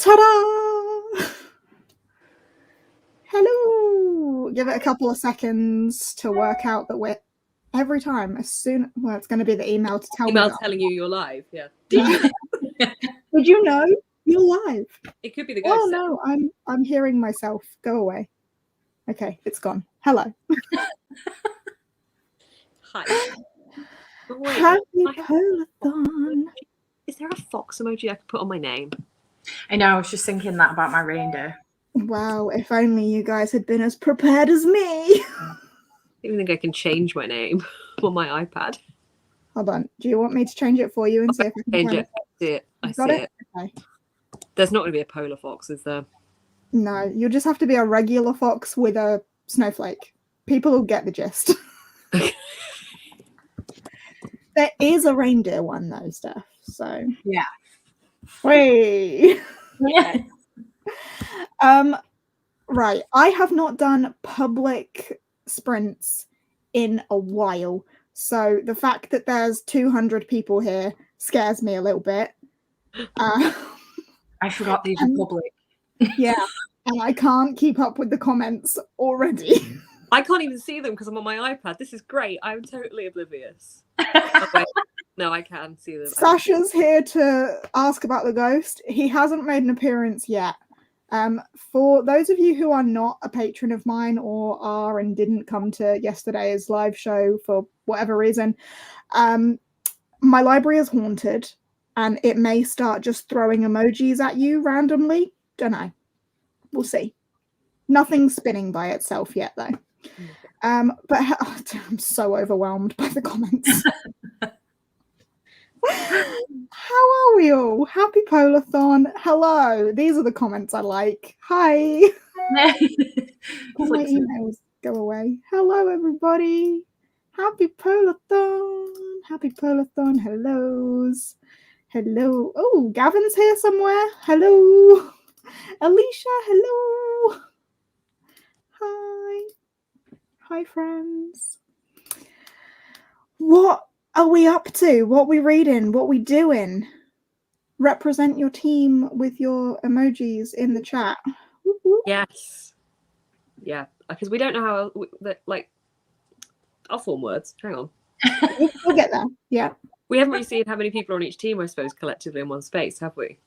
Ta-da! Hello! Give it a couple of seconds to work out that we're every time as soon. Well, it's going to be the email to tell me. Email telling you you're live. Yeah. Did you know you're live? It could be the ghost. Oh no, I'm hearing myself. Go away. Okay, it's gone. Hello. Hi. Oh, wait, Happy Polarthon. Is there a fox emoji I could put on my name? I know, I was just thinking that about my reindeer. Wow, if only you guys had been as prepared as me. I don't even think I can change my name on my iPad. Hold on. Do you want me to change it for you and see if I can change it? I see it. Okay. There's not going to be a polar fox, is there? No, you'll just have to be a regular fox with a snowflake. People will get the gist. There is a reindeer one though, Steph. So yeah. Wait. Yeah. Right. I have not done public sprints in a while. So the fact that there's 200 people here scares me a little bit. I forgot these are public. Yeah. And I can't keep up with the comments already. I can't even see them because I'm on my iPad. This is great. I'm totally oblivious. Oh, wait. No, I can see them. Sasha's here to ask about the ghost. He hasn't made an appearance yet. For those of you who are not a patron of mine or are and didn't come to yesterday's live show for whatever reason, my library is haunted and it may start just throwing emojis at you randomly. Don't know. We'll see. Nothing's spinning by itself yet, though. But I'm so overwhelmed by the comments. How are we all? Happy Polarthon. Hello. These are the comments I like. Hi. All my emails go away. Hello, everybody. Happy Polarthon. Happy Polarthon. Hellos. Hello. Oh, Gavin's here somewhere. Hello. Alicia, hello. Hi. Hi, friends. What are we up to? What we reading? What we doing? Represent your team with your emojis in the chat. Yes. Yeah, because we don't know how, like, I'll form words. Hang on. We'll get there. Yeah. We haven't really seen how many people are on each team, I suppose, collectively in one space, have we?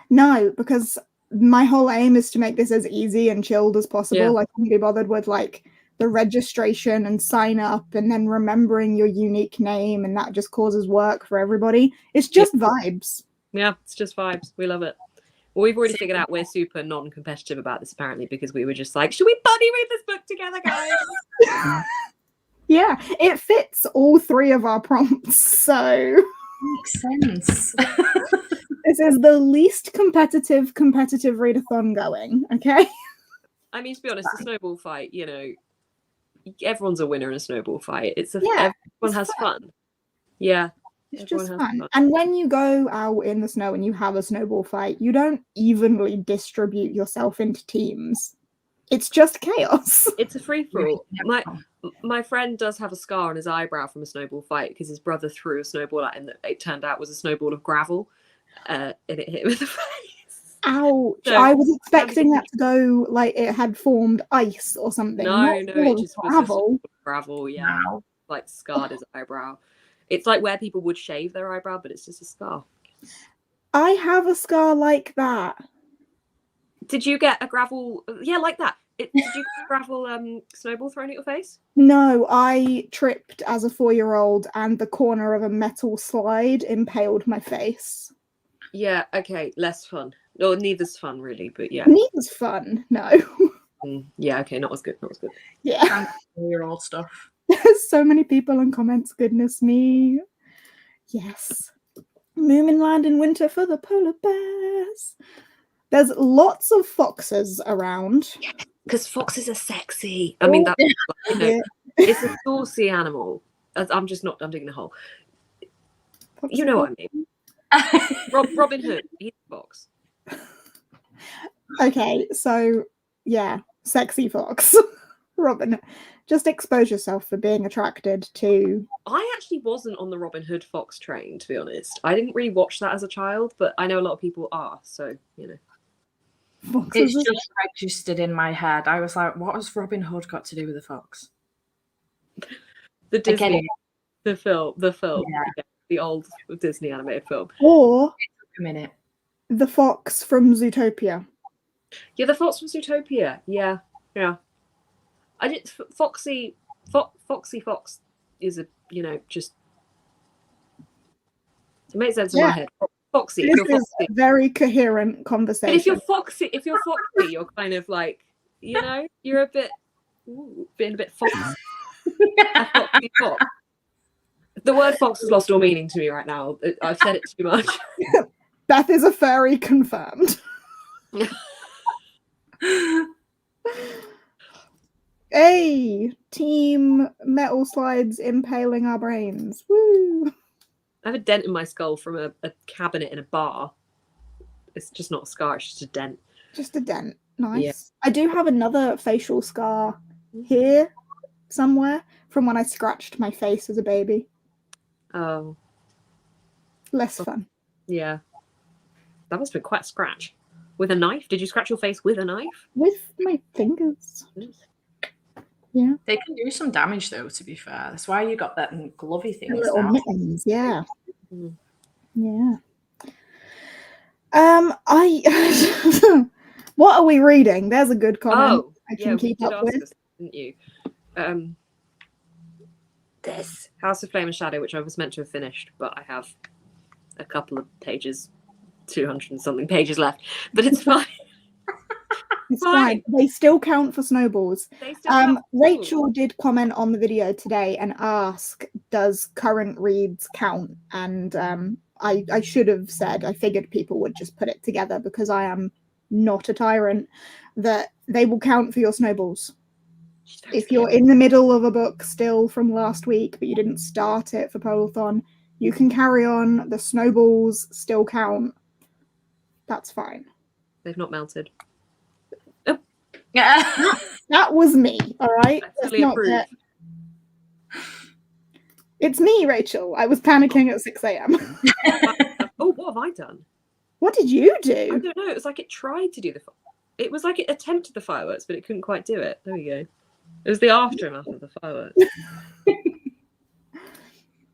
No, because my whole aim is to make this as easy and chilled as possible. Yeah. I can't be bothered with like the registration and sign up and then remembering your unique name, and that just causes work for everybody. It's just vibes. Yeah, it's just vibes. We love it. Well, we've already figured out we're super non-competitive about this, apparently, because we were just like, should we buddy read this book together, guys? Yeah, it fits all three of our prompts, so makes sense. This is the least competitive readathon going, okay? I mean, to be honest, the snowball fight, you know, everyone's a winner in a snowball fight. Yeah, everyone has fun. Yeah. It's just fun. And when you go out in the snow and you have a snowball fight, you don't evenly distribute yourself into teams. It's just chaos. It's a free-for-all. My friend does have a scar on his eyebrow from a snowball fight because his brother threw a snowball at him that it turned out was a snowball of gravel, and it hit him in the face. Ouch. So, I was expecting that to go like it had formed ice or something. No, it just gravel. Was gravel, yeah. Wow. Like scarred his eyebrow. It's like where people would shave their eyebrow, but it's just a scar. I have a scar like that. Did you get a gravel? Yeah, like that. Did you get a gravel snowball thrown at your face? No, I tripped as a 4-year-old and the corner of a metal slide impaled my face. Yeah, okay, less fun. Or neither's fun, really, but yeah. Neither's fun, no. Yeah, okay, not as good. Yeah. 4-year-old stuff. There's so many people in comments, goodness me. Yes. Moominland in winter for the polar bears. There's lots of foxes around. Because foxes are sexy. I mean, that's, you know, it's a saucy animal. I'm digging a hole. Foxes, you know what I mean. Robin Hood, he's a fox. Okay, so, yeah, sexy fox. Robin, just expose yourself for being attracted to... I actually wasn't on the Robin Hood fox train, to be honest. I didn't really watch that as a child, but I know a lot of people are, so, you know. Foxes. It's just registered in my head. I was like, what has Robin Hood got to do with a fox? The Disney, it. the film, Yeah. the old Disney animated film. Or A minute. the fox from Zootopia. Yeah, the fox from Zootopia. Yeah. I did Foxy Fox is a just it makes sense in my head. Foxy. This If you're is Foxy, very coherent conversation. but if you're Foxy, you're kind of like you're a bit being a bit foxy. A foxy fox. The word fox has lost all meaning to me right now. I've said it too much. Beth is a furry confirmed. Hey, team metal slides impaling our brains. Woo! I have a dent in my skull from a cabinet in a bar. It's just not a scar, it's just a dent. Just a dent. Nice. Yeah. I do have another facial scar here somewhere from when I scratched my face as a baby. Oh. Less fun. Yeah. That must have been quite a scratch. With a knife? Did you scratch your face with a knife? With my fingers. Yeah. They can do some damage though, to be fair. That's why you got that glovey thing. Little mittens, yeah. Mm. Yeah. What are we reading? There's a good comment I can keep up with. This, didn't you? This House of Flame and Shadow, which I was meant to have finished, but I have a couple of pages, 200 and something pages left. But it's fine. It's fine. They still count for snowballs. Rachel did comment on the video today and ask, does current reads count? And I should have said, I figured people would just put it together because I am not a tyrant, that they will count for your snowballs. If you're in the middle of a book still from last week, but you didn't start it for Polarthon, you can carry on. The snowballs still count. That's fine. They've not melted. Yeah. That was me, all right? It's me, Rachel. I was panicking at 6 a.m. Oh, what have I done? What did you do? I don't know. It was like it tried to do it was like it attempted the fireworks, but it couldn't quite do it. There we go. It was the aftermath of the fireworks.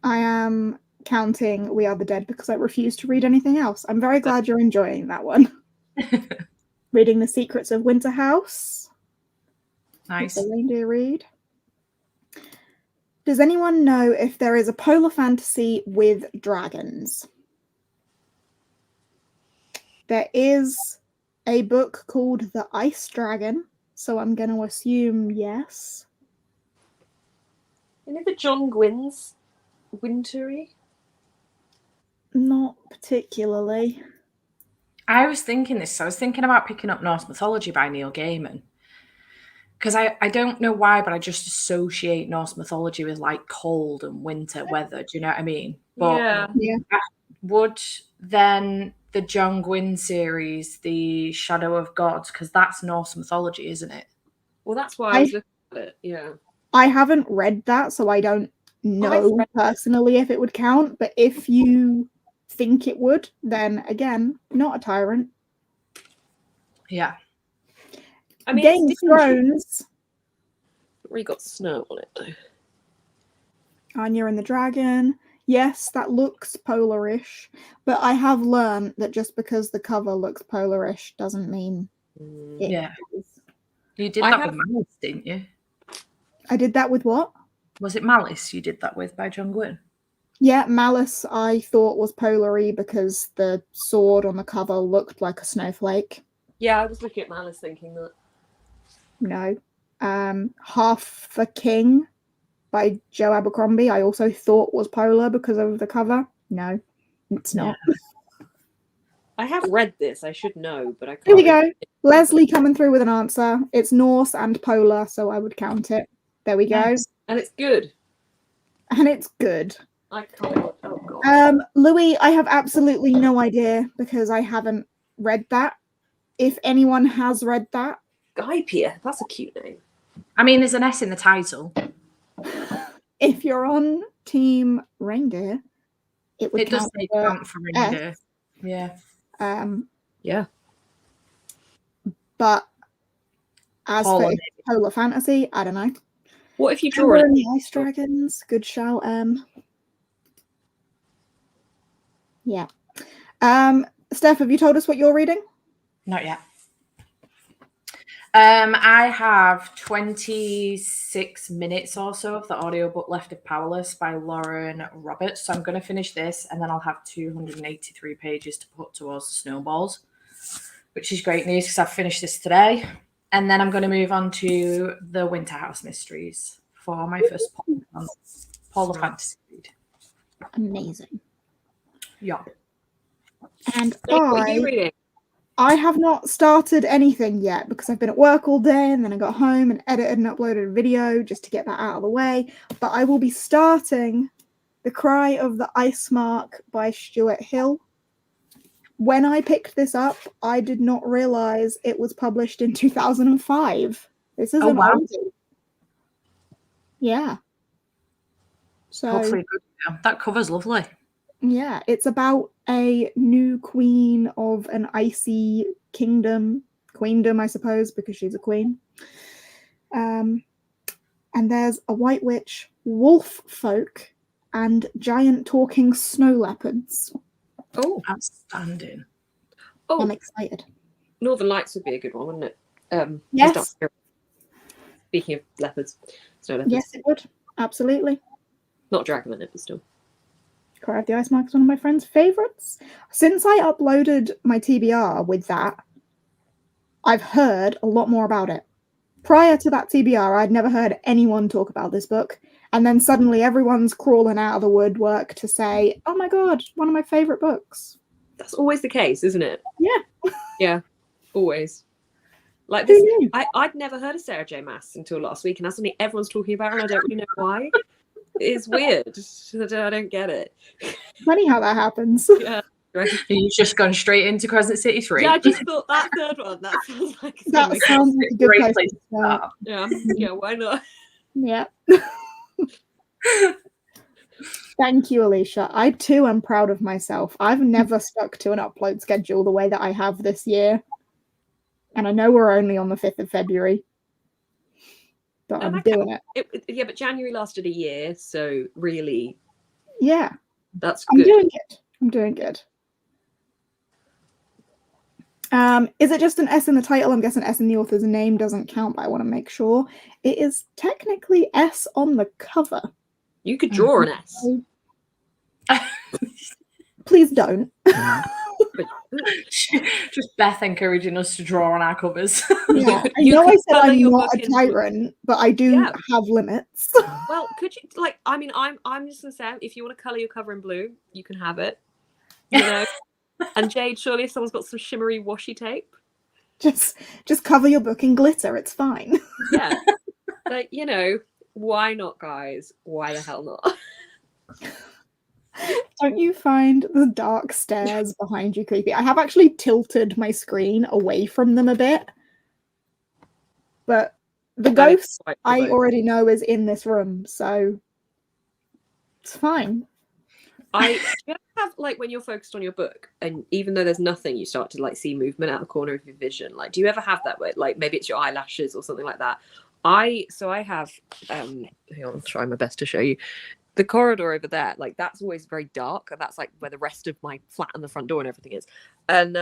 I am counting We Are the Dead because I refuse to read anything else. I'm very glad you're enjoying that one. Reading The Secrets of Winter House. Nice. The reindeer read. Does anyone know if there is a polar fantasy with dragons? There is a book called The Ice Dragon, so I'm going to assume yes. You know the John Gwyn's Wintery? Not particularly. I was thinking this. I was thinking about picking up Norse Mythology by Neil Gaiman. Because I don't know why, but I just associate Norse mythology with like cold and winter weather. Do you know what I mean? But yeah. Would then the John Gwyn series, The Shadow of Gods, because that's Norse mythology, isn't it? Well, that's why I was looking at it. Yeah. I haven't read that, so I don't know personally if it would count. But if you think it would, then again, not a tyrant. Yeah. I mean, Game of Thrones. We got snow on it though. Anya and the Dragon. Yes, that looks polarish, but I have learned that just because the cover looks polarish doesn't mean it is. You did that with Malice, didn't you? I did that with what? Was it Malice you did that with by John Gwyn? Yeah, Malice I thought was polary because the sword on the cover looked like a snowflake. Yeah, I was looking at Malice thinking that. No. Half the King by Joe Abercrombie I also thought was polar because of the cover. No, it's not. I have read this. I should know, but I can't. Here we go. Leslie coming through with an answer. It's Norse and polar, so I would count it. There we go. Nice. And it's good. And it's good. I can't. Oh God. Louis, I have absolutely no idea because I haven't read that. If anyone has read that. Guipia. That's a cute name. I mean, there's an S in the title. If you're on Team Reindeer, it would count for reindeer. Yeah. Yeah. But as Polar, for polar fantasy, I don't know. What if you draw Ember and the Ice Dragons? Good shout, Yeah. Steph, have you told us what you're reading? Not yet. I have 26 minutes or so of the audiobook left of Powerless by Lauren Roberts. So I'm going to finish this and then I'll have 283 pages to put towards the snowballs, which is great news because I've finished this today. And then I'm going to move on to the Winter House Mysteries for my first Polar fantasy read. Amazing. Yeah. And what are you reading? I have not started anything yet because I've been at work all day and then I got home and edited and uploaded a video just to get that out of the way. But I will be starting The Cry of the Ice Mark by Stuart Hill. When I picked this up, I did not realize it was published in 2005. This is an oldie. Yeah. So hopefully good. Yeah. That cover's lovely. Yeah, it's about a new queen of an icy queendom, I suppose, because she's a queen. And there's a white witch, wolf folk, and giant talking snow leopards. Oh, outstanding. Oh, I'm excited. Northern Lights would be a good one, wouldn't it? Yes. Speaking of leopards, snow leopards. Yes, it would. Absolutely. Not dragon in it, but still. Cry of the Ice Mark is one of my friend's favourites. Since I uploaded my TBR with that, I've heard a lot more about it. Prior to that TBR, I'd never heard anyone talk about this book. And then suddenly everyone's crawling out of the woodwork to say, oh my God, one of my favourite books. That's always the case, isn't it? Yeah. Yeah, always. Like this, I'd never heard of Sarah J. Maas until last week, and now suddenly everyone's talking about her, and I don't really know why. It's weird. I don't get it. Funny how that happens. Yeah. You've just gone straight into Crescent City 3. Yeah, I just thought that third one. That sounds like a good great place to start. Yeah, why not? Yeah. Thank you, Alicia. I too am proud of myself. I've never stuck to an upload schedule the way that I have this year. And I know we're only on the 5th of February. But I'm doing it. Yeah, but January lasted a year, so really. Yeah. That's good. I'm doing good. Is it just an S in the title? I'm guessing S in the author's name doesn't count, but I want to make sure. It is technically S on the cover. You could draw an S. Please don't. Just Beth encouraging us to draw on our covers. Yeah, I know I said I'm not a tyrant, but I do have limits. Well, could you I'm just gonna say, if you want to colour your cover in blue, you can have it. You know. And Jade, surely if someone's got some shimmery washi tape. Just cover your book in glitter, it's fine. Yeah. Like, why not, guys? Why the hell not? Don't you find the dark stairs behind you creepy? I have actually tilted my screen away from them a bit. But the ghost I already know is in this room, so it's fine. Do you have, like, when you're focused on your book, and even though there's nothing, you start to, like, see movement out of the corner of your vision? Like, do you ever have that where, like, maybe it's your eyelashes or something like that? I have, hang on, I'll try my best to show you. The corridor over there, like, that's always very dark, and that's, like, where the rest of my flat and the front door and everything is. And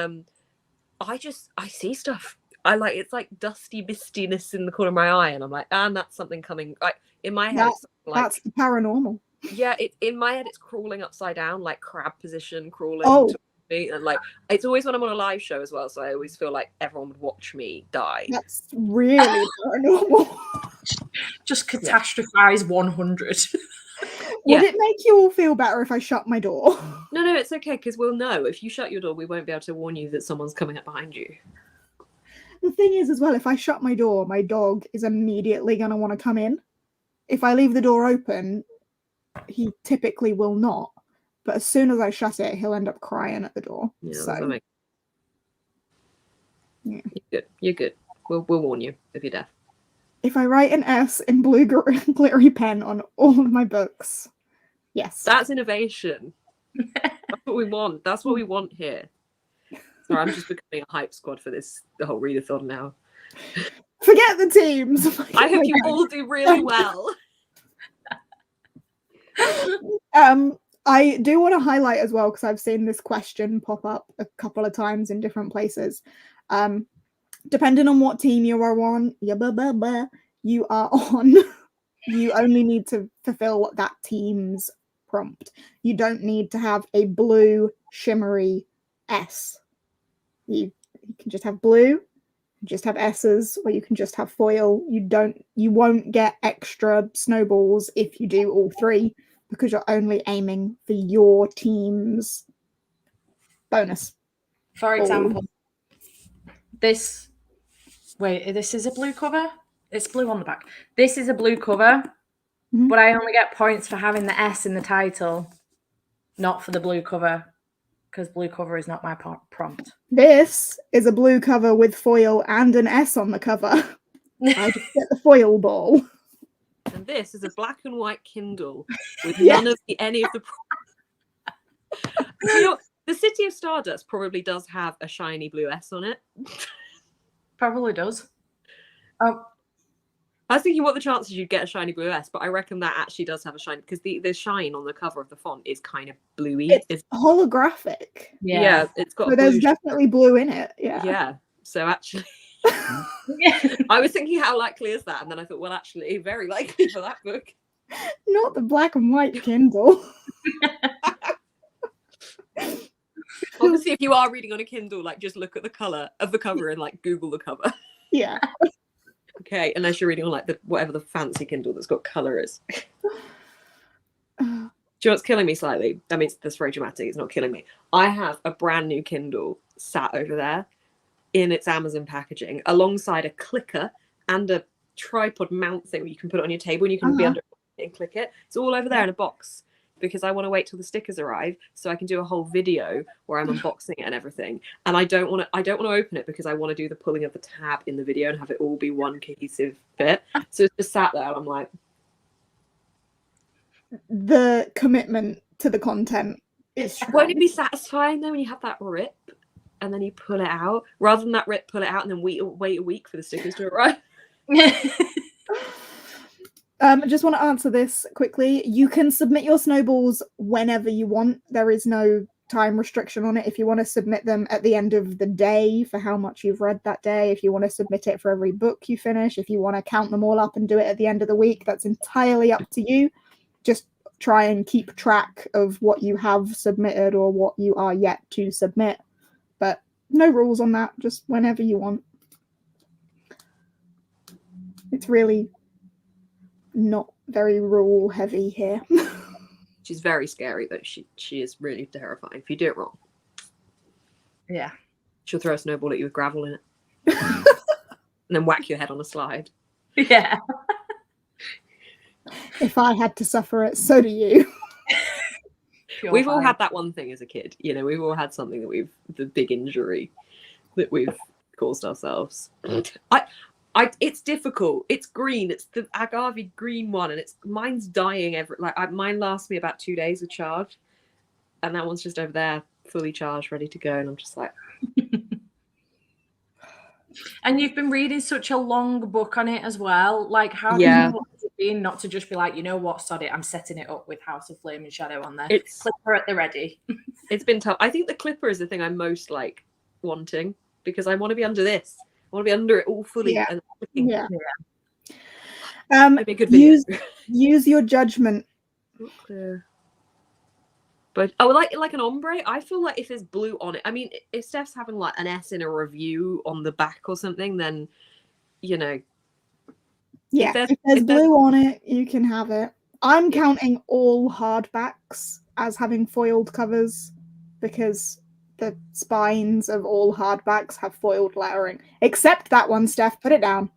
I see stuff. It's like dusty mistiness in the corner of my eye, and I'm like, and that's something coming. In my head, that's the paranormal. Yeah, in my head, it's crawling upside down, like crab position, crawling to me. And, like, it's always when I'm on a live show as well, so I always feel like everyone would watch me die. That's really paranormal. Just catastrophize 100. Would it make you all feel better if I shut my door? No, it's okay, because we'll know. If you shut your door, we won't be able to warn you that someone's coming up behind you. The thing is, as well, if I shut my door, my dog is immediately going to want to come in. If I leave the door open, he typically will not. But as soon as I shut it, he'll end up crying at the door. Yeah, You're good. We'll warn you if you're deaf. If I write an S in blue glittery pen on all of my books, yes. That's innovation. That's what we want. That's what we want here. Sorry, I'm just becoming a hype squad for the whole readathon now. Forget the teams. I hope you all do really well. I do want to highlight as well, because I've seen this question pop up a couple of times in different places. Depending on what team you are on, you only need to fulfill that team's prompt. You don't need to have a blue shimmery S. You can just have blue, just have S's, or you can just have foil. You won't get extra snowballs if you do all three, because you're only aiming for your team's bonus. For example, this is a blue cover. It's blue on the back. This is a blue cover, but I only get points for having the S in the title, not for the blue cover, because blue cover is not my prompt. This is a blue cover with foil and an S on the cover. I just get the foil ball. And this is a black and white Kindle with none of any of the the City of Stardust probably does have a shiny blue S on it. Probably does. I was thinking what the chances you'd get a shiny blue S, but I reckon that actually does have a shine, because the shine on the cover of the font is kind of bluey. It's holographic. Yeah, it's got. So there's definitely blue in it. Yeah. Yeah. So actually, I was thinking, how likely is that? And then I thought, well, actually, very likely for that book. Not the black and white Kindle. Obviously, if you are reading on a Kindle, like, just look at the color of the cover and like Google the cover. Yeah. Okay, unless you're reading on like whatever the fancy Kindle that's got colour is. Do you know what's killing me slightly? I mean, that's very dramatic. It's not killing me. I have a brand new Kindle sat over there in its Amazon packaging, alongside a clicker and a tripod mount thing where you can put it on your table and you can be under it and click it. It's all over there in a box, because I want to wait till the stickers arrive so I can do a whole video where I'm unboxing it and everything. And I don't want to open it, because I want to do the pulling of the tab in the video and have it all be one cohesive bit. So it's just sat there and I'm like, the commitment to the content is strong. Won't it be satisfying though when you have that rip and then you pull it out, rather than that rip, pull it out and then wait a week for the stickers to arrive? I just want to answer this quickly. You can submit your snowballs whenever you want. There is no time restriction on it. If you want to submit them at the end of the day for how much you've read that day, if you want to submit it for every book you finish, if you want to count them all up and do it at the end of the week, that's entirely up to you. Just try and keep track of what you have submitted or what you are yet to submit. But no rules on that, just whenever you want. It's really not very rule heavy here. She's very scary, though. She is really terrifying if you do it wrong. Yeah. She'll throw a snowball at you with gravel in it. And then whack your head on a slide. Yeah. If I had to suffer it, so do you. We've all had that one thing as a kid. You know, we've all had something that the big injury that we've caused ourselves. It's difficult. It's green. It's the agave green one, and mine's dying mine lasts me about 2 days of charge, and that one's just over there, fully charged, ready to go, and I'm just like. And you've been reading such a long book on it as well. Like, how has it been not to just be like, you know what, sod it, I'm setting it up with House of Flame and Shadow on there. It's Clipper at the ready. It's been tough. I think the Clipper is the thing I'm most like wanting, because I want to be under this. I want to be under it all fully. Yeah. And yeah. Maybe a good video. Use your judgment. Not clear. But like an ombre, I feel like if there's blue on it, I mean, if Steph's having like an S in a review on the back or something, then, you know. Yeah, if there's blue on it, you can have it. I'm counting all hardbacks as having foiled covers, because the spines of all hardbacks have foiled lettering. Except that one, Steph. Put it down.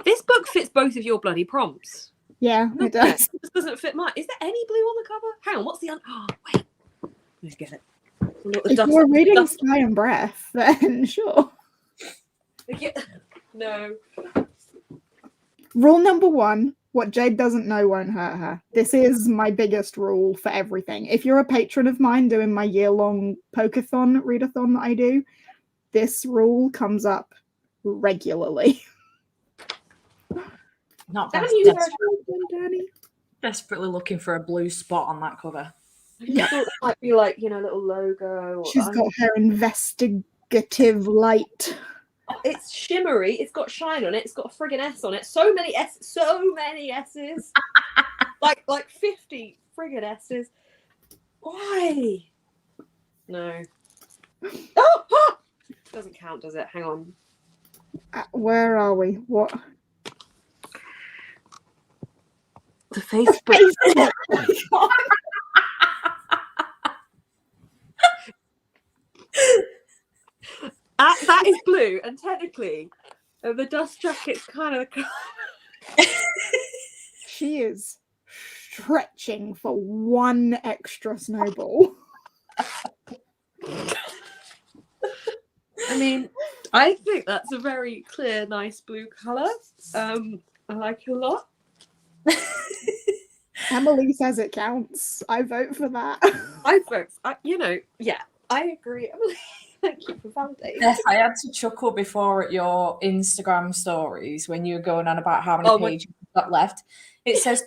This book fits both of your bloody prompts. Yeah, it does. This doesn't fit mine. Is there any blue on the cover? Hang on, what's the oh wait. Let's get it. If you're reading Sky and Breath, then sure. No. Rule number 1, What Jade doesn't know won't hurt her. This is my biggest rule for everything. If you're a patron of mine doing my year-long pokeathon, readathon that I do, this rule comes up regularly. Not Danny, desperately looking for a blue spot on that cover. I thought it might be like, you know, a little logo. She's got her investigative light. It's shimmery. It's got shine on it. It's got a friggin' S on it. So many S's. like 50 friggin' S's. Why? No. Oh! Doesn't count, does it? Hang on. Where are we? What? The Facebook. That is blue, and technically, the dust jacket's kind of. She is stretching for one extra snowball. I mean, I think that's a very clear, nice blue colour. I like it a lot. Emily says it counts. I vote for that. I vote. Yeah, I agree, Emily. Thank you for validating. Yes, I had to chuckle before at your Instagram stories when you were going on about how many pages you've got left. It says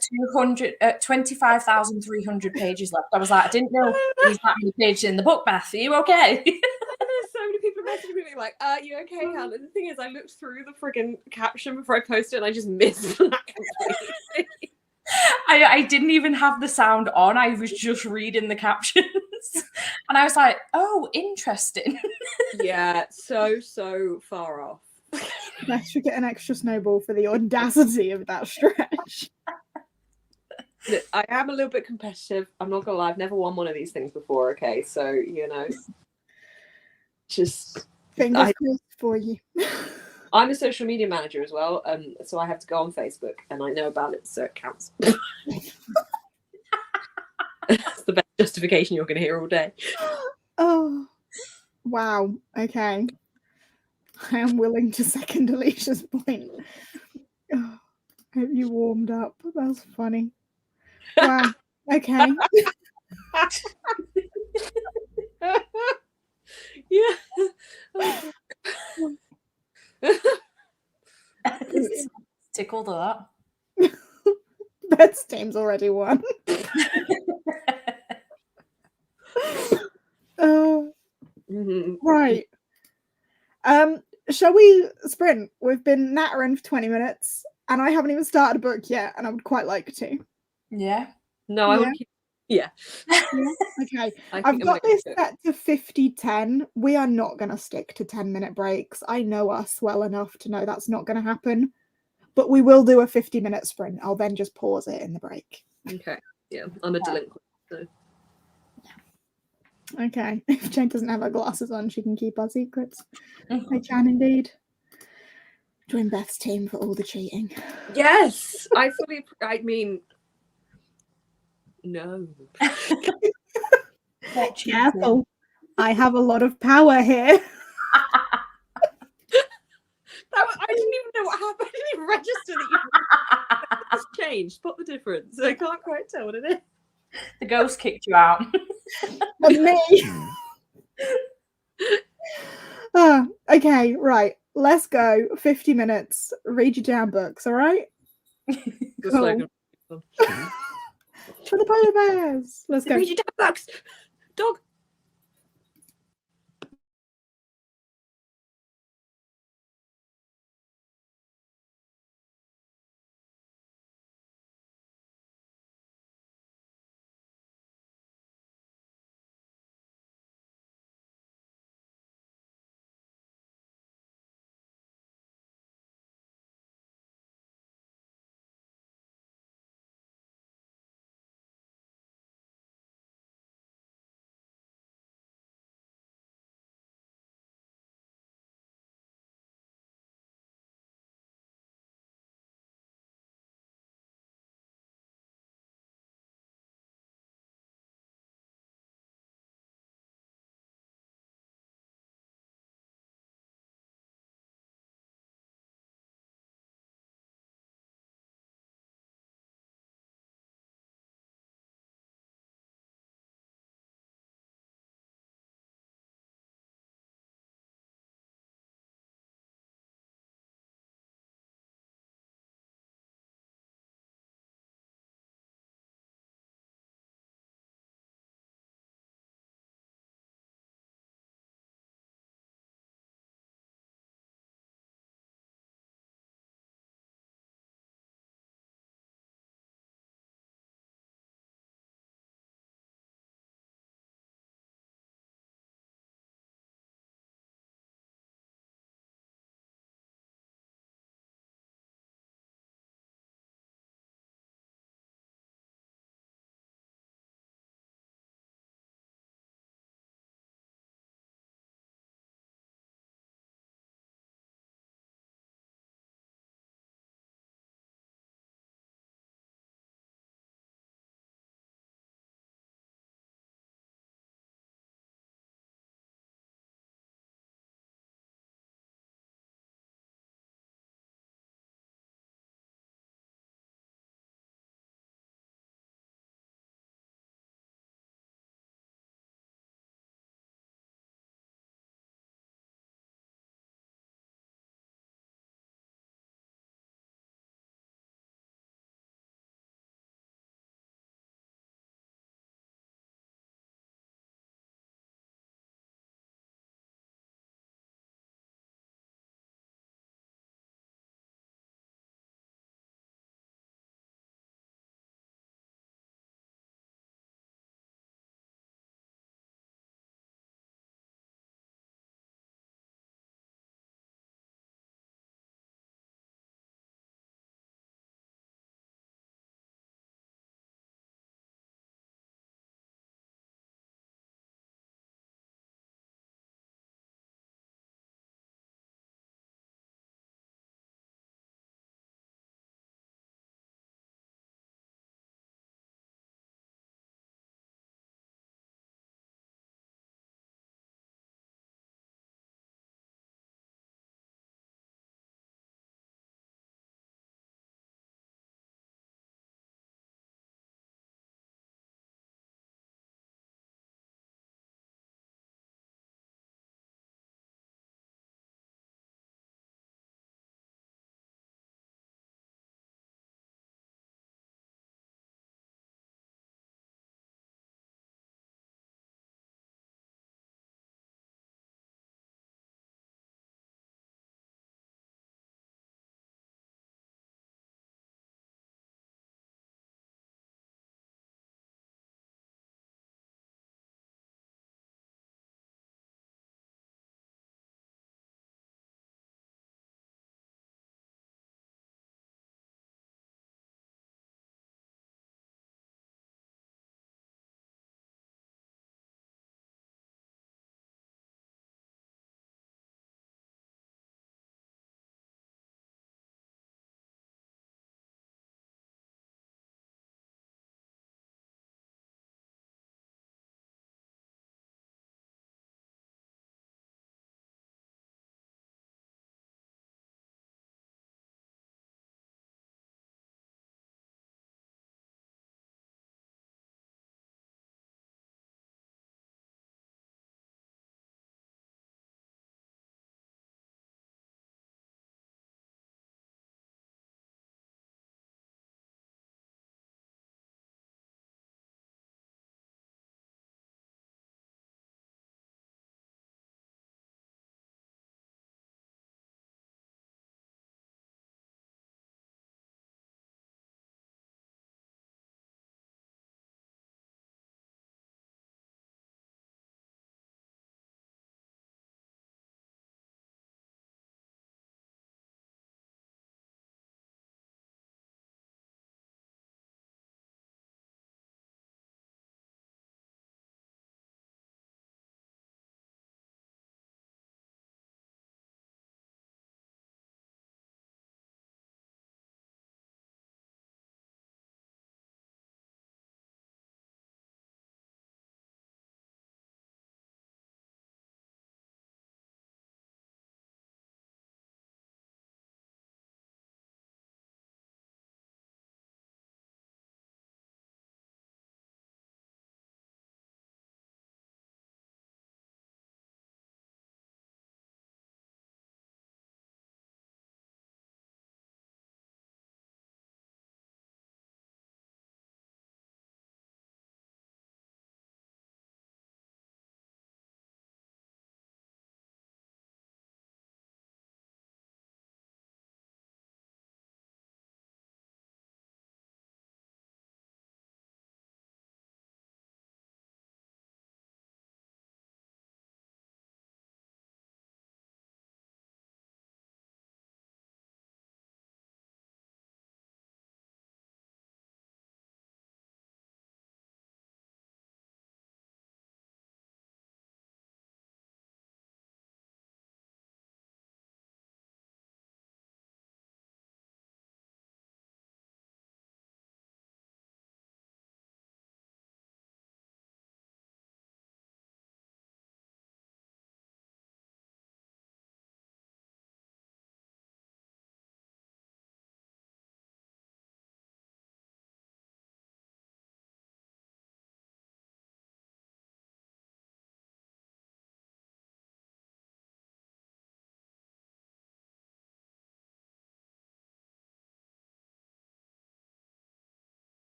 25,300 pages left. I was like, I didn't know there was that many pages in the book, Beth. Are you okay? There's so many people messaging me like, you okay, Hannah? And the thing is, I looked through the friggin' caption before I posted it and I just missed that completely. I didn't even have the sound on. I was just reading the captions. And I was like, oh, interesting. Yeah, so far off. I should get an extra snowball for the audacity of that stretch. Look, I am a little bit competitive. I'm not gonna lie, I've never won one of these things before, okay? So, just fingers crossed for you. I'm a social media manager as well, so I have to go on Facebook and I know about it, so it counts. That's the best justification you're going to hear all day. Oh, wow. Okay. I am willing to second Alicia's point. Oh, hope you warmed up. That's funny. Wow. Okay. Yeah. Tickled at that. Beth's team's already won. Right. Shall we sprint? We've been nattering for 20 minutes and I haven't even started a book yet, and I would quite like to. Yeah. No, I want to keep. Yeah. Okay. I've got this set to 50-10. We are not going to stick to 10-minute breaks. I know us well enough to know that's not going to happen. But we will do a 50-minute sprint. I'll then just pause it in the break. Okay. Yeah, I'm a delinquent. So. Okay. If Jane doesn't have her glasses on, she can keep our secrets. I can indeed. Join Beth's team for all the cheating. Yes, I mean, no. Careful. I have a lot of power here. I didn't even know what happened. I didn't even register that you just changed. Spot the difference. I can't quite tell what it is. The ghost kicked you out. And me. Okay, right. Let's go. 50 minutes. Read your damn books, all right? Cool. For the polar bears. Let's go. Read your damn books. Dog.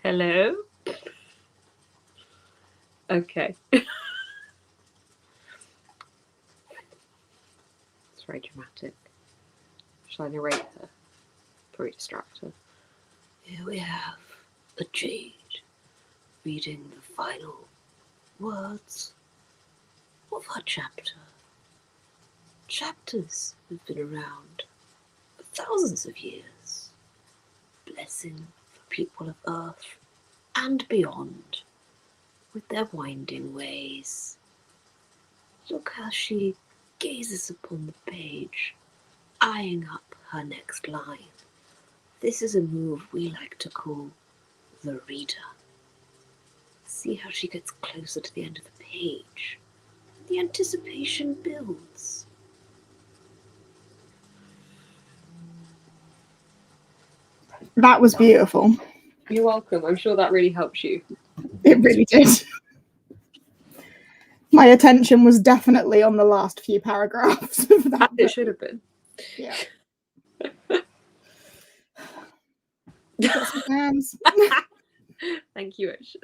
Hello? Okay. It's very dramatic. Shall I narrate her? Probably distract her. Here we have a Jade reading the final words of her chapter. Chapters have been around for thousands of years. Blessing for people of Earth and beyond with their winding ways. Look how she gazes upon the page, eyeing up her next line. This is a move we like to call the reader. See how she gets closer to the end of the page. The anticipation builds. That was beautiful. You're welcome. I'm sure that really helps you. It really did. My attention was definitely on the last few paragraphs of that. As it should have been. Yeah. Got some hands. Thank you, Ish.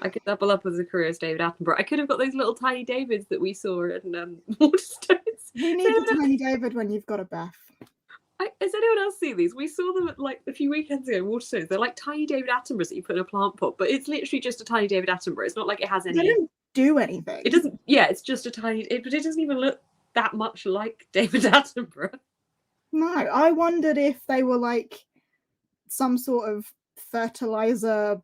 I could double up as a career as David Attenborough. I could have got those little tiny Davids that we saw in Waterstones. Who needs a tiny David when you've got a Beth? Has anyone else seen these? We saw them like a few weekends ago in Waterstones. They're like tiny David Attenboroughs that you put in a plant pot, but it's literally just a tiny David Attenborough. It's not like it has any. They don't do anything. It doesn't. Yeah, it's just a tiny. But it doesn't even look that much like David Attenborough. No, I wondered if they were like some sort of fertilizer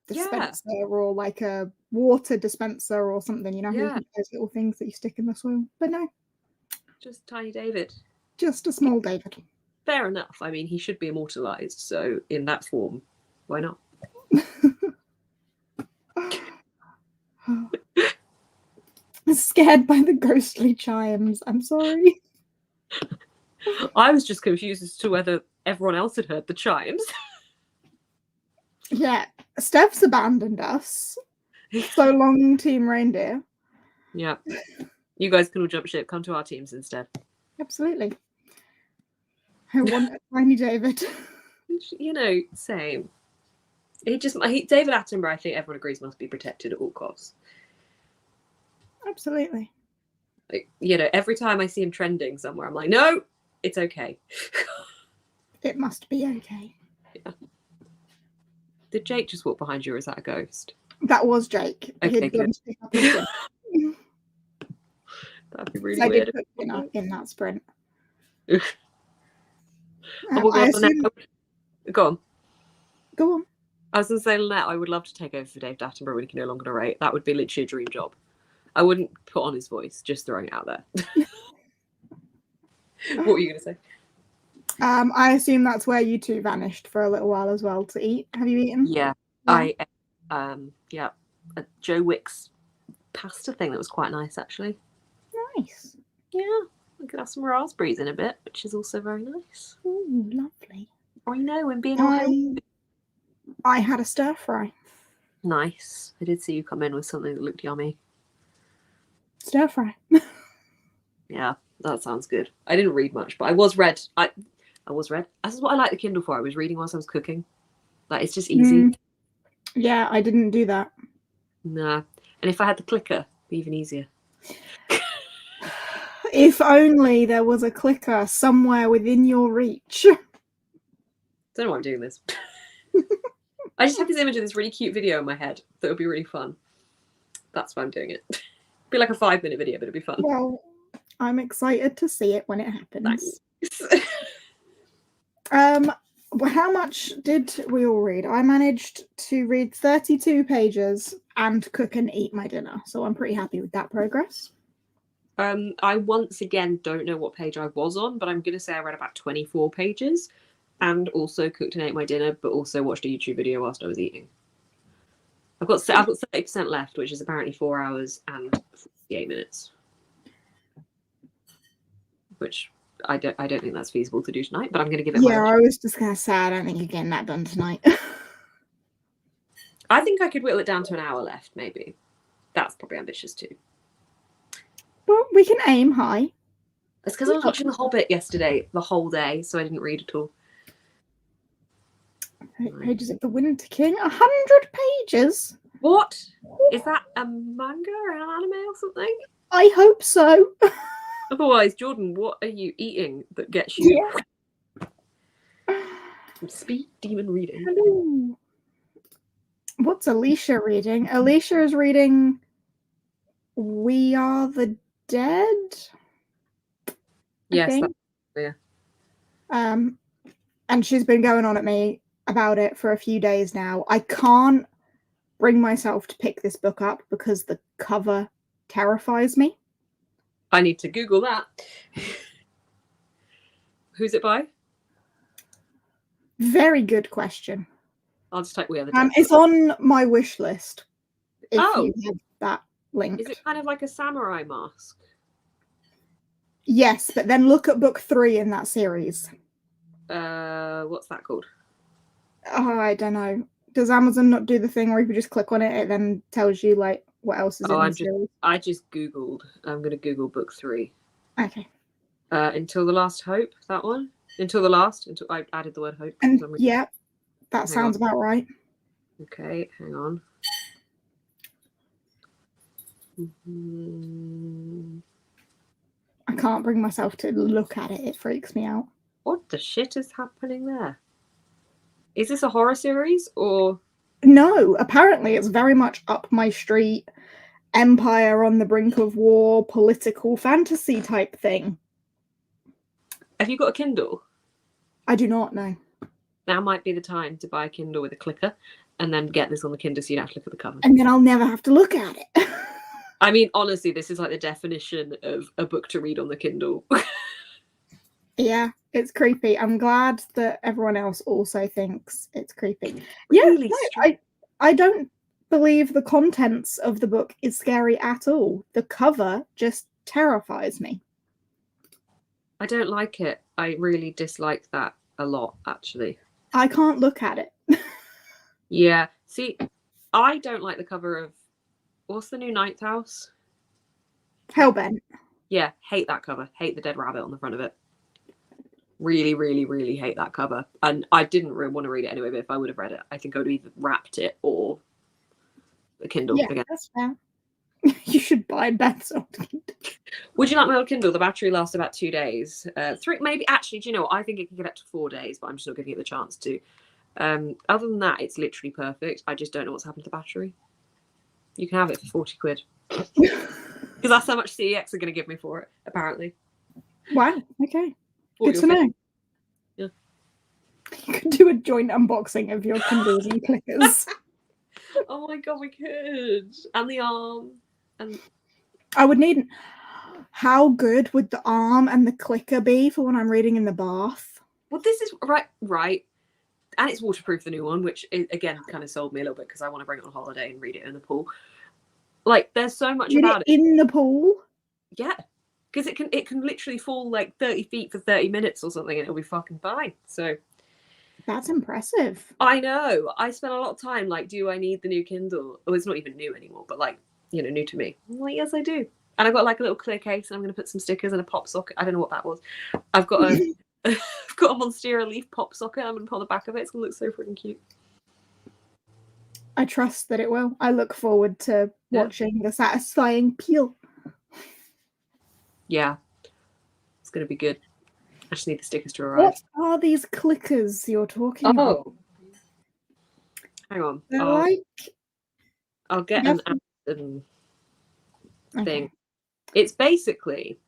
dispenser or like a water dispenser or something, you know, those little things that you stick in the soil. But no. Just tiny David. Just a small David. Fair enough. I mean, he should be immortalised, so in that form, why not? I'm scared by the ghostly chimes. I'm sorry. I was just confused as to whether everyone else had heard the chimes. Yeah, Steph's abandoned us. So long, Team Reindeer. Yeah. You guys can all jump ship. Come to our teams instead. Absolutely. I want a tiny David. You know, same. David Attenborough, I think everyone agrees, must be protected at all costs. Absolutely. Like, you know, every time I see him trending somewhere, I'm like, no, it's okay. It must be okay. Yeah. Did Jake just walk behind you, or is that a ghost? That was Jake. Okay, good. That'd be really I weird. did put in that sprint. Go on. Go on. I was going to say, Lynette, I would love to take over for David Attenborough when he can no longer narrate. That would be literally a dream job. I wouldn't put on his voice, just throwing it out there. What were you going to say? I assume that's where you two vanished for a little while as well to eat. Have you eaten? Yeah. I a Joe Wicks pasta thing that was quite nice, actually. Nice. Yeah. I could have some raspberries in a bit, which is also very nice. Oh, lovely. I know, and being all healthy. I had a stir fry. Nice. I did see you come in with something that looked yummy. Stir fry. Yeah, that sounds good. I didn't read much, but I was read. I was read. This is what I like the Kindle for. I was reading whilst I was cooking. Like, it's just easy. Yeah, I didn't do that. Nah. And if I had the clicker, it'd be even easier. If only there was a clicker somewhere within your reach. Don't know why I'm doing this. I just have this image of this really cute video in my head that would be really fun. That's why I'm doing it. It'd be like a 5-minute video, but it'd be fun. Well, I'm excited to see it when it happens. Thanks. How much did we all read? I managed to read 32 pages and cook and eat my dinner, so I'm pretty happy with that progress. I once again don't know what page I was on, but I'm going to say I read about 24 pages and also cooked and ate my dinner, but also watched a YouTube video whilst I was eating. I've got 30% left, which is apparently 4 hours and 68 minutes, which I don't think that's feasible to do tonight. But I'm going to give it. Yeah, I was just going to say I don't think you're getting that done tonight. I think I could whittle it down to an hour left, maybe. That's probably ambitious too. Well, we can aim high. It's because I was watching The Hobbit yesterday, the whole day, so I didn't read at all. Pages of the Winter King, 100 pages. What? Is that a manga or an anime or something? I hope so. Otherwise, Jordan, what are you eating that gets you speed demon reading? Hello. What's Alicia reading? Alicia is reading We Are the Dead. Yes, yeah. And she's been going on at me about it for a few days now. I can't bring myself to pick this book up because the cover terrifies me. I need to Google that. Who's it by? Very good question. I'll just type We Are the Dead. It's on my wish list. If you have that linked. Is it kind of like a samurai mask? Yes, but then look at book 3 in that series. What's that called? Oh, I don't know. Does Amazon not do the thing where if you just click on it, it then tells you like what else is in the series? I just Googled. I'm going to Google book 3. Okay. Until the Last Hope, that one? Until I added the word hope. And yeah, that sounds about right. Okay, hang on. Mm-hmm. I can't bring myself to look at it. It freaks me out. What the shit is happening there? Is this a horror series or? No, apparently it's very much up my street. Empire on the brink of war, political fantasy type thing. Have you got a Kindle? I do not know. Now might be the time to buy a Kindle with a clicker and then get this on the Kindle so you don't have to look at the cover. And then I'll never have to look at it. I mean, honestly, this is like the definition of a book to read on the Kindle. Yeah, it's creepy. I'm glad that everyone else also thinks it's creepy. Really I don't believe the contents of the book is scary at all. The cover just terrifies me. I don't like it. I really dislike that a lot, actually. I can't look at it. Yeah. See, I don't like the cover of what's the new Ninth House? Hellbent. Yeah, hate that cover. Hate the dead rabbit on the front of it. Really, really, really hate that cover. And I didn't really want to read it anyway, but if I would have read it, I think I would have either wrapped it or a Kindle again. That's fair. You should buy Beth's old Kindle. Would you like my old Kindle? The battery lasts about 2 days. 3, maybe. Actually, do you know what? I think it can get up to 4 days, but I'm just not giving it the chance to. Other than that, it's literally perfect. I just don't know what's happened to the battery. You can have it for 40 quid. Because that's how much CEX are going to give me for it, apparently. Wow, okay. Good to know. Yeah. You could do a joint unboxing of your Kindles and clickers. Oh my god, we could. And the arm. And I would need. How good would the arm and the clicker be for when I'm reading in the bath? Well, this is right. And it's waterproof, the new one, which again kind of sold me a little bit because I want to bring it on holiday and read it in the pool. Like, there's so much about it. In the pool? Yeah. Because it can literally fall like 30 feet for 30 minutes or something and it'll be fucking fine. So that's impressive. I know. I spent a lot of time like, do I need the new Kindle? Oh, it's not even new anymore, but like, you know, new to me. I'm like, yes, I do. And I've got like a little clear case and I'm going to put some stickers and a pop socket. I don't know what that was. I've got a I've got a Monstera leaf pop socket. I'm going to put on the back of it. It's going to look so freaking cute. I trust that it will. I look forward to watching the satisfying peel. Yeah. It's going to be good. I just need the stickers to arrive. What are these clickers you're talking about? Hang on. I'll get an Amazon thing. It's basically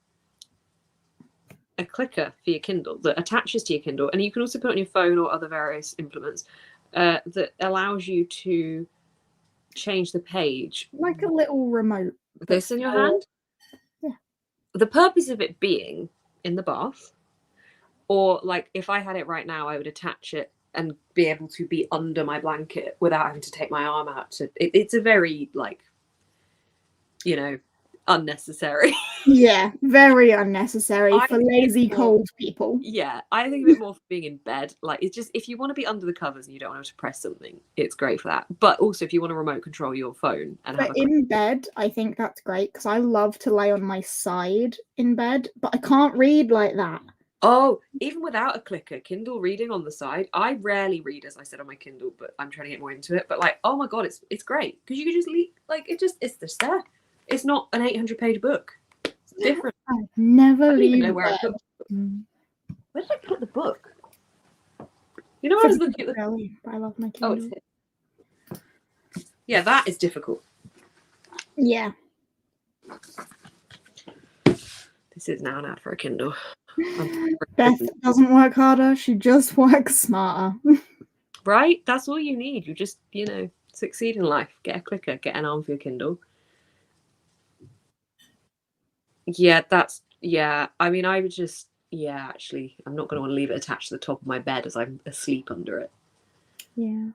a clicker for your Kindle that attaches to your Kindle, and you can also put it on your phone or other various implements that allows you to change the page. Like a little remote. With this in your hand? Yeah. The purpose of it being in the bath, or like if I had it right now, I would attach it and be able to be under my blanket without having to take my arm out. It's a very, like, you know, unnecessary. Yeah, very unnecessary I for think lazy, it's more- cold people. Yeah, I think of it more for being in bed. Like, it's just, if you want to be under the covers and you don't want to press something, it's great for that. But also, if you want to remote control your phone and have But in bed, I think that's great because I love to lay on my side in bed, but I can't read like that. Oh, even without a clicker, Kindle reading on the side. I rarely read, as I said, on my Kindle, but I'm trying to get more into it. But like, oh my god, it's great because you can just leave, like, it's just there. It's not an 800-page book. It's different. I never I don't even leave know where I bed. put. Where did I put the book? You know, I was looking at the. Really, I love my Oh, Kindle. it's here. Yeah, that is difficult. Yeah. This is now an ad for a Kindle. Beth doesn't work harder, she just works smarter. Right? That's all you need. You just, succeed in life. Get a clicker, get an arm for your Kindle. Yeah, I mean, I would just, actually, I'm not going to want to leave it attached to the top of my bed as I'm asleep under it. Yeah.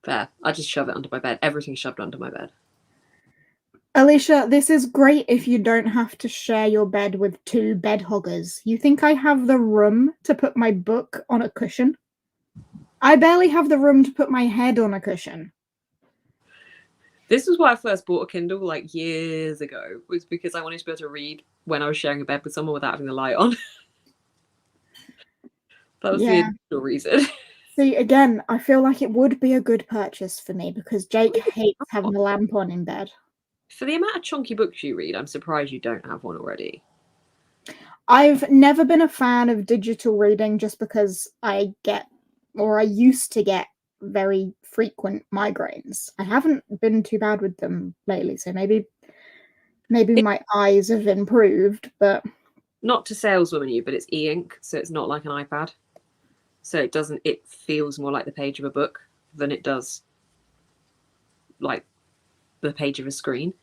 Fair. I just shove it under my bed. Everything's shoved under my bed. Alicia, this is great if you don't have to share your bed with two bed hoggers. You think I have the room to put my book on a cushion? I barely have the room to put my head on a cushion. This was why I first bought a Kindle like years ago, was because I wanted to be able to read when I was sharing a bed with someone without having the light on. That was the initial reason. See, again, I feel like it would be a good purchase for me because Jake hates having the lamp on in bed. For the amount of chunky books you read, I'm surprised you don't have one already. I've never been a fan of digital reading just because I used to get very frequent migraines. I haven't been too bad with them lately, so maybe my eyes have improved, but not to saleswoman you, but it's e-ink, so it's not like an iPad. So it feels more like the page of a book than it does like the page of a screen.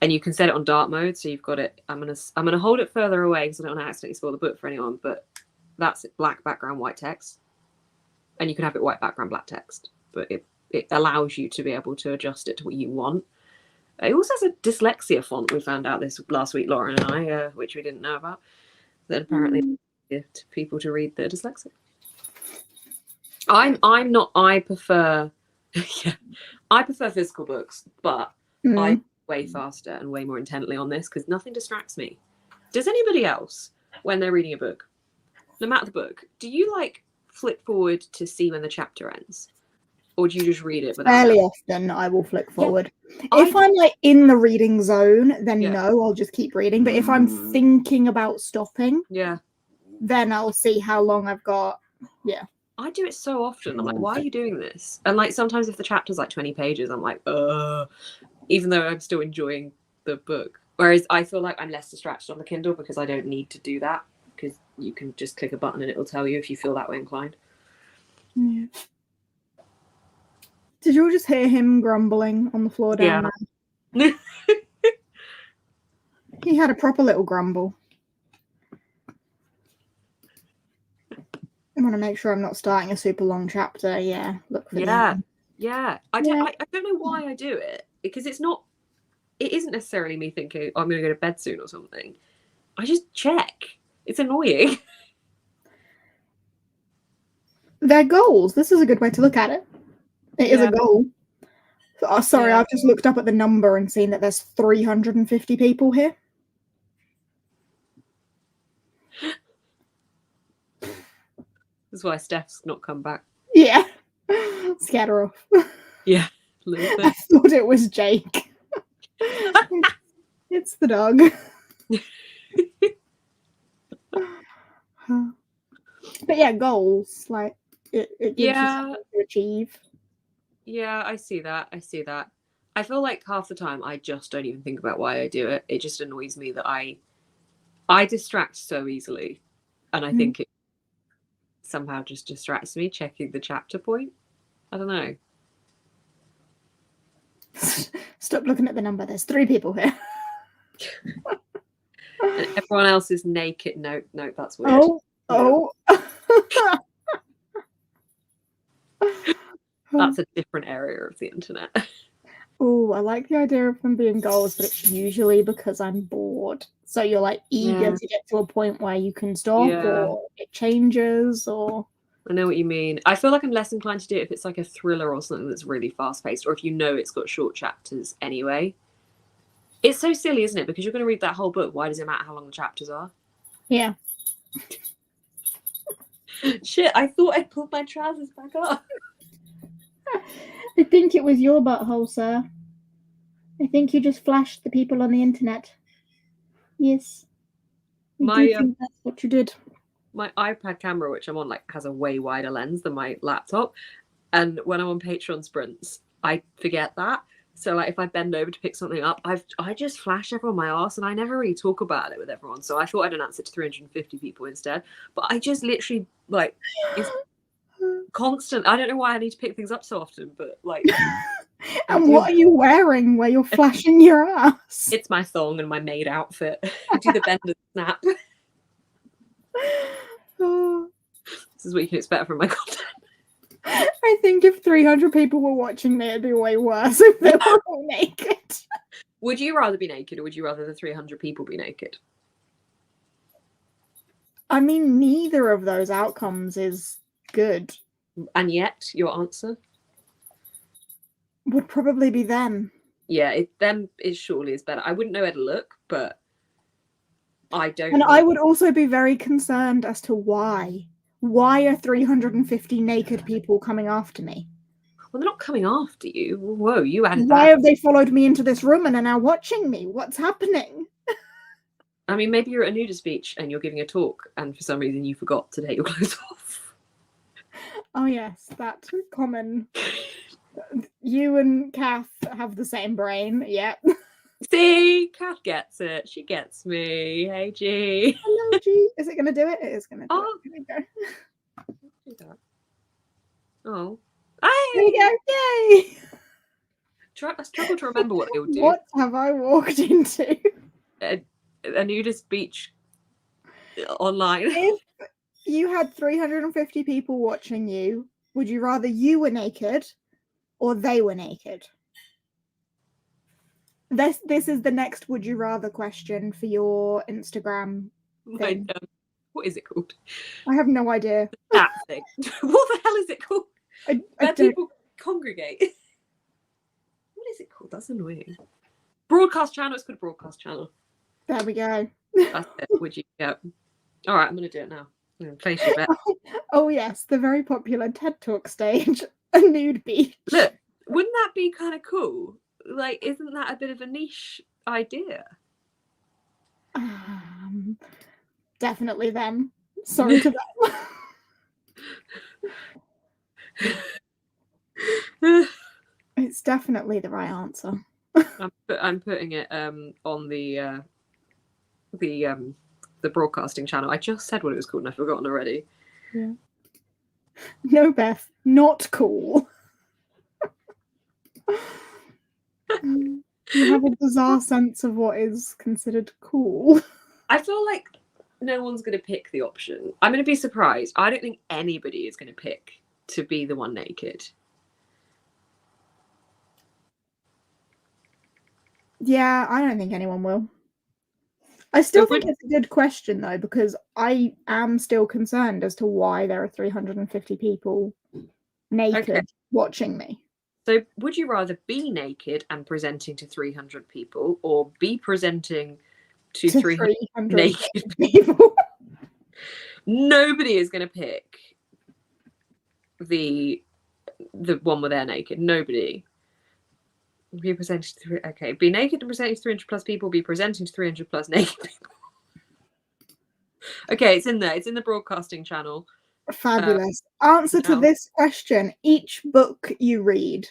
And you can set it on dark mode, so you've got it. I'm gonna hold it further away because I don't want to accidentally spoil the book for anyone. But that's black background, white text, and you can have it white background, black text. But it allows you to be able to adjust it to what you want. It also has a dyslexia font. We found out this last week, Lauren and I, which we didn't know about. That apparently to people to read that are dyslexic. I'm not. I prefer. I prefer physical books, but I way faster and way more intently on this because nothing distracts me. Does anybody else, when they're reading a book, no matter the book, do you like flip forward to see when the chapter ends, or do you just read it? Fairly often, I will flick forward. Yeah, if I'm like in the reading zone, then no, I'll just keep reading. But if I'm thinking about stopping, then I'll see how long I've got. Yeah. I do it so often. I'm like, why are you doing this? And like sometimes if the chapter's like 20 pages, I'm like, even though I'm still enjoying the book. Whereas I feel like I'm less distracted on the Kindle because I don't need to do that because you can just click a button and it'll tell you if you feel that way inclined. Yeah. Did you all just hear him grumbling on the floor down there? He had a proper little grumble. I want to make sure I'm not starting a super long chapter. Yeah, look for I don't know why I do it because it isn't necessarily me thinking, oh, I'm going to go to bed soon or something. I just check. It's annoying. They're goals. This is a good way to look at it. It is a goal. Oh, sorry, I've just looked up at the number and seen that there's 350 people here. That's why Steph's not come back. Yeah. Scared her off. Yeah. A little bit. I thought it was Jake. It's the dog. But yeah, goals. Like it gives you something to achieve. Yeah, I see that. I feel like half the time I just don't even think about why I do it. It just annoys me that I distract so easily. And I think it somehow just distracts me checking the chapter point. I don't know. Stop looking at the number. There's 3 people here. And everyone else is naked. No, that's weird. Oh. That's a different area of the internet. Oh, I like the idea of them being goals, but it's usually because I'm bored. So you're like eager to get to a point where you can stop, or it changes, or I know what you mean. I feel like I'm less inclined to do it if it's like a thriller or something that's really fast paced, or if you know it's got short chapters anyway. It's so silly, isn't it? Because you're going to read that whole book. Why does it matter how long the chapters are? Yeah. Shit, I thought I pulled my trousers back up. I think it was your butthole, sir. I think you just flashed the people on the internet. Yes. I think that's what you did. My iPad camera, which I'm on, like has a way wider lens than my laptop. And when I'm on Patreon sprints, I forget that. So like if I bend over to pick something up, I just flash everyone my arse, and I never really talk about it with everyone. So I thought I'd announce it to 350 people instead. But I just literally like it's constant. I don't know why I need to pick things up so often, but like. And what are you wearing where you're flashing your ass? It's my thong and my maid outfit. I do the bend and snap. This is what you can expect from my content. I think if 300 people were watching me, it'd be way worse if they were all naked. Would you rather be naked, or would you rather the 300 people be naked? I mean, neither of those outcomes is good. And yet, your answer? Would probably be them. Yeah, them is surely is better. I wouldn't know where to look, but I don't And know. I would also be very concerned as to why. Why are 350 naked people coming after me? Well, they're not coming after you. Whoa, you added Why that. have they followed me into this room and are now watching me? What's happening? I mean, maybe you're at a nudist beach and you're giving a talk, and for some reason you forgot to take your clothes off. Oh yes, that's common. You and Kath have the same brain. Yep. See, Kath gets it. She gets me. Hey, G. Hello, G. Is it going to do it? It is going to do it. Here we go. Do that. Oh. There we go. Yay! I struggle to remember what they would do. What have I walked into? A nudist beach online. If you had 350 people watching you, would you rather you were naked or they were naked? This is the next would you rather question for your Instagram thing. What is it called? I have no idea. That thing. What the hell is it called? Where people congregate. What is it called? That's annoying. Broadcast channel. It's called a broadcast channel. There we go. That's it. Would you? Yeah. All right, I'm going to do it now. I'm going to place your bet. Oh yes, the very popular TED Talk stage, a nude beach. Look, wouldn't that be kind of cool? Like, isn't that a bit of a niche idea? Definitely them. Sorry to them. It's definitely the right answer. I'm putting it on the broadcasting channel. I just said what it was called and I've forgotten already. Yeah. No, Beth, not cool. You have a bizarre sense of what is considered cool. I feel like no one's going to pick the option. I'm going to be surprised. I don't think anybody is going to pick to be the one naked. Yeah, I don't think anyone will. I still think it's a good question, though, because I am still concerned as to why there are 350 people naked watching me. So would you rather be naked and presenting to 300 people, or be presenting to 300 naked people? Nobody is going to pick the one where they're naked. Nobody. Be presenting to be naked and presenting to 300 plus people. Be presenting to 300 plus naked people. Okay, it's in there. It's in the broadcasting channel. Fabulous. Answer to this question: each book you read,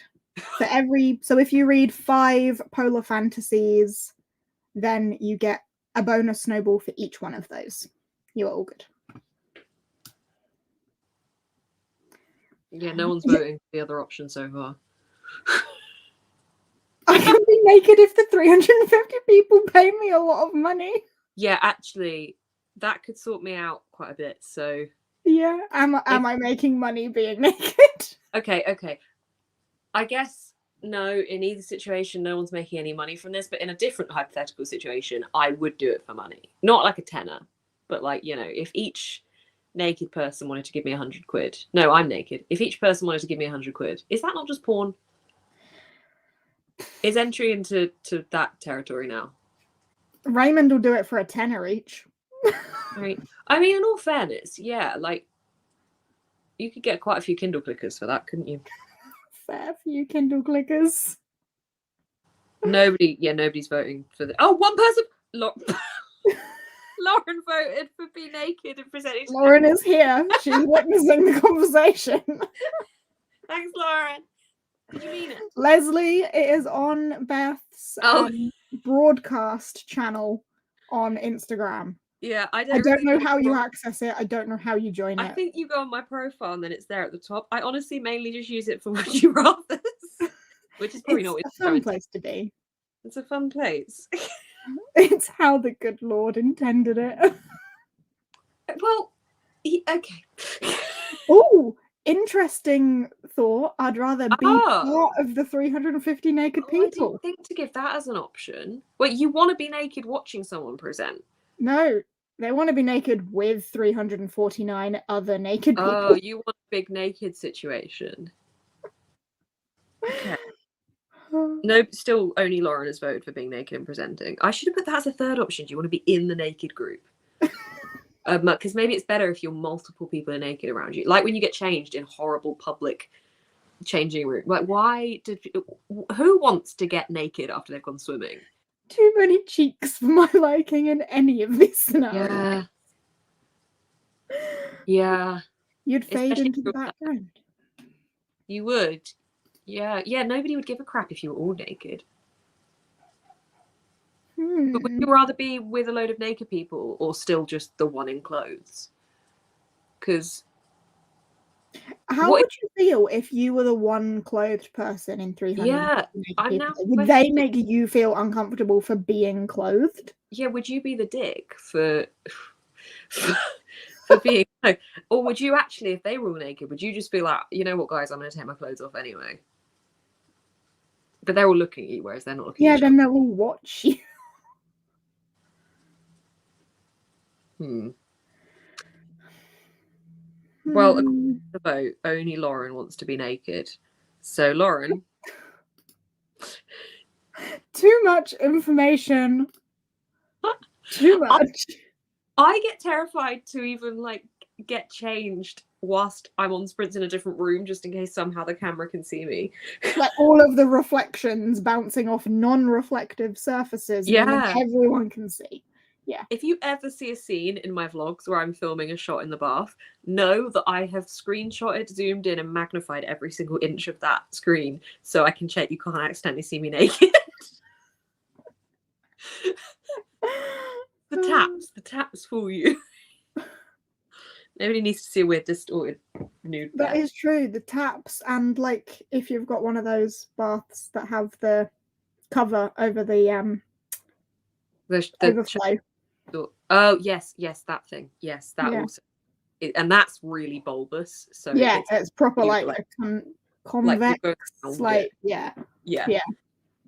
for every so if you read 5 polar fantasies, then you get a bonus snowball for each one of those. You are all good. Yeah, no one's voting for the other option so far. I can be naked if the 350 people pay me a lot of money. Yeah, actually, that could sort me out quite a bit. So yeah, am I making money being naked? Okay. I guess no, in either situation, no one's making any money from this. But in a different hypothetical situation, I would do it for money. Not like a tenner, but like, if each naked person wanted to give me 100 quid. No, I'm naked. If each person wanted to give me 100 quid, is that not just porn? Is entry into that territory now? Raymond will do it for a tenner each. Right. I mean, in all fairness, yeah, like you could get quite a few Kindle clickers for that, couldn't you? Fair few Kindle clickers. Nobody's voting for the. Oh, one person. Lauren voted for be naked and presenting. Lauren is here. She's witnessing the conversation. Thanks, Lauren. Did you mean it? Leslie, it is on Beth's broadcast channel on Instagram. Yeah, I don't know how you access it. I don't know how you join it. I think you go on my profile and then it's there at the top. I honestly mainly just use it for Would You Rathers, which is probably not a fun place to be. It's a fun place. It's how the good Lord intended it. Well, okay. Oh, interesting thought. I'd rather be part of the 350 naked people. I didn't think to give that as an option. Wait, you want to be naked watching someone present? No, they want to be naked with 349 other naked people. Oh, you want a big naked situation. Okay. No, still only Lauren has voted for being naked and presenting. I should have put that as a third option. Do you want to be in the naked group? Because maybe it's better if you're multiple people are naked around you. Like when you get changed in horrible public changing room. Like, who wants to get naked after they've gone swimming? Too many cheeks for my liking in any of these scenarios. Yeah. You'd fade into the background. You would. Yeah, nobody would give a crap if you were all naked. But would you rather be with a load of naked people or still just the one in clothes? Because how would you feel if you were the one clothed person in 300? Yeah, would they make you feel uncomfortable for being clothed? Yeah, would you be the dick for being like, or would you actually, if they were all naked, would you just be like, you know what, guys, I'm going to take my clothes off anyway? But they're all looking at you, whereas they're not looking at you. Yeah, then they'll all watch you. Well, according to the vote, only Lauren wants to be naked. So, Lauren. Too much information. Too much. I get terrified to even get changed whilst I'm on sprints in a different room, just in case somehow the camera can see me. Like all of the reflections bouncing off non-reflective surfaces. Yeah. Everyone can see. Yeah. If you ever see a scene in my vlogs where I'm filming a shot in the bath, know that I have screenshotted, zoomed in, and magnified every single inch of that screen so I can check you can't accidentally see me naked. The taps fool you. Nobody needs to see a weird distorted nude. That is true. The taps, and if you've got one of those baths that have the cover over the overflow. Oh yes, that thing. Yes, that also, and that's really bulbous. So yeah, it's proper convex.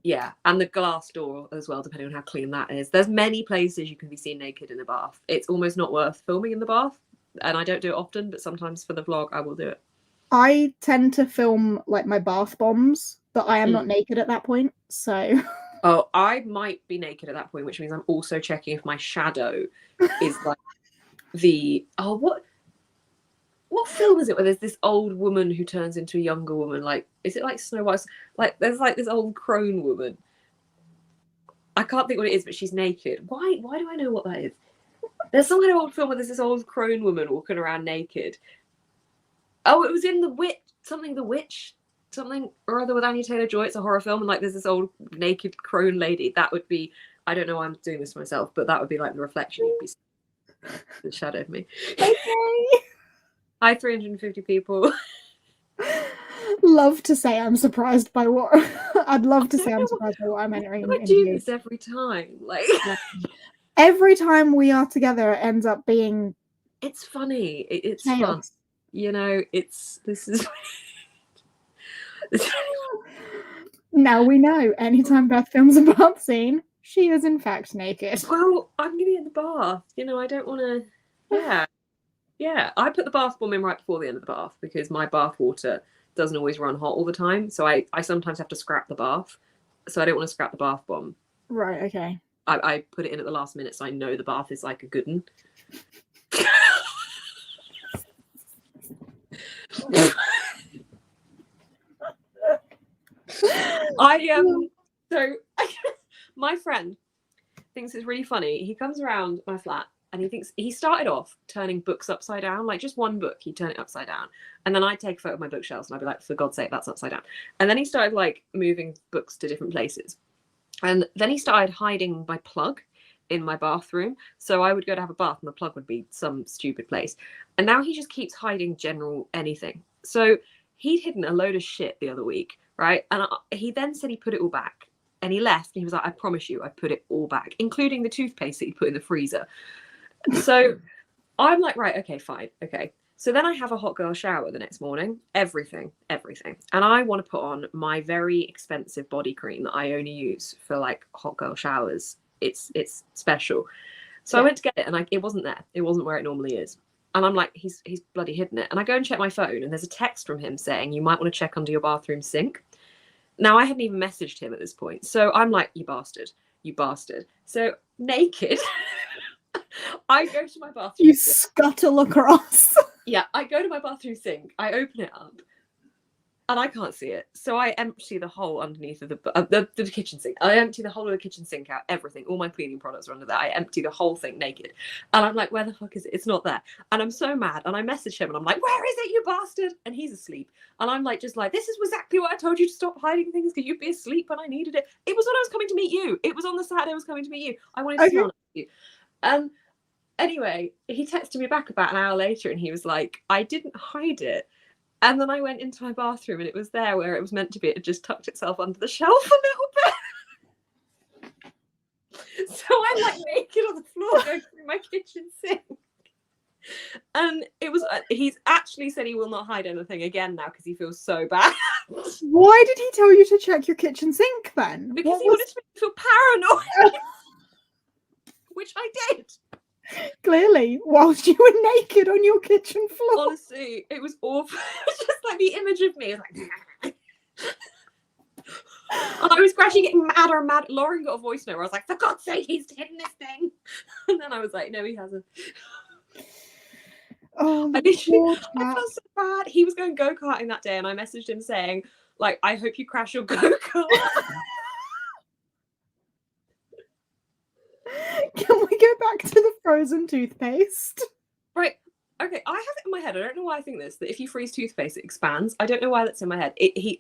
Yeah, and the glass door as well, depending on how clean that is. There's many places you can be seen naked in a bath. It's almost not worth filming in the bath, and I don't do it often, but sometimes for the vlog I will do it. I tend to film my bath bombs, but I am not naked at that point, so. Oh, I might be naked at that point, which means I'm also checking if my shadow is what film is it where there's this old woman who turns into a younger woman? Is it like Snow White? There's this old crone woman. I can't think what it is, but she's naked. Why do I know what that is? There's some kind of old film where there's this old crone woman walking around naked. Oh, it was in The Witch, something or other with Anya Taylor-Joy. It's a horror film, and there's this old naked crone lady. That would be, I don't know why I'm doing this to myself, but that would be the reflection you'd be seeing, the shadow of me. Okay. Hi, 350 people. Love to say I'm surprised by what I'd love to say I'm surprised by what I'm entering. I do this every time. Every time we are together, it ends up being. It's funny. It's chaos. Fun. This is. Now we know. Anytime Beth films a bath scene, she is in fact naked. Well, I'm going to be in the bath. You know, I don't want to. Yeah. Yeah. I put the bath bomb in right before the end of the bath because my bath water doesn't always run hot all the time. So I sometimes have to scrap the bath. So I don't want to scrap the bath bomb. Right, okay. I put it in at the last minute so I know the bath is like a good one. So my friend thinks it's really funny. He comes around my flat and he started off turning books upside down, like just one book, he'd turn it upside down. And then I'd take a photo of my bookshelves and I'd be like, for God's sake, that's upside down. And then he started like moving books to different places. And then he started hiding my plug in my bathroom. So I would go to have a bath and the plug would be some stupid place. And now he just keeps hiding general anything. So he'd hidden a load of shit the other week, right? And he then said he put it all back. And he left and he was like, I promise you, I put it all back, including the toothpaste that he put in the freezer. So I'm like, right, okay, fine. Okay. So then I have a hot girl shower the next morning, everything. And I want to put on my very expensive body cream that I only use for like hot girl showers. It's special. So I went to get it and it wasn't there. It wasn't where it normally is. And I'm like, he's bloody hidden it. And I go and check my phone and there's a text from him saying, you might want to check under your bathroom sink. Now I hadn't even messaged him at this point. So I'm like, you bastard. So naked, I go to my bathroom. You scuttle across. Yeah, I go to my bathroom sink. I open it up, and I can't see it. So I empty the hole underneath of the kitchen sink. I empty the whole of the kitchen sink out. Everything, all my cleaning products are under there. I empty the whole thing naked, and I'm like, where the fuck is it? It's not there. And I'm so mad. And I message him, and I'm like, where is it, you bastard? And he's asleep. And I'm like, just like, this is exactly what I told you to stop hiding things because you'd be asleep when I needed it. It was when I was coming to meet you. It was on the Saturday I was coming to meet you. I wanted to smell you. Anyway, he texted me back about an hour later and he was like, I didn't hide it. And then I went into my bathroom and it was there where it was meant to be. It just tucked itself under the shelf a little bit. So I'm like naked on the floor going through my kitchen sink. And it was, he's actually said he will not hide anything again now because he feels so bad. Why did he tell you to check your kitchen sink then? Because he wanted to make me feel paranoid. Which I did. Clearly, whilst you were naked on your kitchen floor. Honestly, it was awful. It was just like the image of me. It was like, and I was gradually getting madder and madder. Lauren got a voice note where I was like, for God's sake, he's hidden this thing. And then I was like, no, he hasn't. Oh, I felt so bad. He was going go-karting that day and I messaged him saying, like, I hope you crash your go-kart. Can we go back to the frozen toothpaste? Right. Okay, I have it in my head. I don't know why I think this, that if you freeze toothpaste, it expands. I don't know why that's in my head.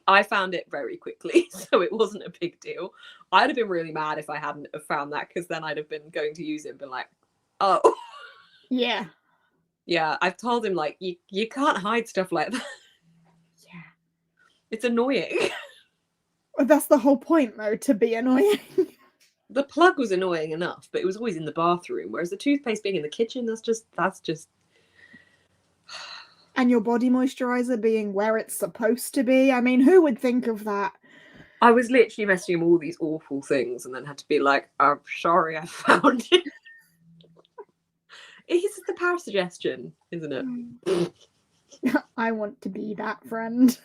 I found it very quickly, so it wasn't a big deal. I'd have been really mad if I hadn't have found that, because then I'd have been going to use it and been like, oh. Yeah. Yeah, I've told him, like, you can't hide stuff like that. Yeah. It's annoying. Well, that's the whole point, though, to be annoying. The plug was annoying enough, but it was always in the bathroom, whereas the toothpaste being in the kitchen, that's just... And your body moisturizer being where it's supposed to be. I mean, who would think of that? I was literally messaging him all these awful things and then had to be like, I'm sorry I found it. It's the power suggestion, isn't it? I want to be that friend.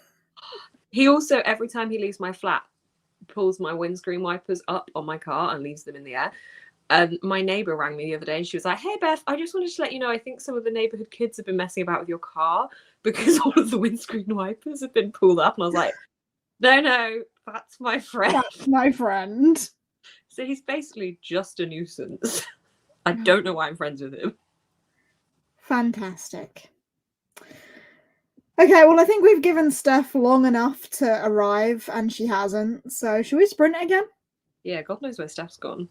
He also, every time he leaves my flat, pulls my windscreen wipers up on my car and leaves them in the air. And my neighbour rang me the other day and she was like, hey Beth, I just wanted to let you know, I think some of the neighbourhood kids have been messing about with your car because all of the windscreen wipers have been pulled up. And I was like, no, that's my friend. That's my friend. So he's basically just a nuisance. I don't know why I'm friends with him. Fantastic. Okay, well, I think we've given Steph long enough to arrive and she hasn't. So should we sprint again? Yeah, God knows where Steph's gone.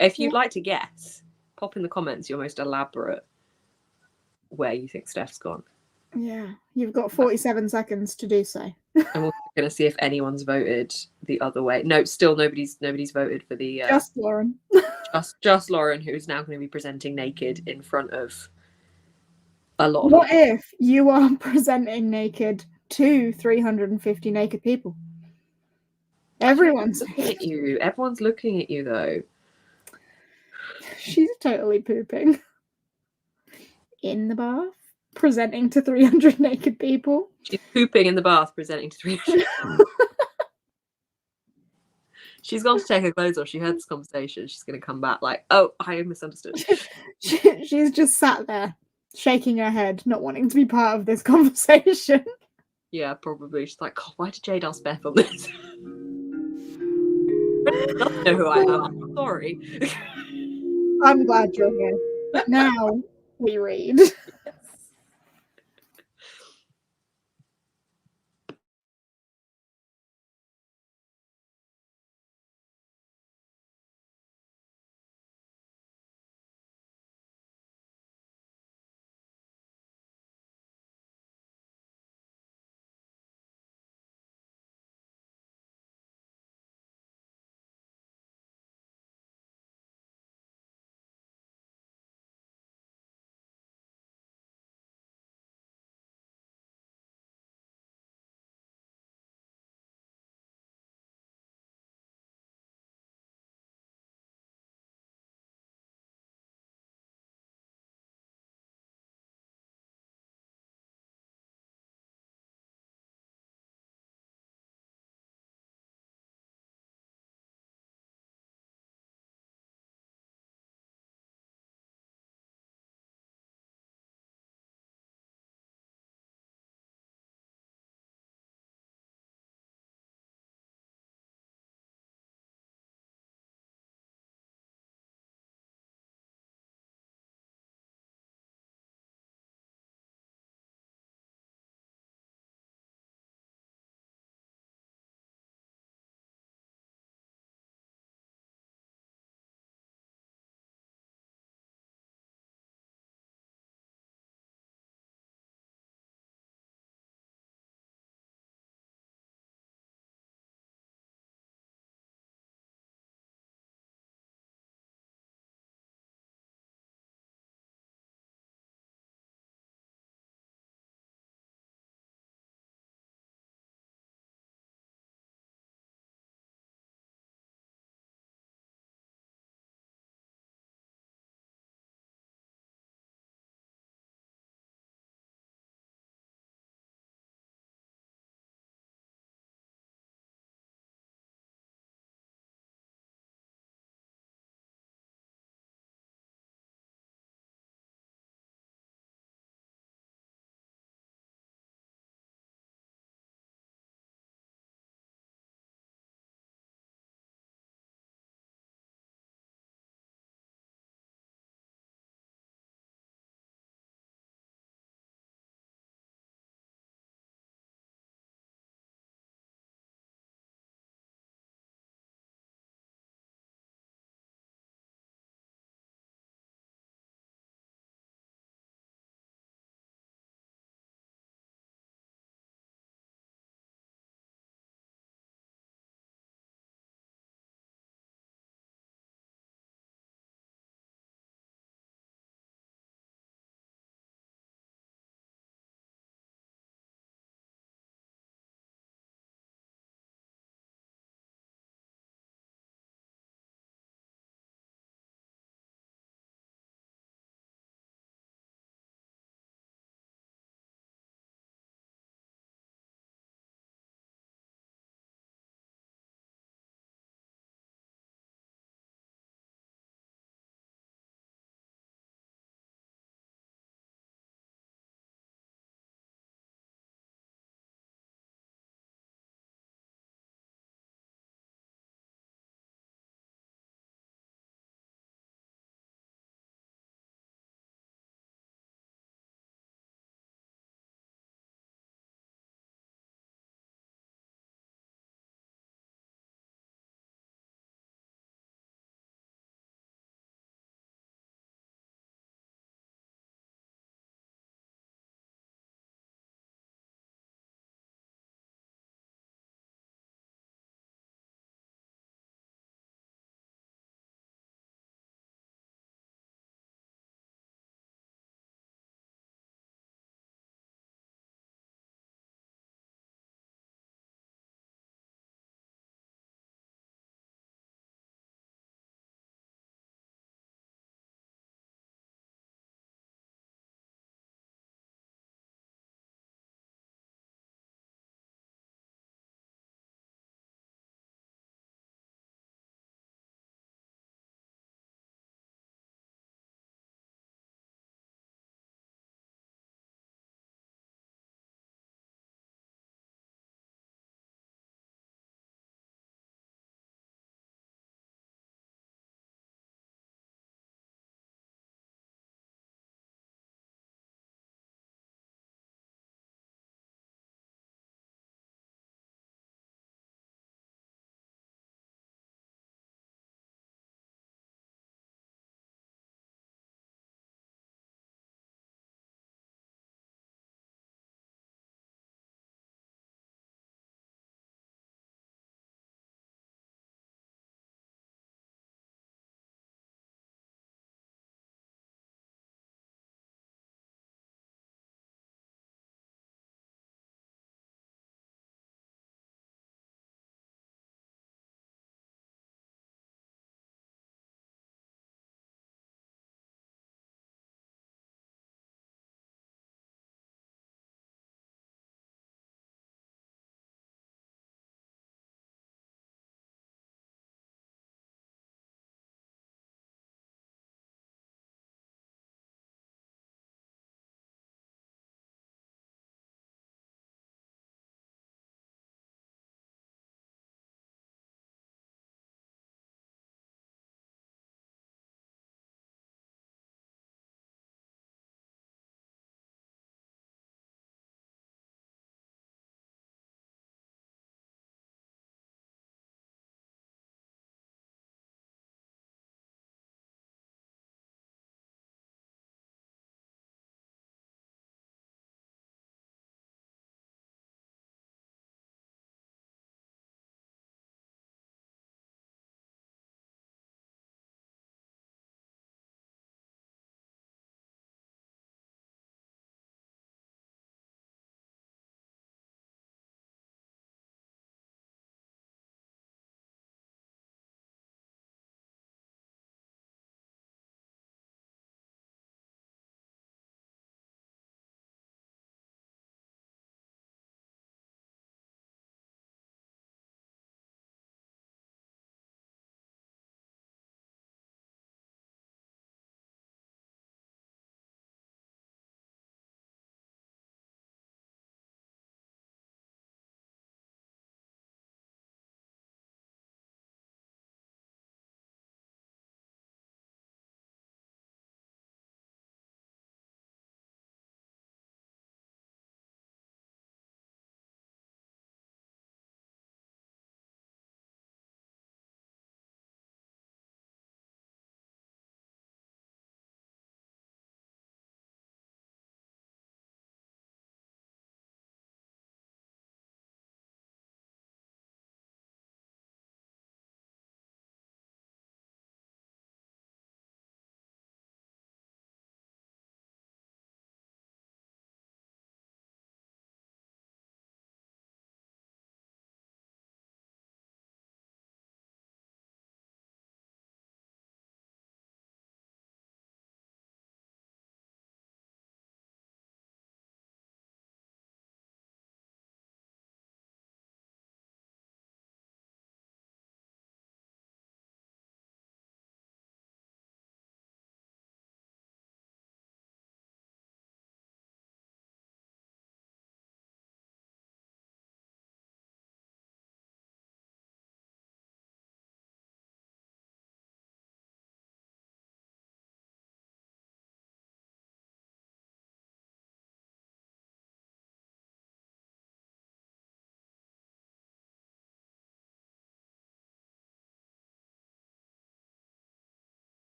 If you'd like to guess, pop in the comments your most elaborate where you think Steph's gone. Yeah, you've got 47 seconds to do so. And we're going to see if anyone's voted the other way. No, still nobody's voted for the... just Lauren. just Lauren, who's now going to be presenting naked in front of a lot of... What if you are presenting naked to 350 naked people? Everyone's looking at you. Everyone's looking at you, though. She's totally pooping. In the bath, presenting to 300 naked people. She's pooping in the bath, presenting to 300. She's gone to take her clothes off. She heard this conversation. She's going to come back like, oh, I misunderstood. She's just sat there, shaking her head, not wanting to be part of this conversation. Yeah, probably. She's like, God, why did Jade ask Beth on this? Doesn't know who I am. I'm sorry. I'm glad you're here. Now we read.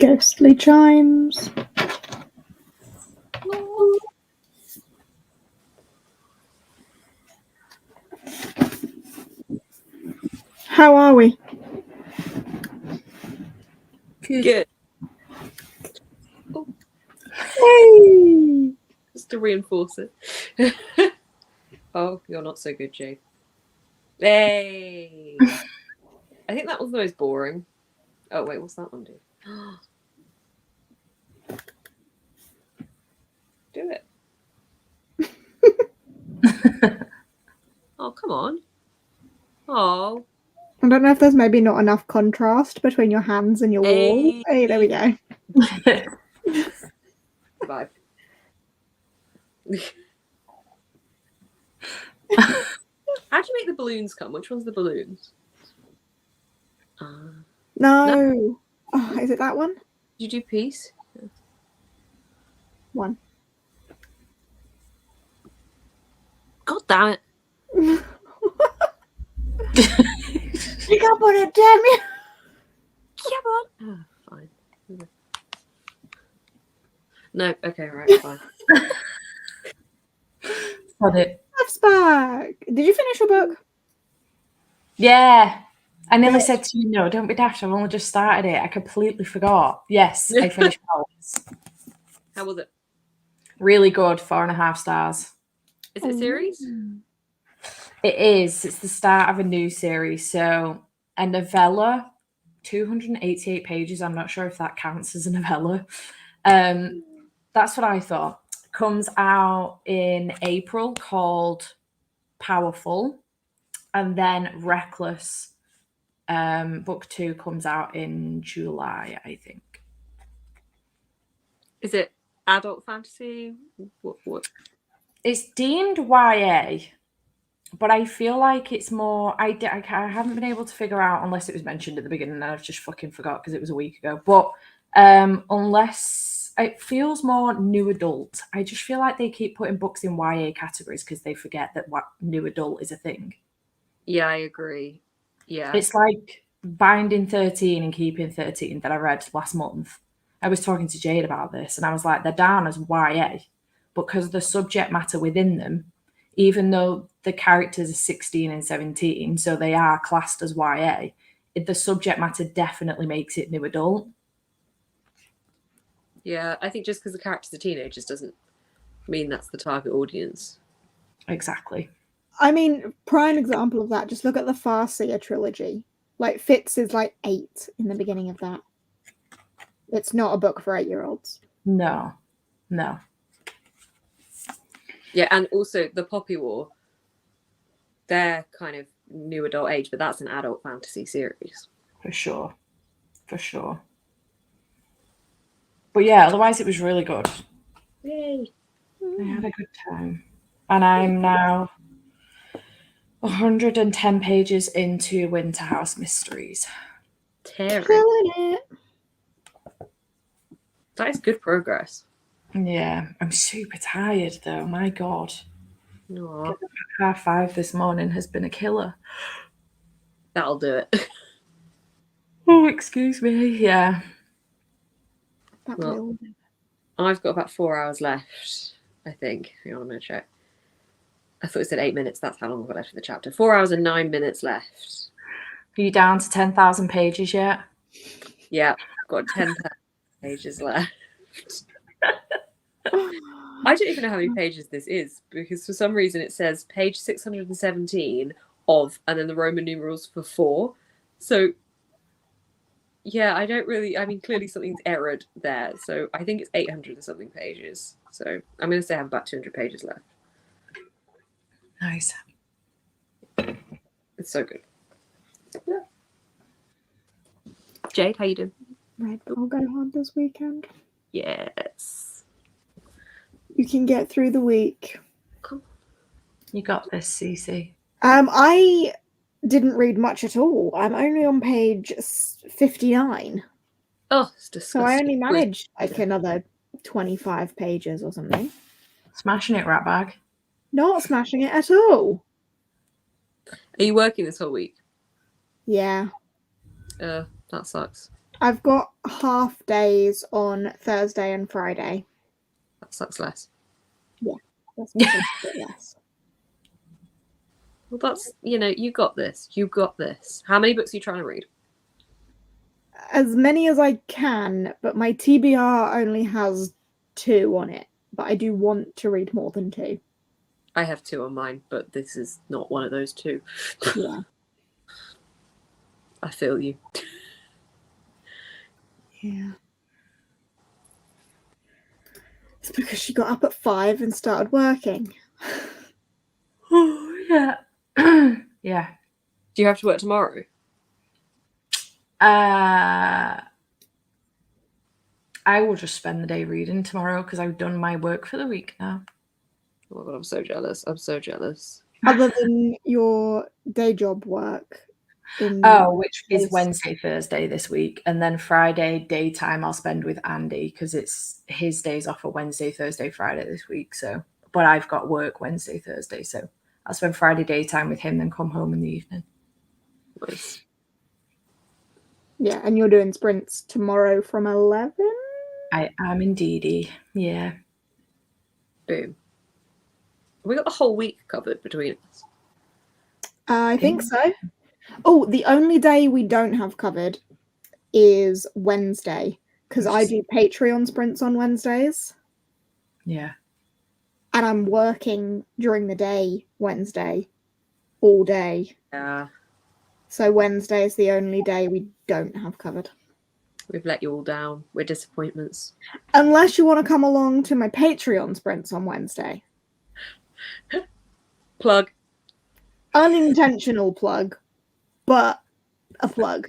Ghostly chimes. How are we? Good. Hey! Just to reinforce it. Oh, you're not so good, Jade. Hey! I think that was the most boring. Oh, wait, what's that one do? Do it. Oh, come on. Oh. I don't know if there's maybe not enough contrast between your hands and your wall. Hey, there we go. Goodbye. How do you make the balloons come? Which one's the balloons? No. Oh, is it that one? Did you do peace? One. God damn it. Pick up on it, damn you. Come on. Oh, fine. No, okay, right, fine. Got it. That's back. Did you finish your book? Yeah. I nearly said to you, no, don't be daft. I've only just started it. I completely forgot. Yes, I finished Balance. How was it? Really good. 4.5 stars. Is it a series? It is. It's the start of a new series. So a novella, 288 pages. I'm not sure if that counts as a novella. That's what I thought. Comes out in April, called Powerful, and then Reckless. Book 2 comes out in July, I think. Is it adult fantasy? What? It's deemed YA, but I feel like it's more. I haven't been able to figure out, unless it was mentioned at the beginning and I've just fucking forgot because it was a week ago. But unless it feels more new adult, I just feel like they keep putting books in YA categories because they forget that what new adult is a thing. Yeah, I agree. Yeah, it's like Binding 13 and Keeping 13 that I read last month. I was talking to Jade about this, and I was like, they're down as YA, but because of the subject matter within them, even though the characters are 16 and 17, so they are classed as YA, the subject matter definitely makes it new adult. Yeah, I think just because the characters are teenagers doesn't mean that's the target audience. Exactly. I mean, prime example of that, just look at the Farseer trilogy. Like, Fitz is like 8 in the beginning of that. It's not a book for 8-year-olds. No. Yeah, and also the Poppy War, they're kind of new adult age, but that's an adult fantasy series. For sure. But yeah, otherwise it was really good. Yay. I had a good time. And I'm now 110 pages into Winter House Mysteries. Tearing. Killing it. That is good progress. Yeah, I'm super tired though. My God. Aww. 5:30 this morning has been a killer. That'll do it. Oh, excuse me. Yeah. That Well, will. I've got about 4 hours left, I think. Hang on, I'm going to check. I thought it said 8 minutes. That's how long I've got left of the chapter. 4 hours and 9 minutes left. Are you down to 10,000 pages yet? Yeah, got 10,000 pages left. I don't even know how many pages this is, because for some reason it says page 617 of, and then the Roman numerals for 4. So, yeah, I don't really, I mean, clearly something's errored there. So I think it's 800 and something pages. So I'm going to say I have about 200 pages left. Nice. It's so good. Yeah. Jade, how you doing? Right, I'll go hard this weekend. Yes. You can get through the week. You got this, Cece. I didn't read much at all. I'm only on page 59. Oh, it's disgusting. So I only managed like another 25 pages or something. Smashing it, rat bag. Not smashing it at all. Are you working this whole week? Yeah. That sucks. I've got half days on Thursday and Friday. That sucks less. Yeah, that's a bit less. Well, that's, you got this. You got this. How many books are you trying to read? As many as I can, but my TBR only has 2 on it. But I do want to read more than 2. I have 2 on mine, but this is not one of those 2. Yeah. I feel you. Yeah. It's because she got up at 5 and started working. Oh, yeah. Yeah. Do you have to work tomorrow? I will just spend the day reading tomorrow because I've done my work for the week now. Oh my god, I'm so jealous. I'm so jealous. Other than your day job work. Which is Wednesday, Thursday this week. And then Friday daytime I'll spend with Andy because it's his days off for Wednesday, Thursday, Friday this week. But I've got work Wednesday, Thursday. So I'll spend Friday daytime with him, then come home in the evening. Nice. Yeah, and you're doing sprints tomorrow from 11? I am indeedy. Yeah. Boom. We got the whole week covered between us. I think so. Oh, the only day we don't have covered is Wednesday because I do Patreon sprints on Wednesdays. Yeah. And I'm working during the day Wednesday all day. Yeah. So Wednesday is the only day we don't have covered. We've let you all down. We're disappointments. Unless you want to come along to my Patreon sprints on Wednesday. Plug. Unintentional plug, but a plug.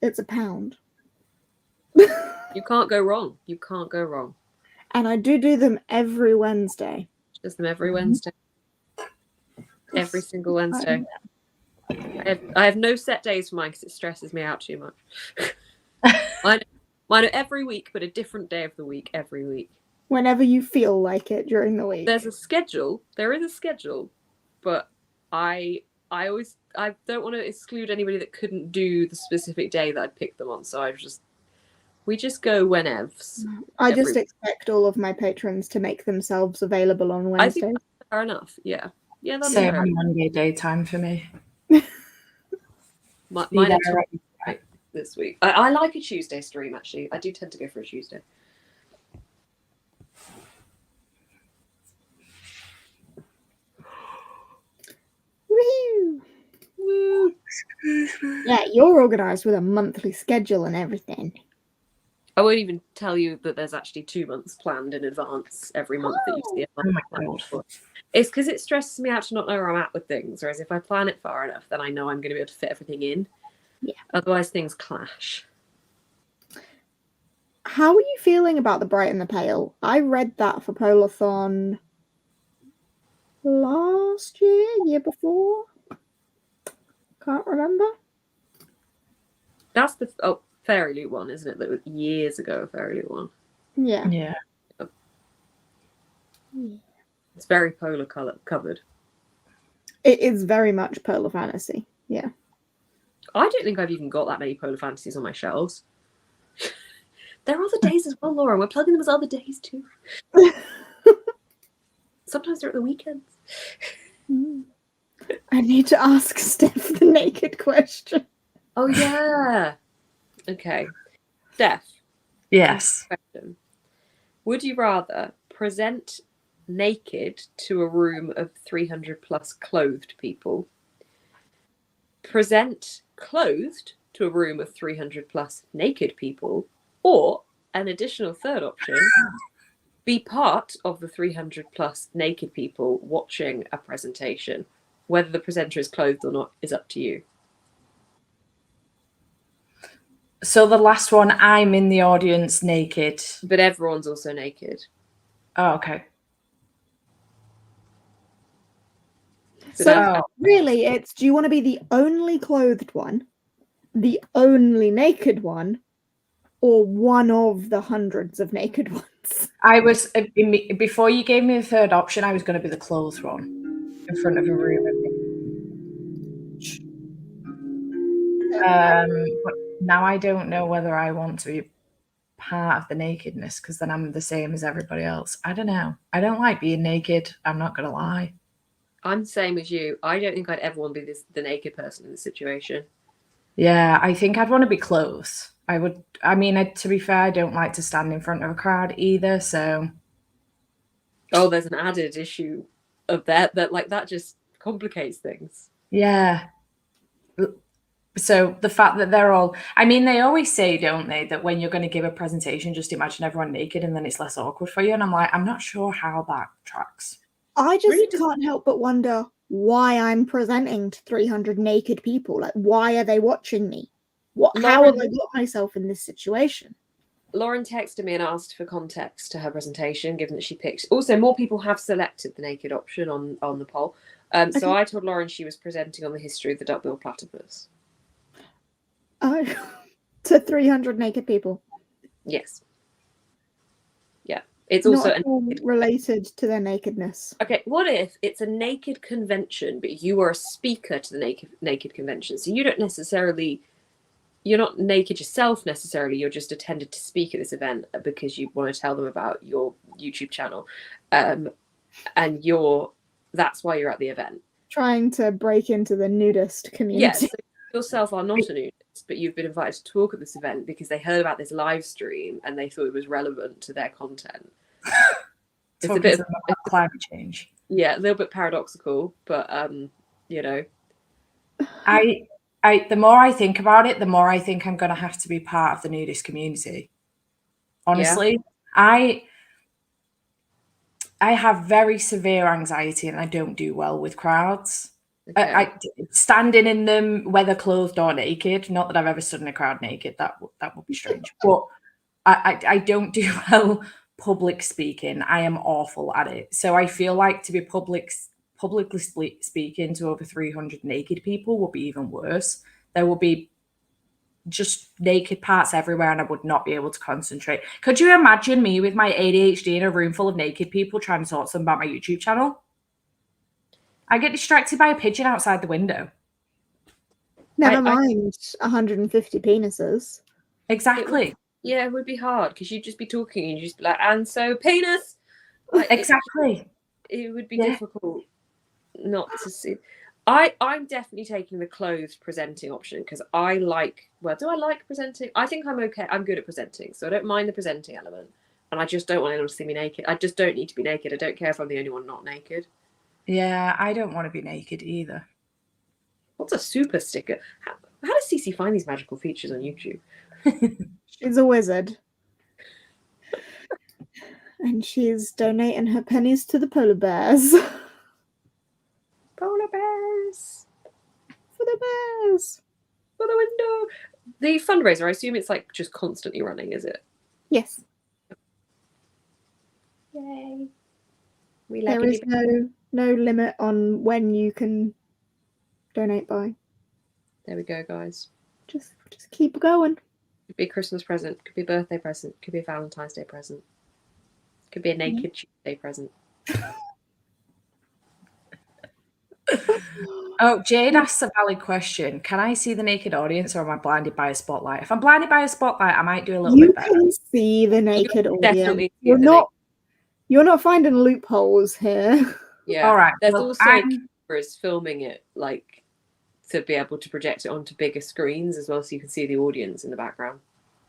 It's £1. You can't go wrong. You can't go wrong. And I do them every Wednesday. Just them every Wednesday. Every single Wednesday. I have no set days for mine because it stresses me out too much. Mine are every week, but a different day of the week every week. Whenever you feel like it during the week. There's a schedule. There is a schedule, but I don't want to exclude anybody that couldn't do the specific day that I'd picked them on. So we just go whenevs. I just expect all of my patrons to make themselves available on Wednesdays. I think that's fair enough. Yeah. Yeah, that's Same fair. on Monday daytime for me. Mine are right this week. I like a Tuesday stream, actually. I do tend to go for a Tuesday. Woo! Woo. Yeah, you're organised with a monthly schedule and everything. I won't even tell you that there's actually 2 months planned in advance every month that you see a month planned for. It's because it stresses me out to not know where I'm at with things. Whereas if I plan it far enough, then I know I'm going to be able to fit everything in. Yeah. Otherwise, things clash. How are you feeling about The Bright and the Pale? I read that for Polarthon last year before. Can't remember. That's the Fairy Loot one, isn't it? That was years ago, Fairy Loot one. Yeah. Yeah. It's very polar covered. It is very much polar fantasy. Yeah. I don't think I've even got that many polar fantasies on my shelves. There are other days as well, Laura. We're plugging them as other days too. Sometimes they're at the weekends. I need to ask Steph the naked question. Oh yeah. Okay. Steph. Yes. Question. Would you rather present naked to a room of 300 plus clothed people, present clothed to a room of 300 plus naked people, or an additional third option, be part of the 300 plus naked people watching a presentation? Whether the presenter is clothed or not is up to you. So the last one, I'm in the audience naked. But everyone's also naked. Oh, okay. So really, it's, do you want to be the only clothed one, the only naked one, or one of the hundreds of naked ones? I was before you gave me the third option. I was going to be the clothes one in front of a room. But now I don't know whether I want to be part of the nakedness because then I'm the same as everybody else. I don't know. I don't like being naked. I'm not going to lie. I'm the same as you. I don't think I'd ever want to be the naked person in this situation. Yeah, I think I'd want to be close. I would. I mean, to be fair, I don't like to stand in front of a crowd either. So. Oh, there's an added issue of that like that just complicates things. Yeah. So the fact that they're all, I mean, they always say, don't they, that when you're going to give a presentation, just imagine everyone naked and then it's less awkward for you. And I'm like, I'm not sure how that tracks. I just can't help but wonder why I'm presenting to 300 naked people. Like, why are they watching me? How have I got myself in this situation? Lauren texted me and asked for context to her presentation, given that she picked. Also, more people have selected the naked option on the poll. So I told Lauren she was presenting on the history of the duck-billed platypus. Oh, to 300 naked people. Yes. Yeah. It's not also at all related to their nakedness. Okay, what if it's a naked convention, but you are a speaker to the naked convention? So you don't necessarily, you're not naked yourself necessarily. You're just attended to speak at this event because you want to tell them about your YouTube channel, and that's why you're at the event. Trying to break into the nudist community. Yes, so you yourself are not a nudist, but you've been invited to talk at this event because they heard about this live stream and they thought it was relevant to their content. It's a bit of climate change. Yeah, a little bit paradoxical, but you know. The more I think about it, the more I think I'm going to have to be part of the nudist community. Honestly, yeah. I have very severe anxiety and I don't do well with crowds. Okay. Standing in them, whether clothed or naked, not that I've ever stood in a crowd naked, that would be strange. But I don't do well public speaking. I am awful at it. So I feel like to be publicly speaking to over 300 naked people would be even worse. There would be just naked parts everywhere and I would not be able to concentrate. Could you imagine me with my ADHD in a room full of naked people trying to talk to them about my YouTube channel? I get distracted by a pigeon outside the window. Never mind 150 penises. Exactly. It would be hard because you'd just be talking and you'd just be like, and so penis. Like, exactly. It would be difficult not to see. I'm definitely taking the clothed presenting option because I like, do I like presenting? I think I'm okay. I'm good at presenting. So I don't mind the presenting element. And I just don't want anyone to see me naked. I just don't need to be naked. I don't care if I'm the only one not naked. Yeah, I don't want to be naked either. What's a super sticker? How does Cece find these magical features on YouTube? She's a wizard. And she's donating her pennies to the polar bears. Polar bears. For the bears. For the window. The fundraiser, I assume it's like just constantly running, is it? Yes. Yay. There is no limit on when you can donate by. There we go, guys. Just keep going. Could be a Christmas present, could be a birthday present, could be a Valentine's Day present. Could be a naked Tuesday present. Oh, Jade asks a valid question. Can I see the naked audience or am I blinded by a spotlight? If I'm blinded by a spotlight, I might do a little bit better. You can see the naked audience. You're not finding loopholes here. Yeah. All right. There's also cameras filming it, like, to be able to project it onto bigger screens as well, so you can see the audience in the background.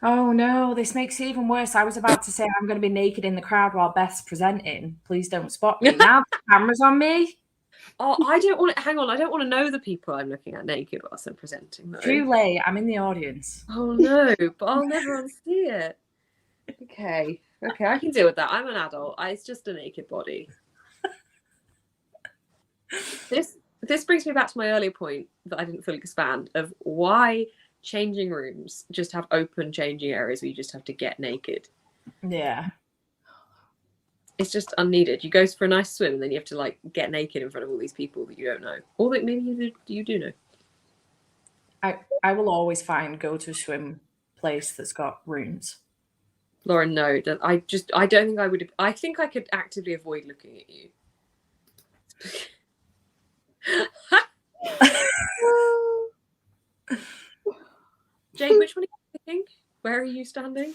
Oh no, this makes it even worse. I was about to say I'm going to be naked in the crowd while Beth's presenting. Please don't spot me. Now the camera's on me. Oh, I don't want to. Hang on, I don't want to know the people I'm looking at naked whilst I'm presenting. Too late. I'm in the audience. Oh no, but I'll never see it. Okay, I can deal with that. I'm an adult. It's just a naked body. This brings me back to my earlier point that I didn't fully expand of why changing rooms just have open changing areas where you just have to get naked. Yeah. It's just unneeded. You go for a nice swim and then you have to like get naked in front of all these people that you don't know. Or that maybe you do know. I will always find go to swim place that's got rooms? Lauren, no. I don't think I would. I think I could actively avoid looking at you. Jade, which one are you picking? Where are you standing?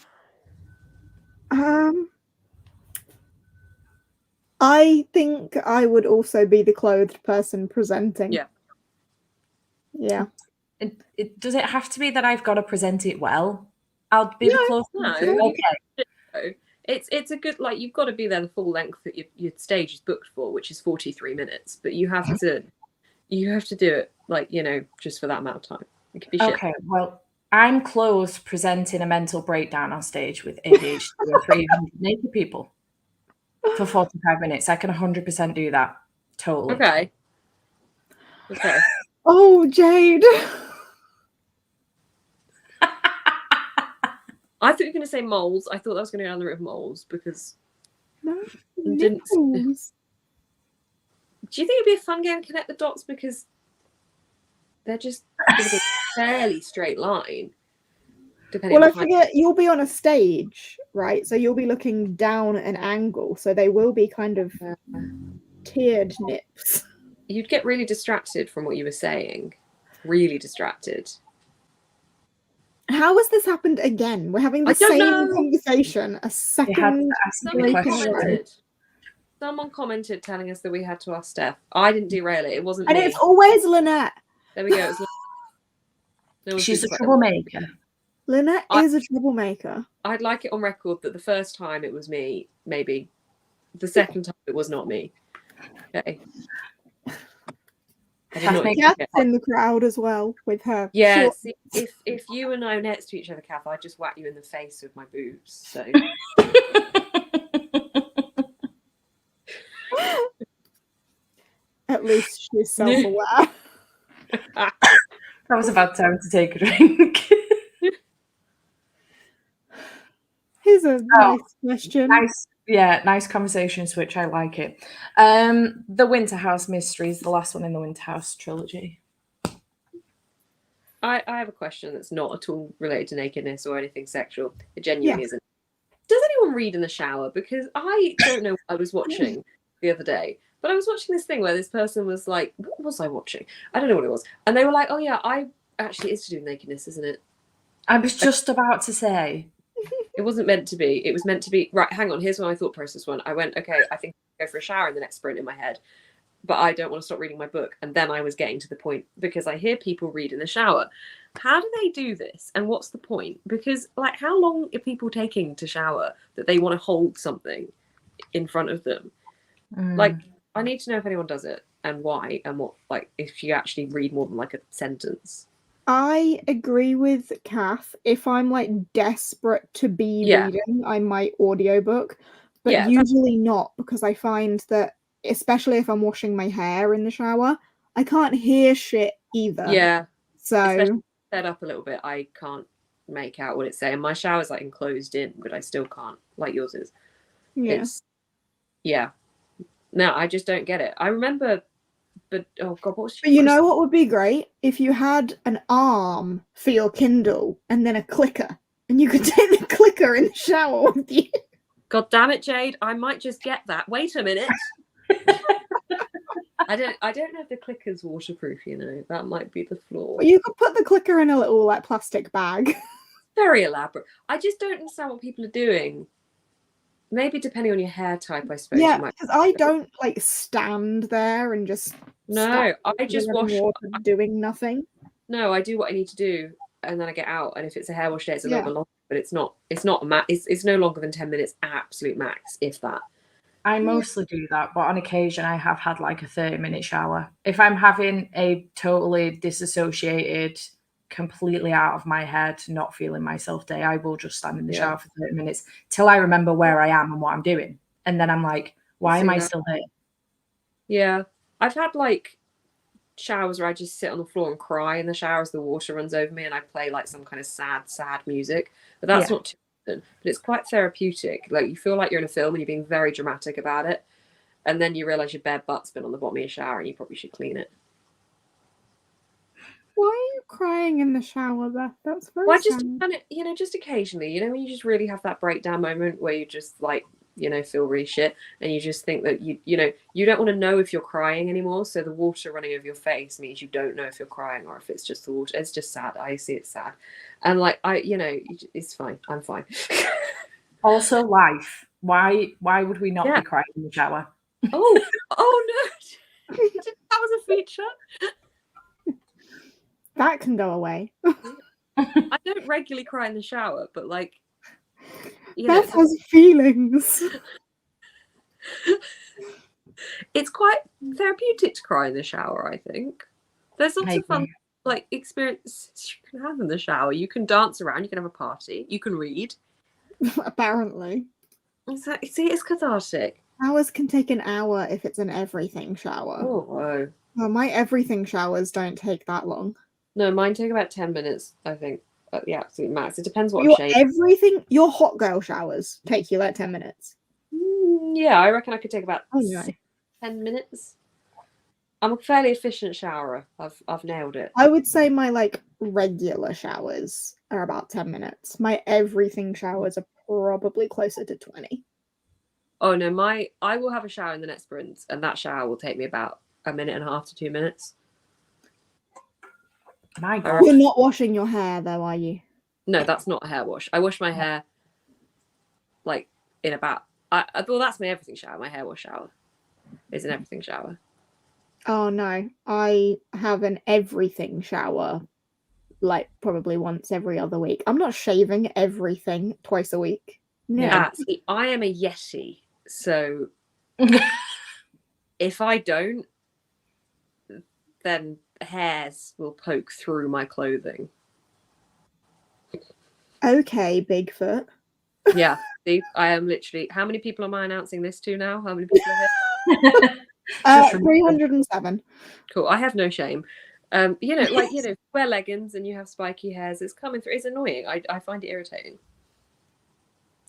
I think I would also be the clothed person presenting. Yeah. Yeah. Does it have to be that I've got to present it well? I'll be the clothed person. Okay. It's a good, like, you've got to be there the full length that your stage is booked for, which is 43 minutes. But you have to do it, like, just for that amount of time. It could be shit. Okay, well, I'm clothed presenting a mental breakdown on stage with ADHD and 300 naked people for 45 minutes. I can 100% do that. Totally. Okay. Oh, Jade. I thought you were going to say moles. I thought I was going to go down the route of moles because No, didn't. nipples. Do you think it'd be a fun game to connect the dots because they're just going to be a fairly straight line? Well, I forget you'll be on a stage, right? So you'll be looking down an angle, so they will be kind of tiered nips. You'd get really distracted from what you were saying. Really distracted. How has this happened again? We're having the same conversation a second. Someone commented telling us that we had to ask Steph. I didn't derail it. It wasn't and me. It's always Lynette. There we go. She's a troublemaker. Lynette is a troublemaker. I'd like it on record that the first time it was me, maybe. The second time it was not me. Okay. Kath's in the crowd as well with her. Yeah, see, if you and I were next to each other, Kath, I'd just whack you in the face with my boobs. So. At least she's self-aware. That was a bad time to take a drink. Here's a nice question. Nice conversation switch. I like it. The Winter House Mysteries, the last one in the Winter House trilogy. I have a question that's not at all related to nakedness or anything sexual. It genuinely isn't. Does anyone read in the shower? Because I don't know what I was watching the other day, but I was watching this thing where this person was like, what was I watching? I don't know what it was. And they were like, oh yeah, it's to do with nakedness, isn't it? I was just about to say. It wasn't meant to be. It was meant to be. Right, hang on. Here's my thought process went. I went, okay, I think I'll go for a shower in the next sprint in my head. But I don't want to stop reading my book. And then I was getting to the point because I hear people read in the shower. How do they do this? And what's the point? Because, like, how long are people taking to shower that they want to hold something in front of them? Like, I need to know if anyone does it and why and what, like, if you actually read more than like a sentence. I agree with Kath. If I'm like desperate to be reading, I might audiobook, but usually not, because I find that, especially if I'm washing my hair in the shower, I can't hear shit either. Yeah. So especially set up a little bit, I can't make out what it's saying. My shower's like enclosed in, but I still can't, like yours is. Yeah. No, I just don't get it. I remember. But oh god, what was? But you know what would be great? If you had an arm for your Kindle and then a clicker, and you could take the clicker in the shower with you. God damn it, Jade! I might just get that. Wait a minute. I don't know if the clicker's waterproof. You know, that might be the flaw. Well, you could put the clicker in a little like plastic bag. Very elaborate. I just don't understand what people are doing. Maybe depending on your hair type, I suppose. Yeah, because I don't like stand there and just. No, I just wash doing nothing. No, I do what I need to do, and then I get out. And if it's a hair wash day, it's a little bit longer, but it's not a it's no longer than 10 minutes, absolute max, if that. I mostly do that, but on occasion I have had like a 30-minute shower. If I'm having a totally disassociated, completely out of my head, not feeling myself day, I will just stand in the shower for 30 minutes till I remember where I am and what I'm doing. And then I'm like, why am I still here? Yeah. I've had like showers where I just sit on the floor and cry in the shower as the water runs over me and I play like some kind of sad music. But that's not too often. But it's quite therapeutic. Like you feel like you're in a film and you're being very dramatic about it. And then you realise your bare butt's been on the bottom of your shower and you probably should clean it. Why are you crying in the shower, Beth? That's very Well, sad. just occasionally, when you just really have that breakdown moment where you just like, feel really shit, and you just think that you don't want to know if you're crying anymore. So the water running over your face means you don't know if you're crying or if it's just the water. It's just sad. I see it's sad, and like it's fine. I'm fine. Also, life. Why would we not Yeah. be crying in the shower? Oh no! I didn't know that was a feature. That can go away. I don't regularly cry in the shower, but like, Beth has feelings. It's quite therapeutic to cry in the shower, I think. There's lots of fun like experiences you can have in the shower. You can dance around, you can have a party, you can read. Apparently. See, it's cathartic. Showers can take an hour if it's an everything shower. Oh. Well, my everything showers don't take that long. No, mine take about 10 minutes, I think, at the absolute max. It depends what I'm shaving. Your hot girl showers take you like 10 minutes. Yeah, I reckon I could take about 10 minutes. I'm a fairly efficient showerer. I've nailed it. I would say my like regular showers are about 10 minutes. My everything showers are probably closer to 20. Oh no, I will have a shower in the next sprint, and that shower will take me about a minute and a half to 2 minutes. My God. You're not washing your hair though, are you? No, that's not a hair wash. I wash my hair like in about well, that's my everything shower. My hair wash shower is an everything shower. Oh no, I have an everything shower like probably once every other week. I'm not shaving everything twice a week. No. Yeah, see, I am a Yeti, so if I don't, then hairs will poke through my clothing. Okay, Bigfoot. Yeah, see, I am literally. How many people am I announcing this to now? How many people are here? 307. Cool. I have no shame. Wear leggings and you have spiky hairs. It's coming through. It's annoying. I find it irritating.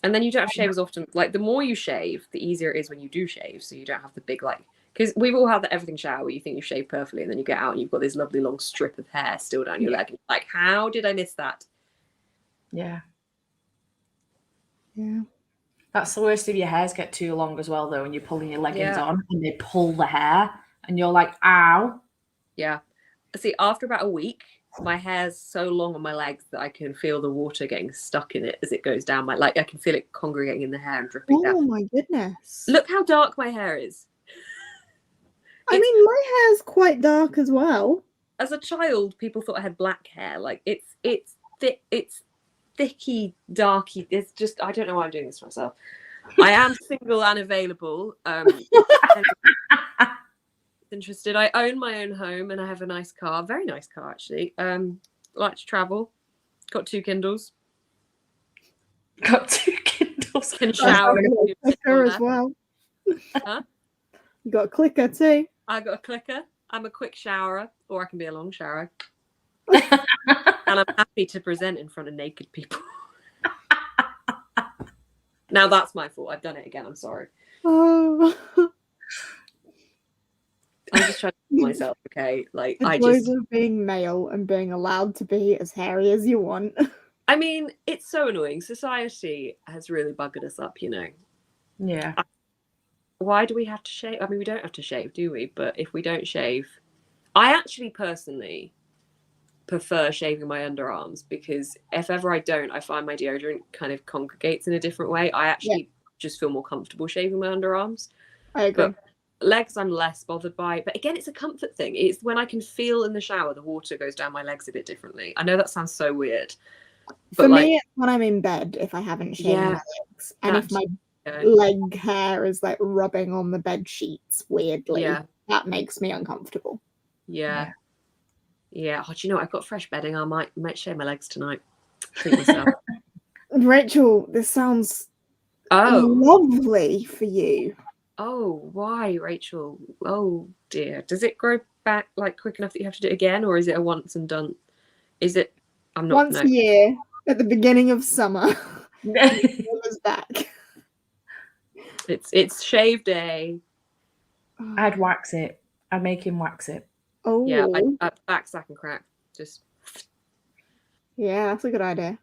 And then you don't have to shave as often. Like the more you shave, the easier it is when you do shave. So you don't have the big because we've all had the everything shower where you think you shave perfectly and then you get out and you've got this lovely long strip of hair still down your leg. And you're like, how did I miss that? Yeah. Yeah. That's the worst if your hairs get too long as well, though, and you're pulling your leggings on and they pull the hair and you're like, ow. Yeah. See, after about a week, my hair's so long on my legs that I can feel the water getting stuck in it as it goes down I can feel it congregating in the hair and dripping down. Oh my goodness. Look how dark my hair is. I mean, my hair's quite dark as well. As a child, people thought I had black hair. Like it's thick, it's thicky, darky. It's just I don't know why I'm doing this to myself. I am single and available. Interested. I own my own home and I have a nice car, very nice car actually. Like to travel. Got 2 Kindles. Got 2 Kindles. Can shower. Clicker as well. Huh? You got a clicker too. I got a clicker. I'm a quick showerer, or I can be a long showerer. And I'm happy to present in front of naked people. Now that's my fault. I've done it again. I'm sorry. Oh. I'm just trying to keep myself okay. Like the joys of being male and being allowed to be as hairy as you want. I mean, it's so annoying. Society has really buggered us up, Yeah. Why do we have to shave? I mean, we don't have to shave, do we? But if we don't shave, I actually personally prefer shaving my underarms because if ever I don't, I find my deodorant kind of congregates in a different way. I actually just feel more comfortable shaving my underarms. I agree. But legs I'm less bothered by. But again, it's a comfort thing. It's when I can feel in the shower the water goes down my legs a bit differently. I know that sounds so weird. But for me, it's when I'm in bed if I haven't shaved my legs. And if my leg hair is like rubbing on the bed sheets weirdly, that makes me uncomfortable. Yeah. Oh, do you know what? I've got fresh bedding. I might shave my legs tonight. Treat myself. Rachel, this sounds lovely for you. Oh, why, Rachel? Oh dear. Does it grow back like quick enough that you have to do it again, or is it a once and done? Is it? I'm not. Once a year at the beginning of summer. It back. It's shave day. I'd wax it. I'd make him wax it. Oh yeah, back, sack and crack. Just. Yeah, that's a good idea.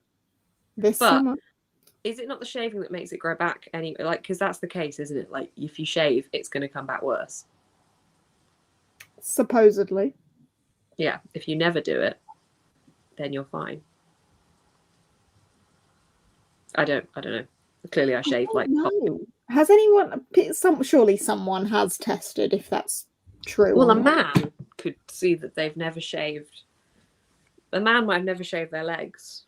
This But summer. is it not the shaving that makes it grow back anyway? Like, because that's the case, isn't it? Like, if you shave, it's going to come back worse. Supposedly. Yeah, if you never do it, then you're fine. I don't know. Clearly, I shaved like. No. Has anyone? Surely someone has tested if that's true. Well, a man could see that they've never shaved. A man might have never shaved their legs,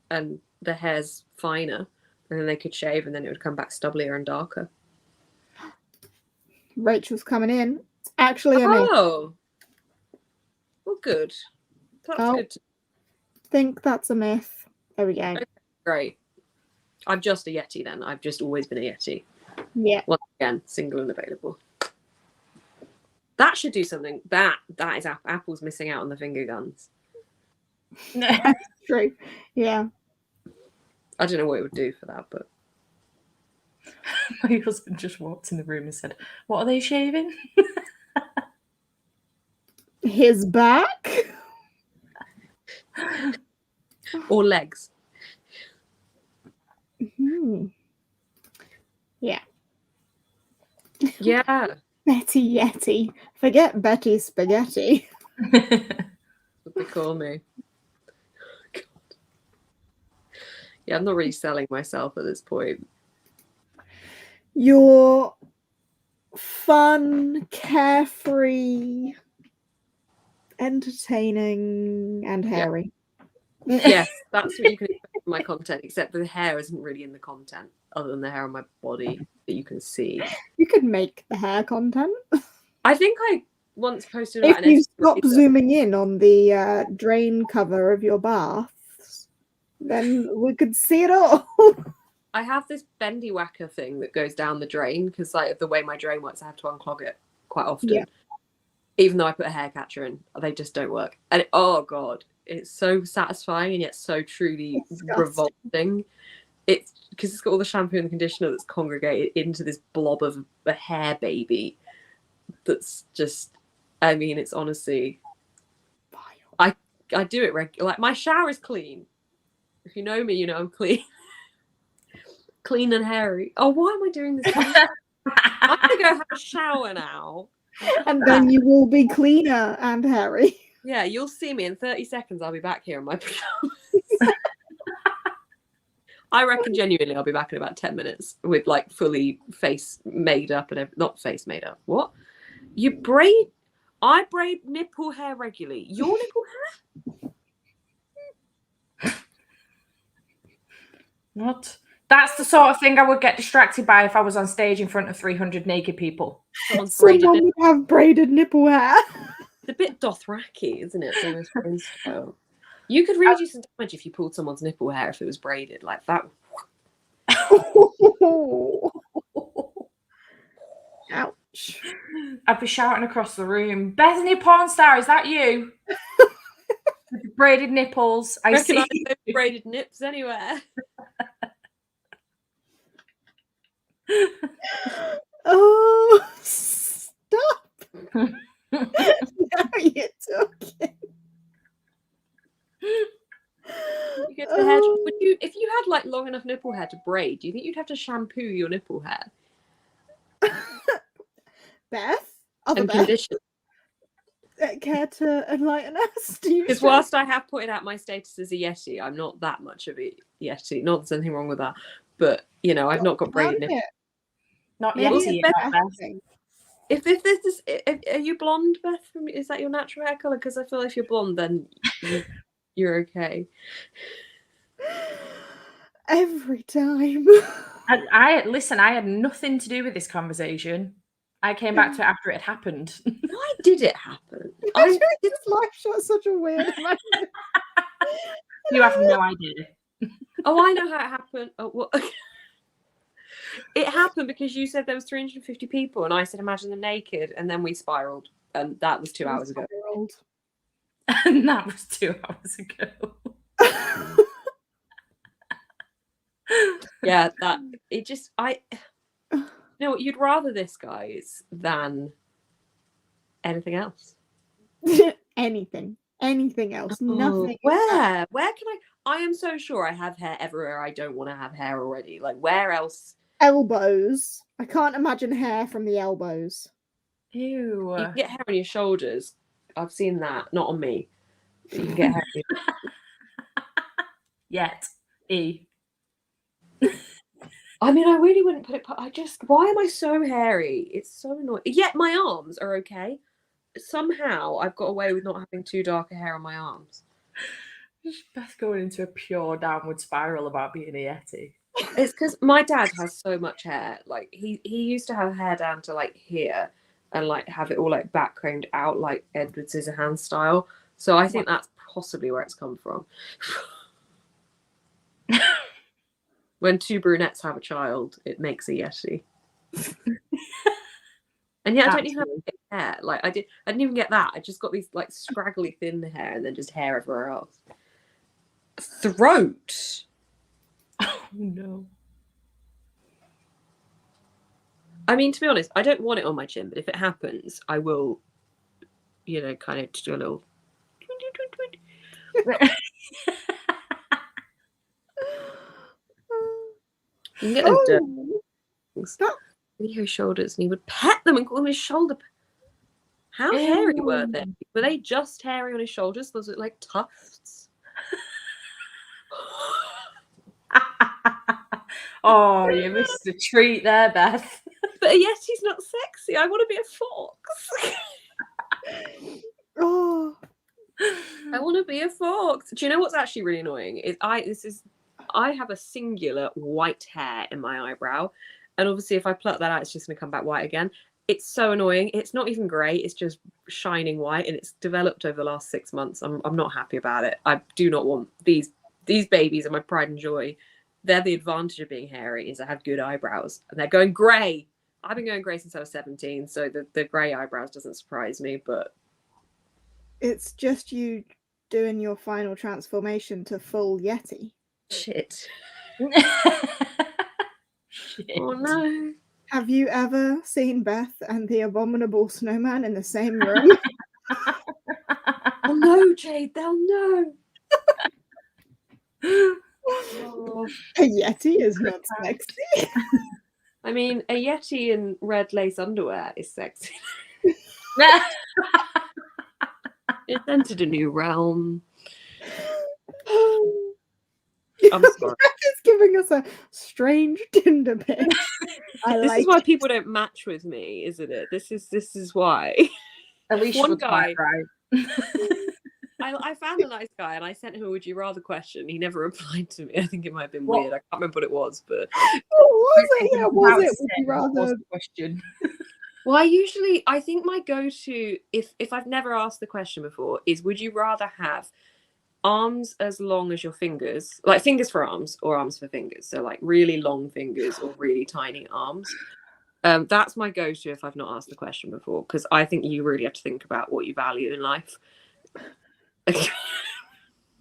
and the hair's finer, and then they could shave, and then it would come back stubblier and darker. Rachel's coming in. It's actually a myth. Oh, well, good. That's good. Think that's a myth. There we go. Okay, great. I'm just a Yeti then. I've just always been a Yeti. Yeah. Once again, single and available. That should do something. That is Apple's missing out on the finger guns. That's true. Yeah. I don't know what it would do for that, but my husband just walked in the room and said, "What are they shaving?" His back. Or legs. Mm-hmm. Yeah. Yeah. Betty Yeti. Forget Betty Spaghetti. What they call me. God. Yeah, I'm not really selling myself at this point. You're fun, carefree, entertaining, and hairy. Yes, that's what you can expect from my content, except the hair isn't really in the content, other than the hair on my body that you can see. You could make the hair content. I think I once posted about If you stop zooming in on the drain cover of your baths, then we could see it all. I have this bendy whacker thing that goes down the drain because, like, of the way my drain works, I have to unclog it quite often. Yeah. Even though I put a hair catcher in, they just don't work. And oh god, it's so satisfying and yet so truly revolting. It's because it's got all the shampoo and the conditioner that's congregated into this blob of a hair baby. That's just, I mean, it's honestly, I do it regular. Like, my shower is clean. If you know me, you know I'm clean. Clean and hairy. Oh, why am I doing this? I'm gonna go have a shower now. And then you will be cleaner and hairy. Yeah, you'll see me in 30 seconds. I'll be back here in my pajamas. I reckon genuinely I'll be back in about 10 minutes with like fully face made up and not face made up. What? I braid nipple hair regularly. Your nipple hair? What? That's the sort of thing I would get distracted by if I was on stage in front of 300 naked people. Someone would have braided nipple hair. It's a bit Dothraki, isn't it? Almost style. You could really do some damage if you pulled someone's nipple hair if it was braided like that. Ouch. I'd be shouting across the room, "Bethany Pornstar, is that you?" With braided nipples. I reckon see I have braided nips anywhere. Oh, stop. Now you're talking. You get the hair. Would you, if you had like long enough nipple hair to braid, do you think you'd have to shampoo your nipple hair? Beth? And condition? Care to enlighten us? Because whilst I have pointed out my status as a Yeti, I'm not that much of a Yeti. Not there's anything wrong with that. But, you know, I've not got braided nipples. Not Yeti. If this is, are you blonde, Beth? Is that your natural hair colour? Because I feel if you're blonde, then you're okay. Every time. I listen, I had nothing to do with this conversation. I came back to it after it had happened. Why did it happen? This live shot such a weird You have no idea. Oh, I know how it happened. Oh, what? It happened because you said there was 350 people, and I said imagine them naked, and then we spiraled, and that was 2 hours ago. And that was 2 hours ago. Yeah, you know what, you'd rather this, guys, than anything else. Anything. anything else. Oh, Nothing. where can I am so sure I have hair everywhere I don't want to have hair already. Like, where else? Elbows. I can't imagine hair from the elbows. Ew. You can get hair on your shoulders. I've seen that. Not on me. But you can get hair on your Yet. E. I mean, I really wouldn't put it. Why am I so hairy? It's so annoying. Yet my arms are okay. Somehow I've got away with not having too dark a hair on my arms. Beth going into a pure downward spiral about being a Yeti. It's because my dad has so much hair. Like he used to have hair down to like here, and like have it all like backcombed out like Edward Scissorhands style. So I think that's possibly where it's come from. When two brunettes have a child, it makes a Yeti. And yet I don't even have hair. Like I didn't even get that. I just got these like scraggly thin hair and then just hair everywhere else. Throat. Oh no. I mean, to be honest, I don't want it on my chin, but if it happens, I will, kind of do a little. You can get those dirt things. Your shoulders, and he would pet them and call them his shoulder. How hairy were they? Were they just hairy on his shoulders? Was it like tufts? Oh, you missed a treat there, Beth. But a Yeti's not sexy. I want to be a fox. Oh, I want to be a fox. Do you know what's actually really annoying? I have a singular white hair in my eyebrow, and obviously if I pluck that out, it's just going to come back white again. It's so annoying. It's not even grey. It's just shining white, and it's developed over the last 6 months. I'm not happy about it. I do not want these babies are my pride and joy. They're the advantage of being hairy is I have good eyebrows, and they're going grey. I've been going grey since I was 17, so the grey eyebrows doesn't surprise me, but it's just you doing your final transformation to full Yeti. shit. Shit. Oh no. Have you ever seen Beth and the abominable snowman in the same room? Oh no, Jade, they'll know. Oh. A Yeti is not sexy. I mean, a Yeti in red lace underwear is sexy. It's entered a new realm. I'm sorry. It's giving us a strange Tinder pic. This is why people don't match with me, isn't it? This is why. At least one guy, right. I found a nice guy and I sent him a would you rather question. He never replied to me. I think it might have been weird. I can't remember what it was, but what was it? Yeah, was it? Would you rather question? Well, I think my go-to, if I've never asked the question before, is would you rather have arms as long as your fingers, like fingers for arms or arms for fingers, so like really long fingers or really tiny arms? That's my go-to if I've not asked the question before, because I think you really have to think about what you value in life.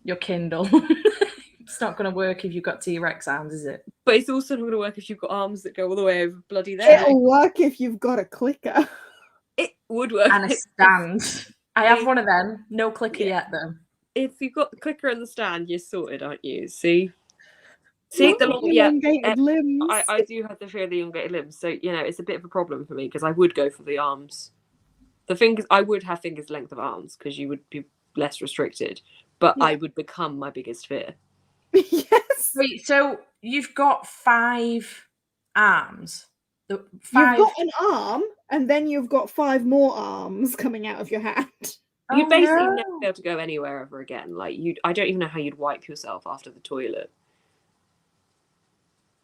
Your Kindle. It's not going to work if you've got T-Rex arms, is it? But it's also not going to work if you've got arms that go all the way over bloody there. It'll work if you've got a clicker. It would work. And a stand. I have one of them. No clicker yet, though. If you've got the clicker and the stand, you're sorted, aren't you? See, Not the elongated limbs. I do have the fear of the elongated limbs, so it's a bit of a problem for me because I would go for the arms. The fingers, I would have fingers length of arms because you would be less restricted, but I would become my biggest fear. Yes. Wait, so you've got 5 arms. You've got an arm, and then you've got 5 more arms coming out of your hand. You'd basically never be able to go anywhere ever again. Like I don't even know how you'd wipe yourself after the toilet.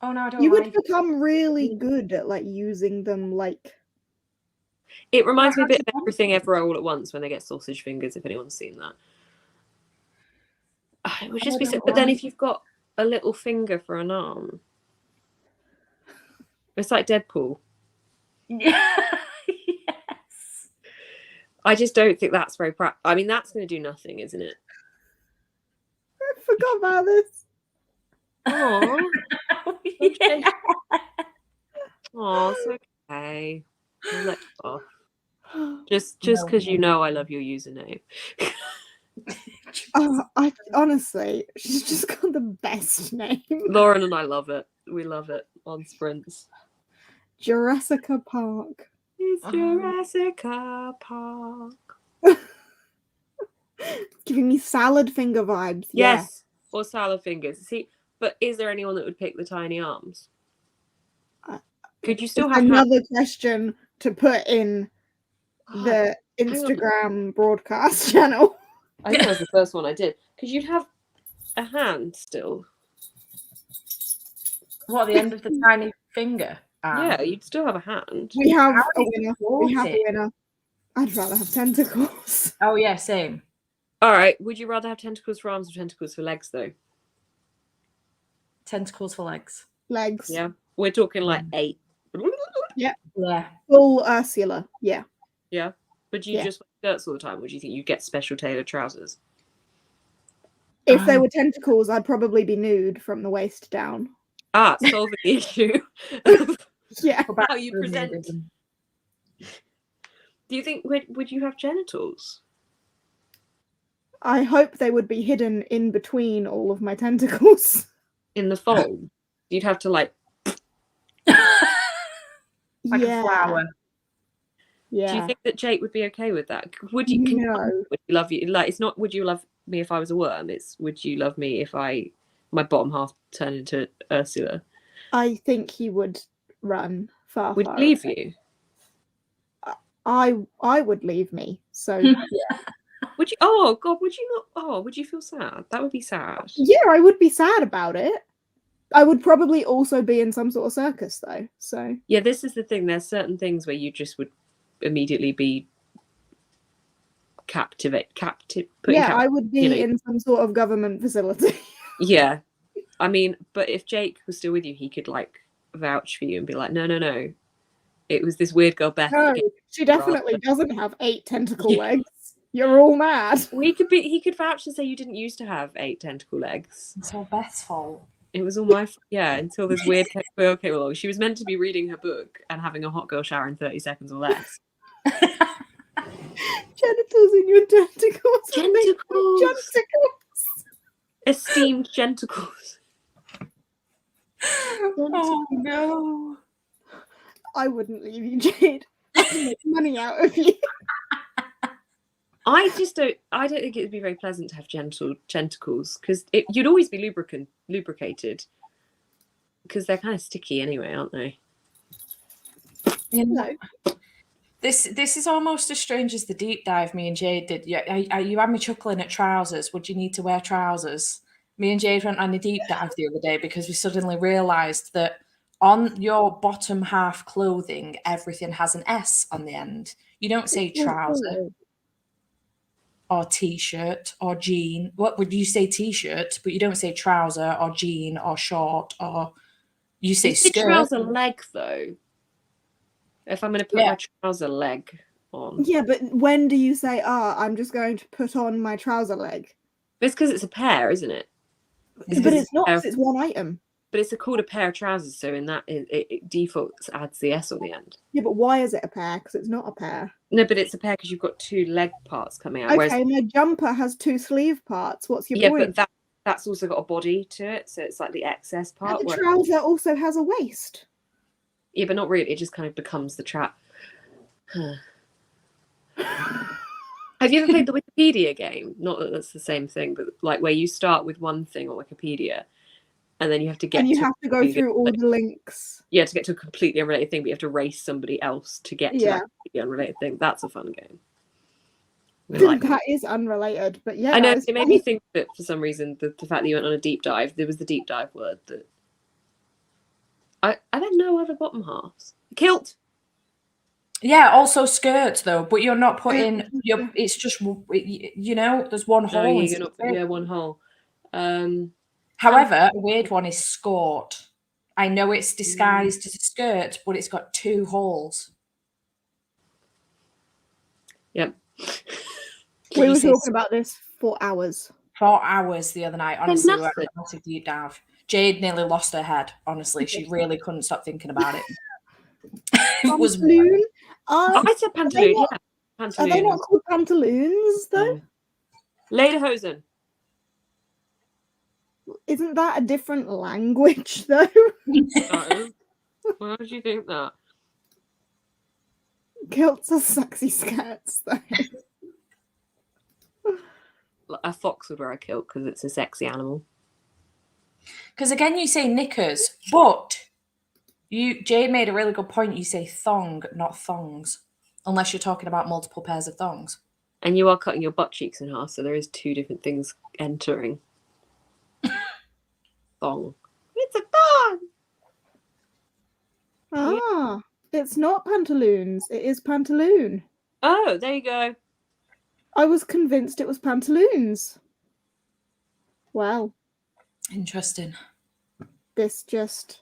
Oh no, I don't. You would become really good at like using them. Like it reminds me a bit of Everything Everywhere All at Once when they get sausage fingers. If anyone's seen that, it would just be. But then if you've got a little finger for an arm, it's like Deadpool. Yeah. Yes. I just don't think that's very practical. I mean, that's going to do nothing, isn't it? I forgot about this. Oh, Yeah. oh, it's okay. I'll let you off. Just because you know I love your username. I honestly, she's just got the best name. Lauren and I love it. We love it on sprints. Jurassic Park. It's Jurassic Park. Giving me salad finger vibes. Yes, or salad fingers. See, but is there anyone that would pick the tiny arms? Could you still have another question to put in the Instagram broadcast channel? I think that was the first one I did. Because you'd have a hand still. What, the end of the tiny finger? Yeah, you'd still have a hand. We have a winner. We have a winner. I'd rather have tentacles. Oh yeah, same. All right. Would you rather have tentacles for arms or tentacles for legs, though? Tentacles for legs. Legs. Yeah. We're talking like 8. Yeah. Yeah. Full Ursula. Yeah. Yeah. But you just wear skirts all the time? Or do you think you'd get special tailored trousers? If they were tentacles, I'd probably be nude from the waist down. Solving the issue. Yeah. How you present. Do you think, would you have genitals? I hope they would be hidden in between all of my tentacles. In the fold? You'd have to like a flower. Yeah. Do you think that Jake would be okay with that? Would you? No. Would you love you? Like, it's not. Would you love me if I was a worm? It's would you love me if my bottom half turned into Ursula? I think he would run far. Would far he leave away. you? I would leave me. So yeah. Would you? Oh God, would you not? Oh, would you feel sad? That would be sad. Yeah, I would be sad about it. I would probably also be in some sort of circus though. So yeah, this is the thing. There's certain things where you just would immediately be captive. I would be in some sort of government facility. Yeah, I mean, but if Jake was still with you, he could like vouch for you and be like, no, it was this weird girl Beth. No, she definitely doesn't have 8 tentacle legs. You're all mad. He could vouch and say you didn't used to have 8 tentacle legs. It's all Beth's fault. It was all my fault. Yeah, until this weird girl came along. She was meant to be reading her book and having a hot girl shower in 30 seconds or less. Genitals in your tentacles. Genitals. Esteemed genitals. Oh no. I wouldn't leave you, Jade. I'd make money out of you. I don't think it would be very pleasant to have tentacles because you'd always be lubricated because they're kind of sticky anyway, aren't they? You know, this is almost as strange as the deep dive me and Jade did. You had me chuckling at trousers. Would you need to wear trousers? Me and Jade went on a deep dive the other day because we suddenly realised that on your bottom half clothing, everything has an S on the end. You don't say trouser. Or t-shirt or jean. What would you say? T-shirt, but you don't say trouser or jean or short or you say skirt. Trouser leg though. If I'm going to put my trouser leg on. Yeah, but when do you say, I'm just going to put on my trouser leg? It's because it's a pair, isn't it? But it's not. It's one item. But it's called a pair of trousers, so in that it defaults adds the S on the end. Yeah, but why is it a pair? Because it's not a pair. No, but it's a pair because you've got 2 leg parts coming out. Okay, my jumper has 2 sleeve parts. What's your point? Yeah, but that's also got a body to it, so it's like the excess part. And the trouser also has a waist. Yeah, but not really. It just kind of becomes the trap. Have you ever played the Wikipedia game? Not that that's the same thing, but like where you start with one thing on Wikipedia, and then you have to get. And you have to go through all the links. Yeah, to get to a completely unrelated thing, but you have to race somebody else to get to that completely unrelated thing. That's a fun game. That is unrelated, but yeah. I know, it made me think that for some reason, the fact that you went on a deep dive, there was the deep dive word that I don't know other bottom halves. Kilt. Yeah, also skirts though, but you're not putting it's just there's one hole. One hole. However, a weird one is skort. I know it's disguised as a skirt, but it's got 2 holes. Yep. We were talking about this for hours. 4 hours the other night. Honestly, we were a massive deep dive. Jade nearly lost her head. Honestly, she really couldn't stop thinking about it. It was. I said pantaloon. Pantaloon. Are they not called pantaloons though? Lederhosen. Isn't that a different language though? Why would you think that? Kilts are sexy skirts though. A fox would wear a kilt because it's a sexy animal. Because again, you say knickers, but Jade made a really good point. You say thong, not thongs, unless you're talking about multiple pairs of thongs. And you are cutting your butt cheeks in half, so there is two different things entering. Thong. It's a thong! Ah, it's not pantaloons. It is pantaloon. Oh, there you go. I was convinced it was pantaloons. Well, Interesting. this just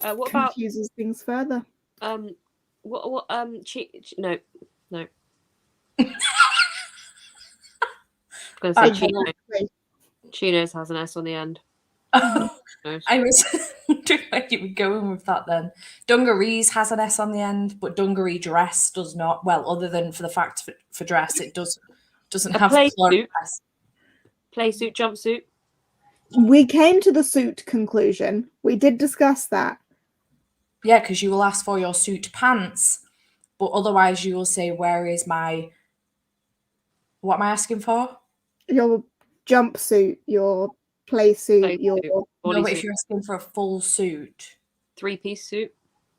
What about confuses things further. no. Gonna say chinos has an S on the end. I was wondering where you were going with that then. Dungarees has an S on the end, but dungaree dress does not. Well, other than for the fact for dress, it doesn't have play plural suit. S. Play suit, jumpsuit. We came to the suit conclusion. We did discuss that. Yeah, because you will ask for your suit pants, but otherwise you will say, where is my... What am I asking for? Your jumpsuit, your play suit, your... No, but if you're asking for a full suit... Three-piece suit?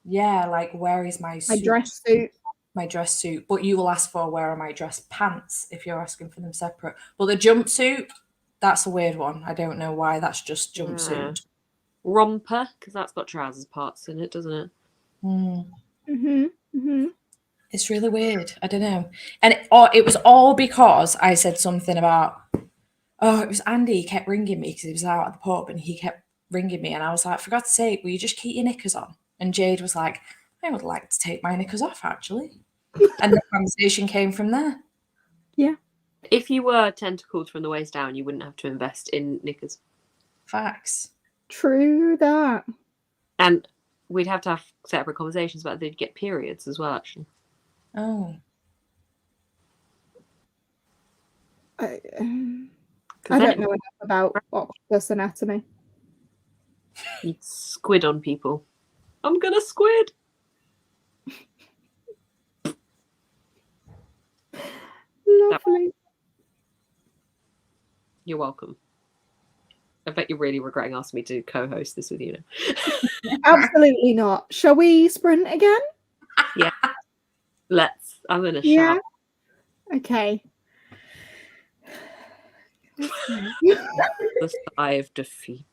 Yeah, like, where is my suit? My dress suit. My dress suit. But you will ask for, where are my dress pants, if you're asking for them separate. But the jumpsuit, that's a weird one. I don't know why that's just jumpsuit. Romper, because that's got trousers parts in it, doesn't it? It's really weird. I don't know. And it was all because I said something about, it was Andy. He kept ringing me because he was out at the pub and he kept ringing me. And I was like, for God's sake, will you just keep your knickers on? And Jade was like, I would like to take my knickers off, actually. And the conversation came from there. Yeah. If you were tentacled from the waist down, you wouldn't have to invest in knickers. Facts. True that. And we'd have to have separate conversations about they'd get periods as well, actually. Oh. I don't know enough about octopus anatomy. You'd squid on people. I'm gonna squid. Lovely. You're welcome. I bet you're really regretting asking me to co-host this with you now. Absolutely not. Shall we sprint again? Yeah. Let's. I'm gonna Yeah. shout. Okay. The sigh of defeat.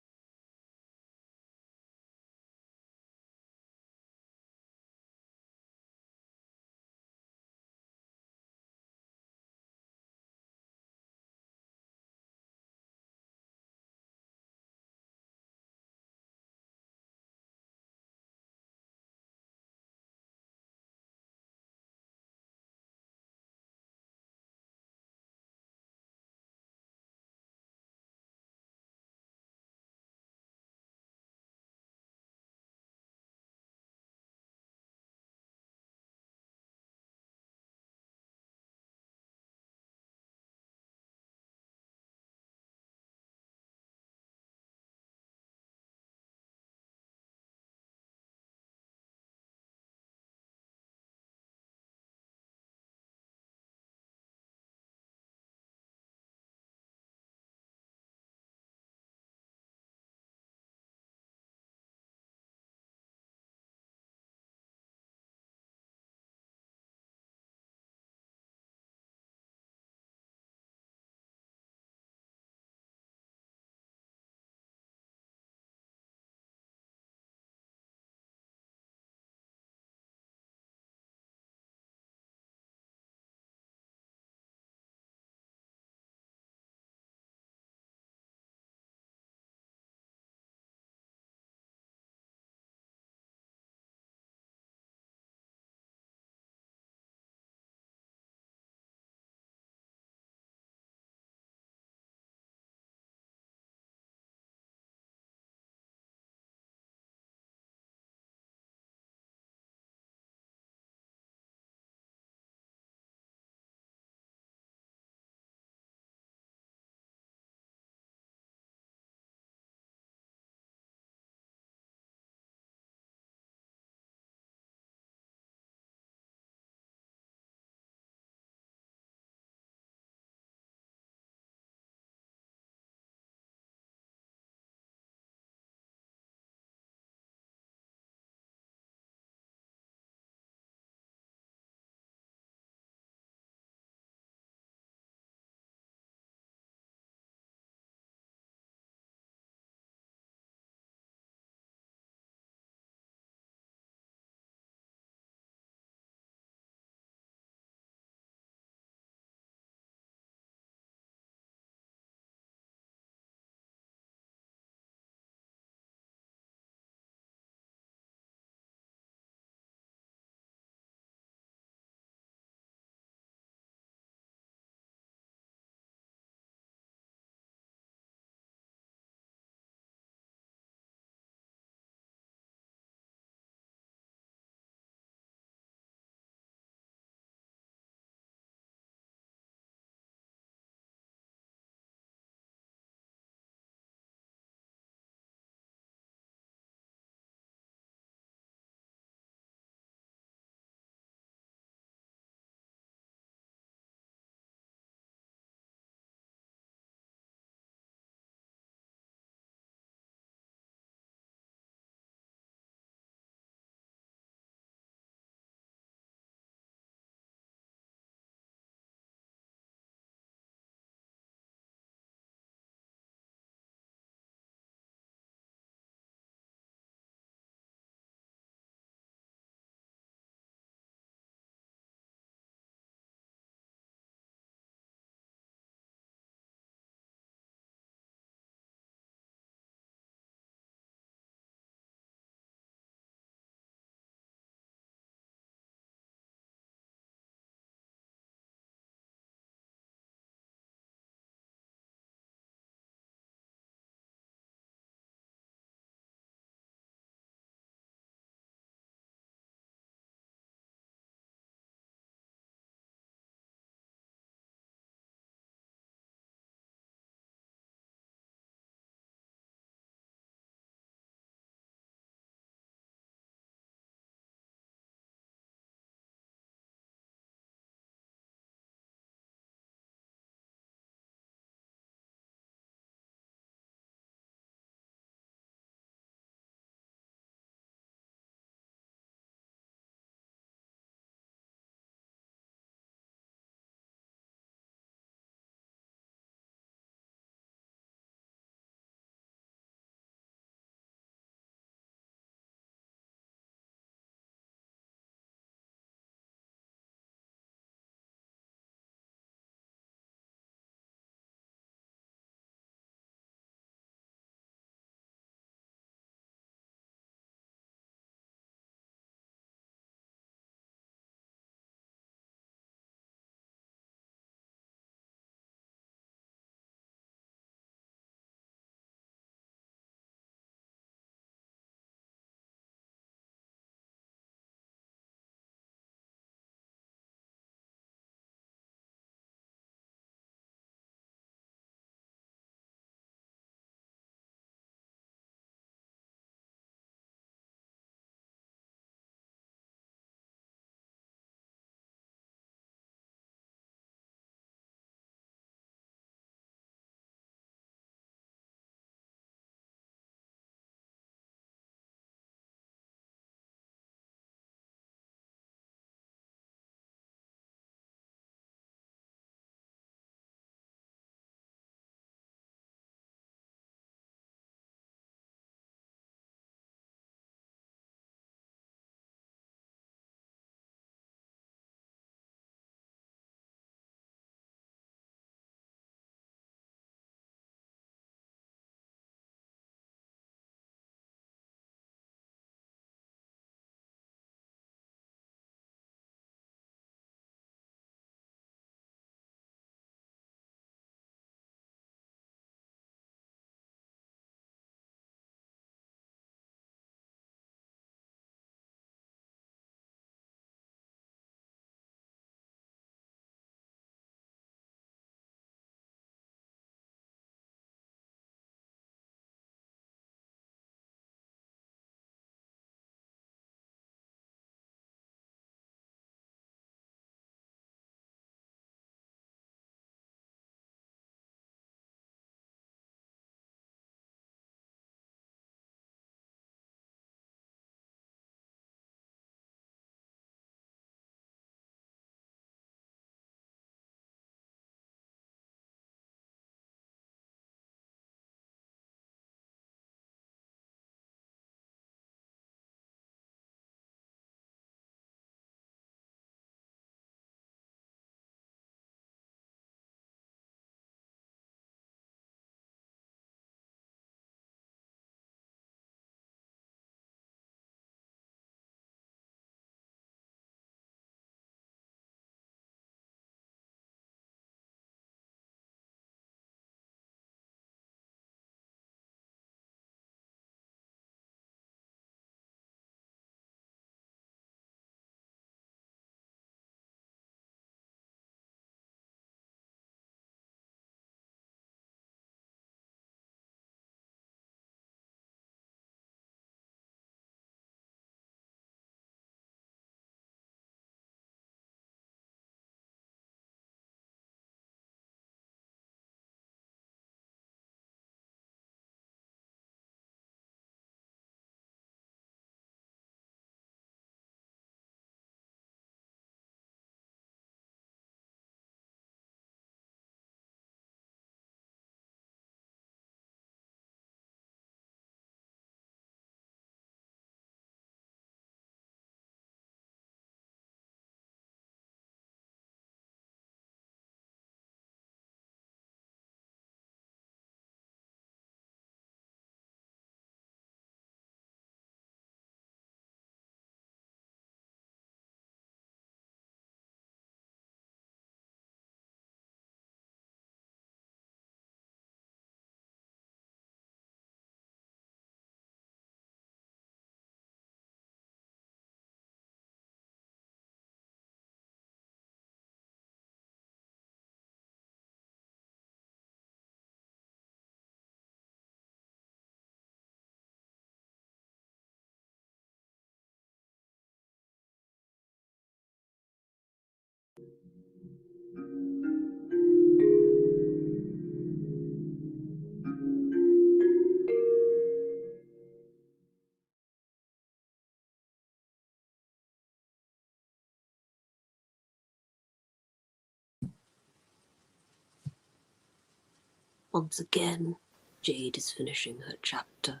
Once again, Jade is finishing her chapter.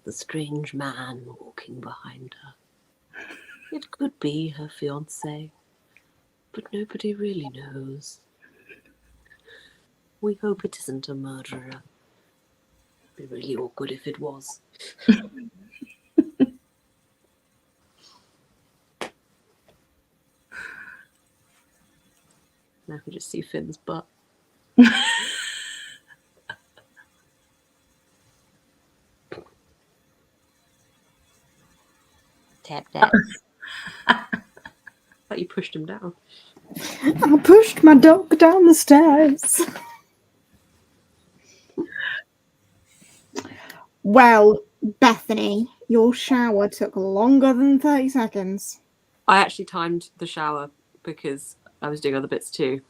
The strange man walking behind her. It could be her fiancé, but nobody really knows. We hope it isn't a murderer. It'd be really awkward if it was. Now I can just see Finn's butt. Tap that. Thought you pushed him down. I pushed my dog down the stairs. Well, Bethany, your shower took longer than 30 seconds. I actually timed the shower because I was doing other bits too.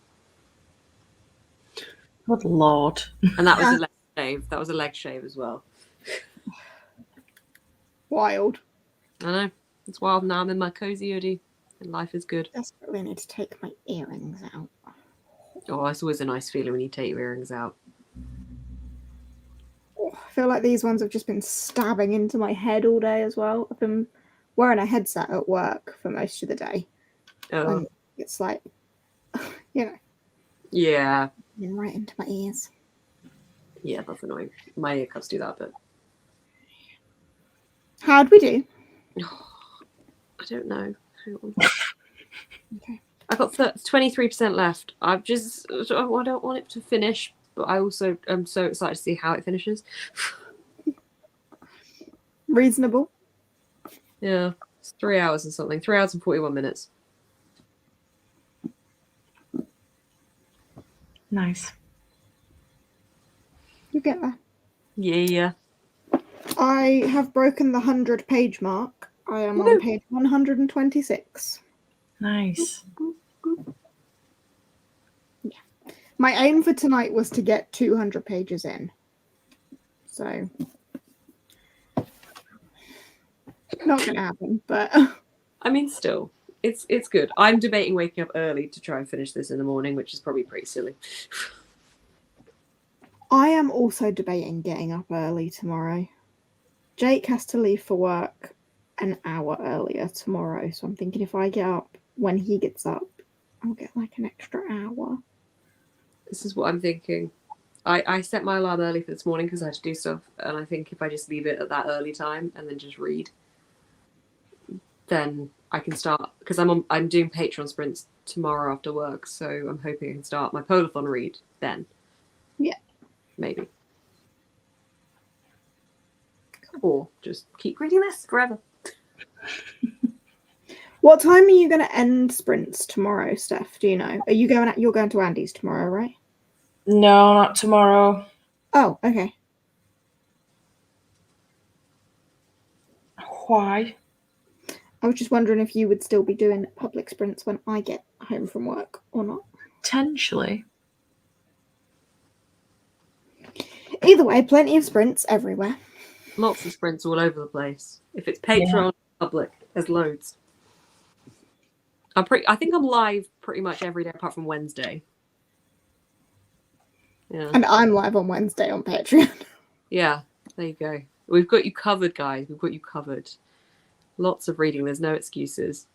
Good Lord. And that was a leg shave. That was a leg shave as well. Wild. I know. It's wild. Now I'm in my cozy hoodie and life is good. Desperately need to take my earrings out. Oh, it's always a nice feeling when you take your earrings out. Oh, I feel like these ones have just been stabbing into my head all day as well. I've been wearing a headset at work for most of the day. Oh. And it's like, you know. Yeah. Right into my ears. Yeah, that's annoying. My ear cups do that, but. How'd we do? I don't know. Hang on. Okay. I've got 23% left. I don't want it to finish, but I also am so excited to see how it finishes. Reasonable. Yeah, it's 3 hours and something. 3 hours and 41 minutes. Nice. You get there. Yeah. I have broken the 100-page mark. I am on page 126. Nice. Yeah. My aim for tonight was to get 200 pages in. So, not going to happen, but... I mean, still, it's good. I'm debating waking up early to try and finish this in the morning, which is probably pretty silly. I am also debating getting up early tomorrow. Jake has to leave for work an hour earlier tomorrow, so I'm thinking if I get up when he gets up, I'll get like an extra hour. This is what I'm thinking. I set my alarm early for this morning because I had to do stuff, and I think if I just leave it at that early time and then just read, then I can start, because I'm doing Patreon sprints tomorrow after work, so I'm hoping I can start my Polarthon read then. Yeah. Maybe. Or just keep reading this forever. What time are you going to end sprints tomorrow, Steph? Do you know? Are you going? You're going to Andy's tomorrow, right? No, not tomorrow. Oh, okay. Why? I was just wondering if you would still be doing public sprints when I get home from work or not. Potentially. Either way, plenty of sprints everywhere. Lots of sprints all over the place. If it's Patreon, public, there's loads. I think I'm live pretty much every day apart from Wednesday. Yeah. And I'm live on Wednesday on Patreon. Yeah, there you go. We've got you covered, guys. We've got you covered. Lots of reading. There's no excuses.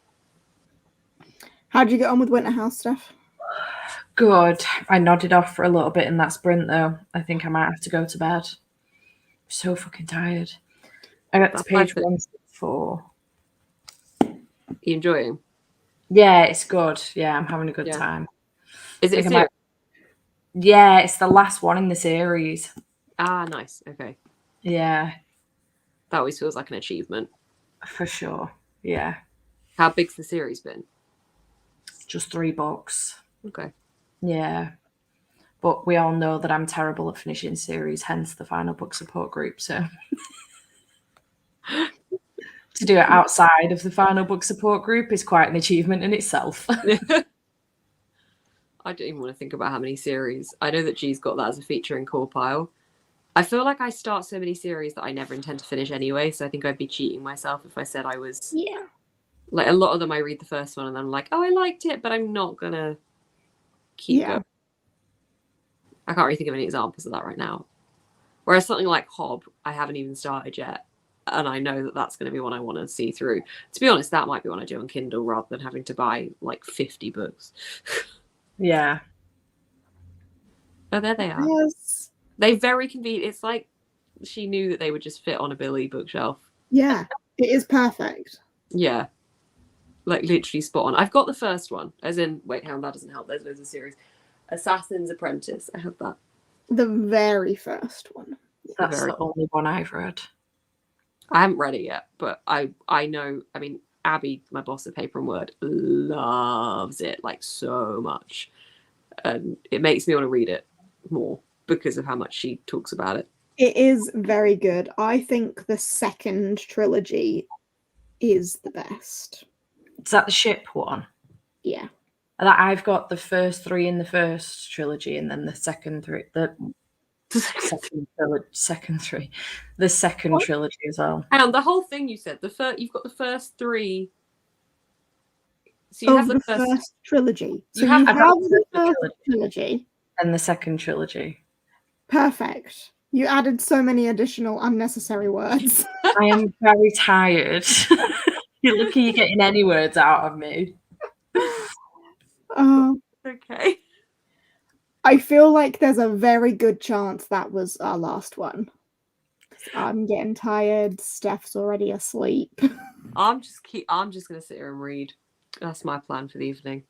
How'd you get on with Winter House stuff? Good. I nodded off for a little bit in that sprint, though. I think I might have to go to bed. I'm so fucking tired. I got to page 164. You enjoying? Yeah, it's good. Yeah, I'm having a good time. Is it a series? Yeah, it's the last one in the series. Ah, nice. Okay. Yeah. That always feels like an achievement. For sure. Yeah. How big's the series been? Just 3 books. Okay. Yeah. But we all know that I'm terrible at finishing series, hence the final book support group. So to do it outside of the final book support group is quite an achievement in itself. I don't even want to think about how many series. I know that G's got that as a feature in core pile. I feel like I start so many series that I never intend to finish anyway, so I think I'd be cheating myself if I said I was. Yeah. Like, a lot of them I read the first one and I'm like, oh, I liked it, but I'm not gonna keep going. I can't really think of any examples of that right now. Whereas something like Hob, I haven't even started yet, and I know that that's going to be one I want to see through. To be honest, that might be one I do on Kindle rather than having to buy like 50 books. Yeah. Oh, there they are. Yes. They very convenient. It's like she knew that they would just fit on a Billy bookshelf. Yeah, it is perfect. Yeah. Like literally spot on. I've got the first one, as in, wait, hang on, that doesn't help. There's a series. Assassin's Apprentice. I have that. The very first one. That's the only one I've read. I haven't read it yet, but I know, I mean, Abby, my boss at Paper and Word, loves it like so much. And it makes me want to read it more because of how much she talks about it. It is very good. I think the second trilogy is the best. Is that the ship one? Yeah. That I've got the first three in the first trilogy, and then the second three, the second trilogy as well. And the whole thing you said, you've got the first three. So you have the first trilogy. So you have the first trilogy and the second trilogy. Perfect. You added so many additional unnecessary words. I am very tired. You're lucky you're getting any words out of me. Okay. I feel like there's a very good chance that was our last one. I'm getting tired. Steph's already asleep. I'm just gonna sit here and read. That's my plan for the evening.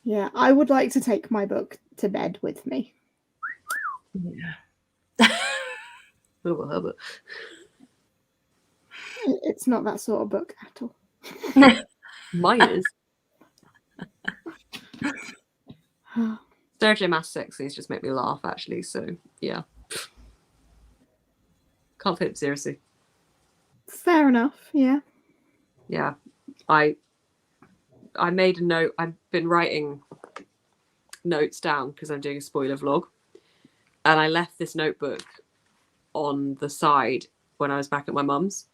Yeah, I would like to take my book to bed with me. Yeah. It's not that sort of book at all. Mine is. Sarah J. Maas Sexies just make me laugh, actually. So yeah, can't take it seriously. Fair enough. Yeah. Yeah, I made a note. I've been writing notes down because I'm doing a spoiler vlog, and I left this notebook on the side when I was back at my mum's,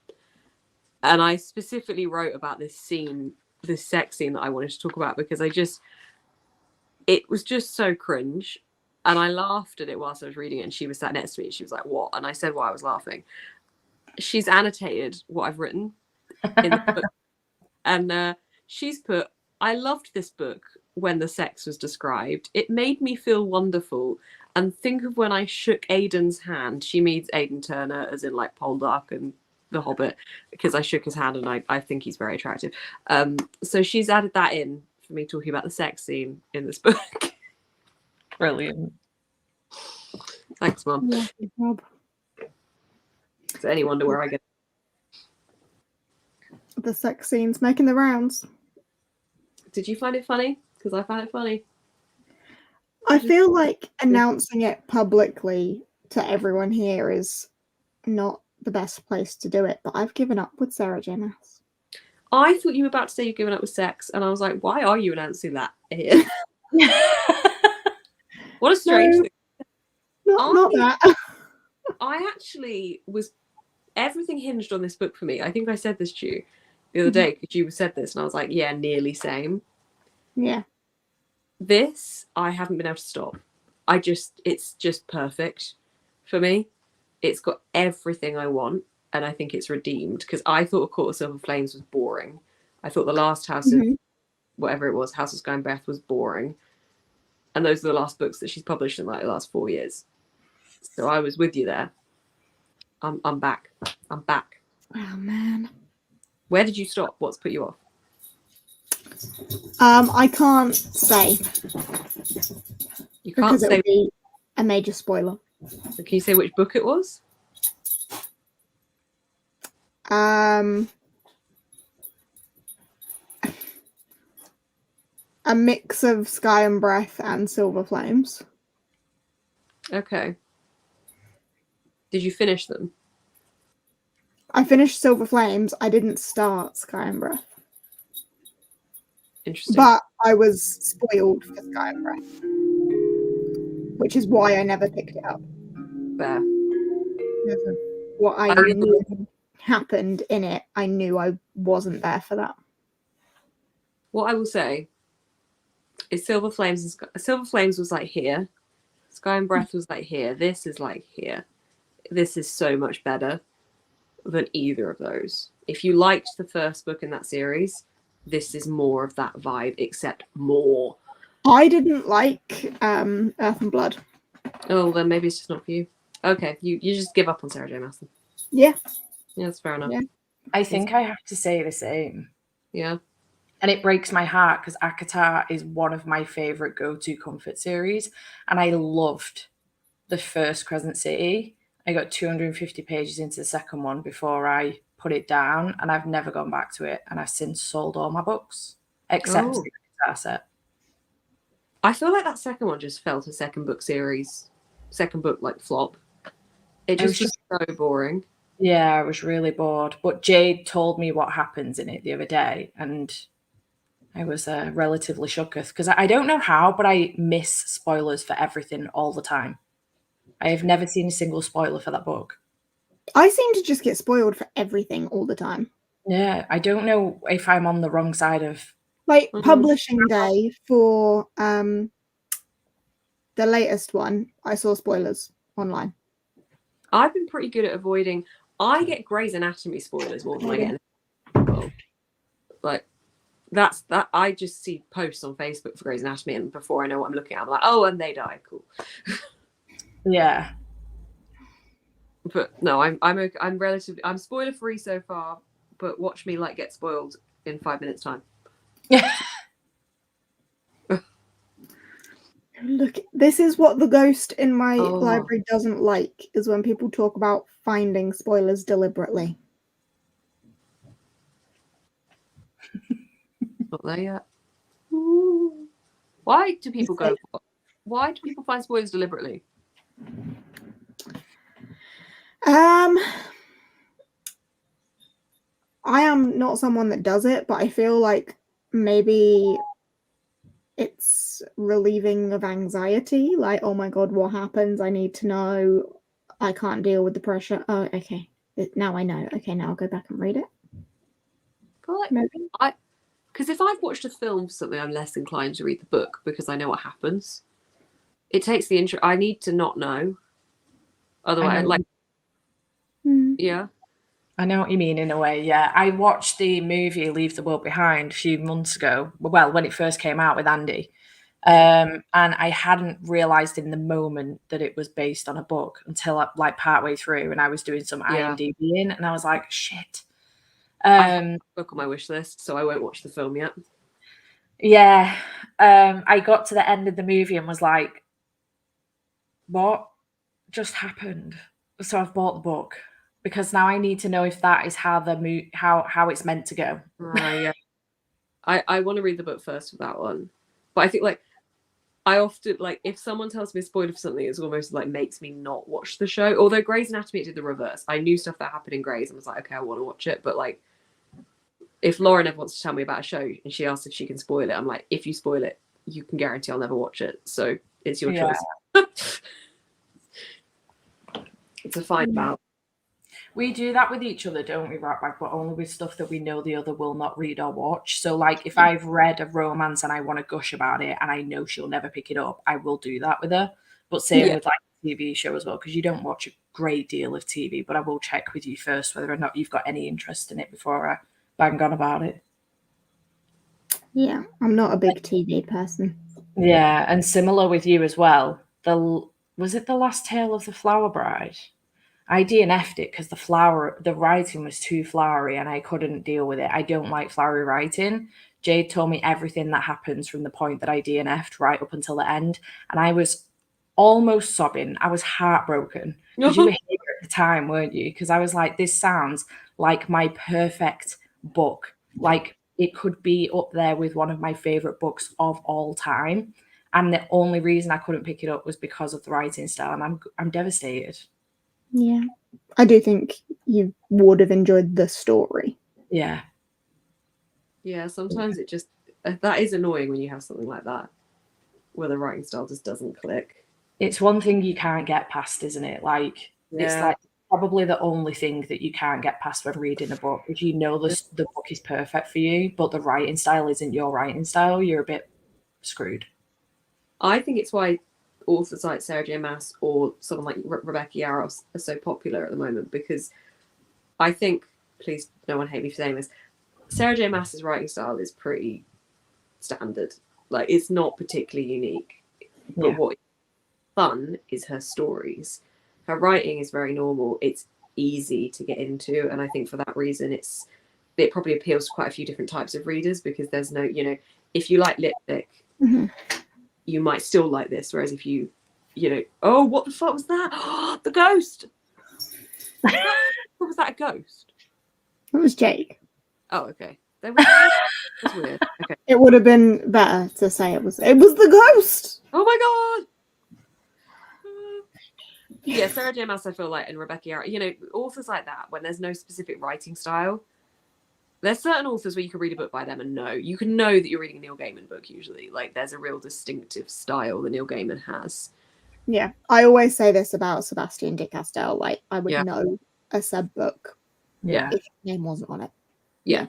and I specifically wrote about this scene, this sex scene that I wanted to talk about because it was just so cringe, and I laughed at it whilst I was reading it, and she was sat next to me and she was like, "What?" And I said why I was laughing. She's annotated what I've written in the book, and she's put, "I loved this book when the sex was described. It made me feel wonderful. And think of when I shook Aidan's hand." She means Aidan Turner, as in like Poldark and The Hobbit, because I shook his hand and I think he's very attractive. So she's added that in for me talking about the sex scene in this book. Brilliant. Thanks, Mum. Does anyone wonder where I get the sex scenes making the rounds? Did you find it funny? Because I found it funny. I feel like announcing it publicly to everyone here is not the best place to do it, but I've given up with Sarah J. Maas. I thought you were about to say you've given up with sex, and I was like, why are you announcing that here? What a strange thing. Not that. I actually was, everything hinged on this book for me. I think I said this to you the other day because you said this, and I was like, yeah, nearly same. Yeah. This, I haven't been able to stop. It's just perfect for me. It's got everything I want, and I think it's redeemed because I thought A Court of Silver Flames was boring. I thought the last House of whatever it was, House of Sky and Breath, was boring. And those are the last books that she's published in like the last 4 years. So I was with you there. I'm back. I'm back. Oh man. Where did you stop? What's put you off? I can't say. You can't because say. It would be a major spoiler. Can you say which book it was? A mix of Sky and Breath and Silver Flames. Okay. Did you finish them? I finished Silver Flames. I didn't start Sky and Breath. Interesting. But I was spoiled for Sky and Breath, which is why I never picked it up. Fair. What I knew happened in it, I knew I wasn't there for that. What I will say is Silver Flames was like here, Sky and Breath was like here. This is like here. This is so much better than either of those. If you liked the first book in that series, this is more of that vibe, except more. I didn't like Earth and Blood. Oh, then maybe it's just not for you. Okay, you just give up on Sarah J. Maas. Yeah. Yeah, that's fair enough. Yeah. I think I have to say the same. Yeah. And it breaks my heart because ACOTAR is one of my favourite go-to comfort series. And I loved the first Crescent City. I got 250 pages into the second one before I put it down, and I've never gone back to it. And I've since sold all my books, except the ACOTAR set. I feel like that second one just felt a second book like flop. It just was so boring. Yeah, I was really bored. But Jade told me what happens in it the other day, and I was relatively shooketh because I don't know how, but I miss spoilers for everything all the time. I have never seen a single spoiler for that book. I seem to just get spoiled for everything all the time. Yeah, I don't know if I'm on the wrong side of... Like publishing day for the latest one, I saw spoilers online. I've been pretty good at avoiding. I get Grey's Anatomy spoilers more than I get. Like that's that. I just see posts on Facebook for Grey's Anatomy, and before I know what I'm looking at, I'm like, oh, and they die. Cool. Yeah. But no, I'm spoiler free so far. But watch me like get spoiled in 5 minutes time. Yeah. Look, this is what the ghost in my library doesn't like, is when people talk about finding spoilers deliberately. Not there yet. Why do people go? Why do people find spoilers deliberately? I am not someone that does it, but I feel like maybe it's relieving of anxiety. Like, oh my god, what happens? I need to know. I can't deal with the pressure. Oh, okay. Now I know. Okay, now I'll go back and read it. Like, maybe because if I've watched a film for something, I'm less inclined to read the book because I know what happens. It takes the intro. I need to not know. Otherwise, like, yeah. I know what you mean in a way, yeah. I watched the movie Leave the World Behind a few months ago, well, when it first came out with Andy. And I hadn't realised in the moment that it was based on a book until like partway through, and I was doing some IMDb-ing, and I was like, shit. I have a book on my wish list, so I won't watch the film yet. Yeah. I got to the end of the movie and was like, what just happened? So I've bought the book. Because now I need to know if that is how how it's meant to go. Yeah, I want to read the book first for that one, but I think like I often like if someone tells me a spoiler for something, it's almost like makes me not watch the show. Although Grey's Anatomy did the reverse. I knew stuff that happened in Grey's and was like, okay, I want to watch it. But like, if Lauren ever wants to tell me about a show and she asks if she can spoil it, I'm like, if you spoil it, you can guarantee I'll never watch it. So it's your choice. It's a fine balance. We do that with each other, don't we, Ratbag? But only with stuff that we know the other will not read or watch. So, like, if I've read a romance and I want to gush about it and I know she'll never pick it up, I will do that with her. But same with, like, a TV show as well, because you don't watch a great deal of TV, but I will check with you first whether or not you've got any interest in it before I bang on about it. Yeah, I'm not a big TV person. Yeah, and similar with you as well. Was it The Last Tale of the Flower Bride? I DNF'd it because the writing was too flowery and I couldn't deal with it. I don't like flowery writing. Jade told me everything that happens from the point that I DNF'd right up until the end. And I was almost sobbing. I was heartbroken. Because you were here at the time, weren't you? Because I was like, this sounds like my perfect book. Like it could be up there with one of my favorite books of all time. And the only reason I couldn't pick it up was because of the writing style. And I'm devastated. Yeah, I do think you would have enjoyed the story. Yeah. Yeah, sometimes it just, that is annoying when you have something like that, where the writing style just doesn't click. It's one thing you can't get past, isn't it? Like, it's like probably the only thing that you can't get past when reading a book. If you know the book is perfect for you, but the writing style isn't your writing style, you're a bit screwed. I think it's why authors like Sarah J. Maas or someone like Rebecca Yarros are so popular at the moment, because I think, please no one hate me for saying this, Sarah J. Maas's writing style is pretty standard. Like, it's not particularly unique. But what is fun is her stories. Her writing is very normal. It's easy to get into, and I think for that reason it probably appeals to quite a few different types of readers, because there's no, you know, if you like lipstick, you might still like this, whereas if you know, oh, what the fuck was that? The ghost. Was that a ghost? It was Jake. Oh, okay. That's weird. Okay. It would have been better to say it was the ghost. Oh my god. Yeah, Sarah J. Maas, I feel like, and Rebecca Yarros, you know, authors like that, when there's no specific writing style. There's certain authors where you can read a book by them and you can know that you're reading a Neil Gaiman book usually. Like, there's a real distinctive style that Neil Gaiman has. Yeah, I always say this about Sebastian de Castell. Like, I would know a Seb book if his name wasn't on it. Yeah.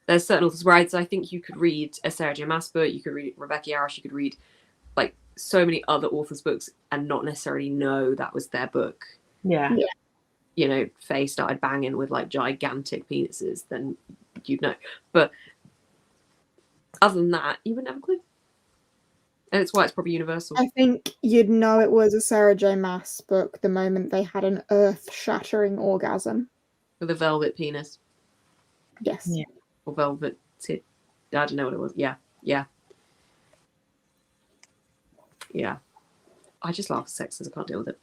There's certain authors where I think you could read a Sarah J. Maas book, you could read Rebecca Yarros, you could read like so many other authors' books and not necessarily know that was their book. Yeah. You know, Faye started banging with like gigantic penises, then you'd know. But other than that, you wouldn't have a clue. And it's why it's probably universal. I think you'd know it was a Sarah J. Maas book the moment they had an earth-shattering orgasm. With a velvet penis. Yes. Yeah. Or velvet tit. I don't know what it was. Yeah. I just laugh at sexes. I can't deal with it.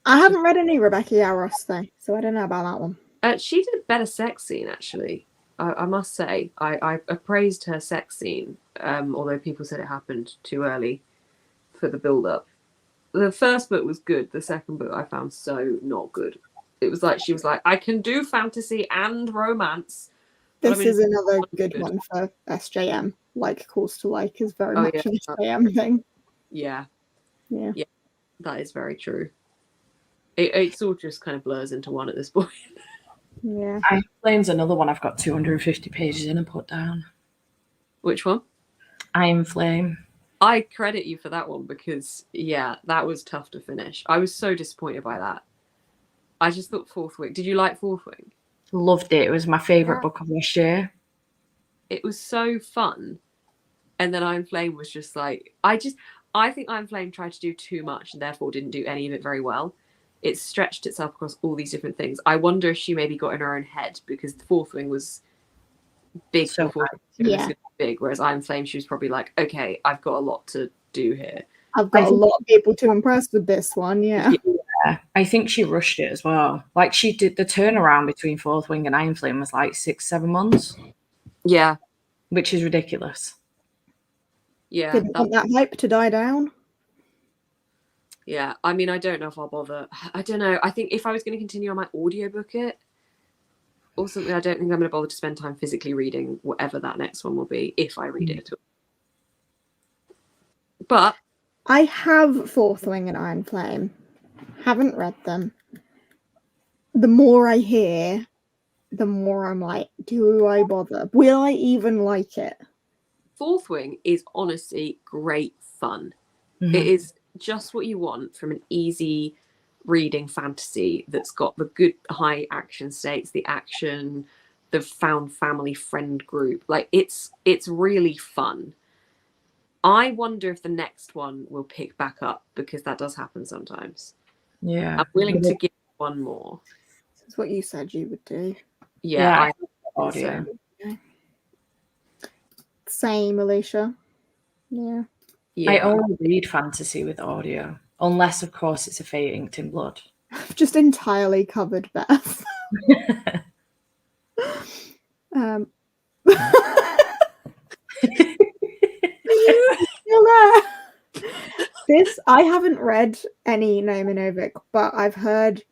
I haven't read any Rebecca Yarros though, so I don't know about that one. She did a better sex scene, actually. I must say. I appraised her sex scene, although people said it happened too early for the build-up. The first book was good. The second book I found so not good. It was like she was like, I can do fantasy and romance. This is another good one for SJM. Like Calls to Like is very much an SJM thing. Yeah. Yeah. That is very true. It all just kind of blurs into one at this point. Yeah. Iron Flame's another one I've got 250 pages in and put down. Which one? Iron Flame. I credit you for that one because, that was tough to finish. I was so disappointed by that. I just thought Fourth Wing. Did you like Fourth Wing? Loved it. It was my favourite book of last year. It was so fun. And then Iron Flame was just like, I think Iron Flame tried to do too much and therefore didn't do any of it very well. It stretched itself across all these different things. I wonder if she maybe got in her own head because the Fourth Wing was big. So big. Whereas Iron Flame, she was probably like, okay, I've got a lot to do here. I've got a lot of people to impress with this one. Yeah. I think she rushed it as well. Like, she did the turnaround between Fourth Wing and Iron Flame was like 6-7 months. Yeah. Which is ridiculous. Yeah. Didn't want that hype to die down. Yeah. I mean, I don't know if I'll bother. I don't know. I think if I was going to continue, I might audiobook it or something. I don't think I'm going to bother to spend time physically reading whatever that next one will be if I read it at all. But I have Fourth Wing and Iron Flame. Haven't read them. The more I hear, the more I'm like, do I bother? Will I even like it? Fourth Wing is honestly great fun. Mm-hmm. It is just what you want from an easy reading fantasy that's got the good high action stakes, the action, the found family friend group. Like, it's really fun. I wonder if the next one will pick back up because that does happen sometimes. Yeah. I'm willing to give one more. This is what you said you would do. Yeah. Audio. So. Same, Alicia. Yeah. I only read fantasy with audio, unless, of course, it's a Fate Inked in Blood. I've just entirely covered Beth. This, I haven't read any Nominovic, but I've heard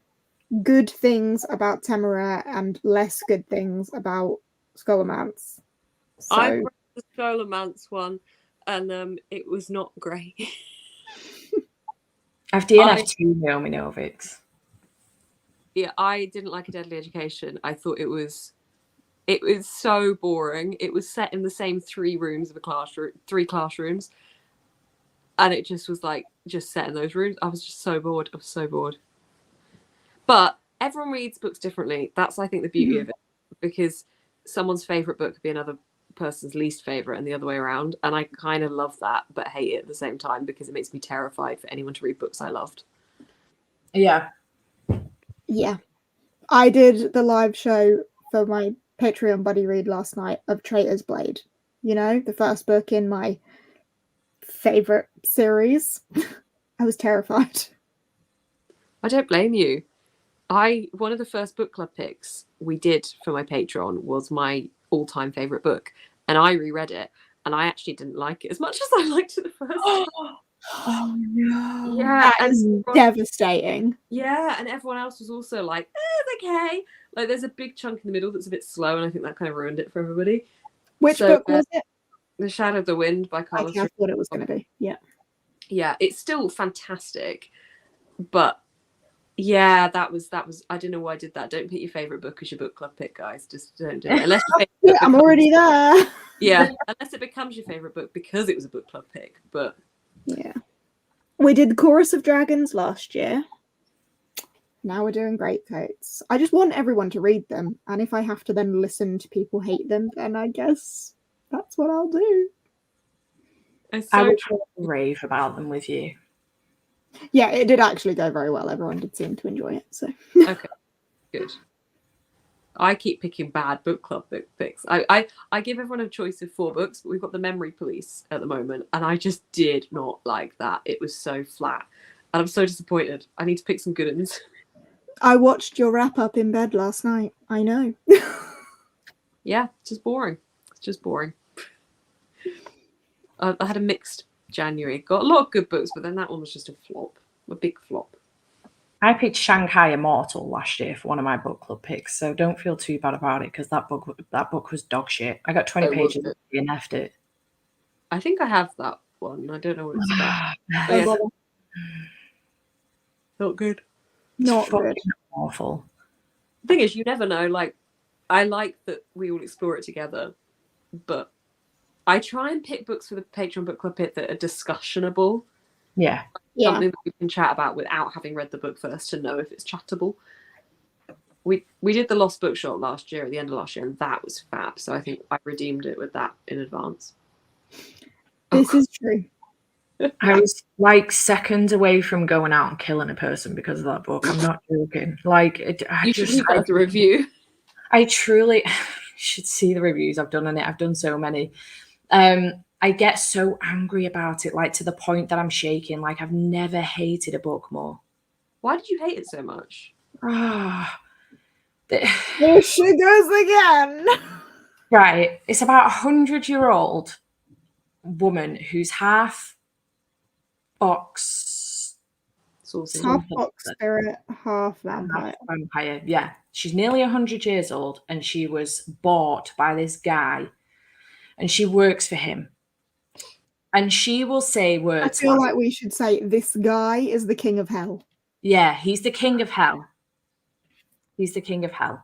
good things about Temeraire and less good things about Scholomance. So... I read the Scholomance one and it was not great. I've DNF'd 2 Nominovics. Yeah, I didn't like A Deadly Education. I thought it was so boring. It was set in the same 3 rooms of a classroom, 3 classrooms. and it just was like just set in those rooms. I was just so bored. I was so bored. But everyone reads books differently. That's, I think, the beauty of it, because someone's favorite book could be another person's least favorite and the other way around. And I kind of love that, but hate it at the same time, because it makes me terrified for anyone to read books I loved. Yeah. Yeah. I did the live show for my Patreon buddy read last night of Traitor's Blade. You know, the first book in my favorite series. I was terrified. I don't blame you. One of the first book club picks we did for my Patreon was my all-time favorite book, and I reread it, and I actually didn't like it as much as I liked it the first time. Oh no! Yeah, that is devastating. Yeah, and everyone else was also like, it's okay. Like, there's a big chunk in the middle that's a bit slow, and I think that kind of ruined it for everybody. Which book was it? The Shadow of the Wind by Carlos. Okay, I thought it was going to be. Yeah. Yeah, it's still fantastic, but yeah, that was. I don't know why I did that. Don't pick your favorite book as your book club pick, guys. Just don't do it unless I'm already there. Yeah, unless it becomes your favorite book because it was a book club pick. But yeah, we did Chorus of Dragons last year. Now we're doing Greatcoats. I just want everyone to read them, and if I have to then listen to people hate them, then I guess that's what I'll do. I would rave about them with you. Yeah, it did actually go very well. Everyone did seem to enjoy it. So okay, good. I keep picking bad book club picks. I give everyone a choice of 4 books, but we've got The Memory Police at the moment, and I just did not like that. It was so flat, and I'm so disappointed. I need to pick some good ones. I watched your wrap up in bed last night. I know. Yeah, it's just boring. It's just boring. I had a mixed January. Got a lot of good books, but then that one was just a flop. A big flop. I picked Shanghai Immortal last year for one of my book club picks, so don't feel too bad about it, because that book was dog shit. I got 20 pages and left it. I think I have that one. I don't know what it's about. Not good. Not good. Awful. The thing is, you never know. Like, I like that we all explore it together, but I try and pick books for the Patreon book club pit that are discussionable. Yeah. Something that we can chat about without having read the book first to know if it's chattable. We did the Lost Bookshop last year, at the end of last year, and that was fab. So I think I redeemed it with that in advance. This is true. I was like seconds away from going out and killing a person because of that book. I'm not joking. Like, you should leave that as a review. I truly should see the reviews I've done on it. I've done so many. I get so angry about it, like to the point that I'm shaking. Like, I've never hated a book more. Why did you hate it so much? There she goes again. Right. It's about 100-year-old woman who's half box. Half box spirit, half vampire. Yeah. She's nearly 100 years old, and she was bought by this guy, and she works for him. And she will say words. I feel like we should say this guy is the king of hell. Yeah, he's the king of hell. He's the king of hell.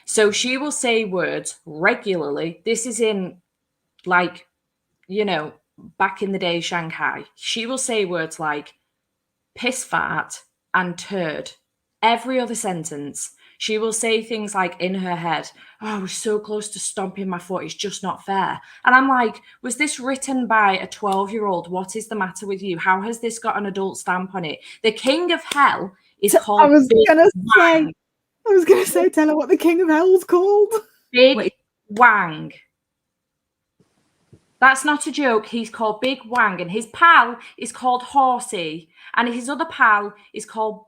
So she will say words regularly. This is in, like, you know, back in the day, Shanghai. She will say words like piss fart and turd. Every other sentence. She will say things like in her head, oh, I was so close to stomping my foot. It's just not fair. And I'm like, was this written by a 12-year-old? What is the matter with you? How has this got an adult stamp on it? The king of hell is called I was going to say, tell her what the king of hell's called. Big Wang. That's not a joke. He's called Big Wang, and his pal is called Horsey, and his other pal is called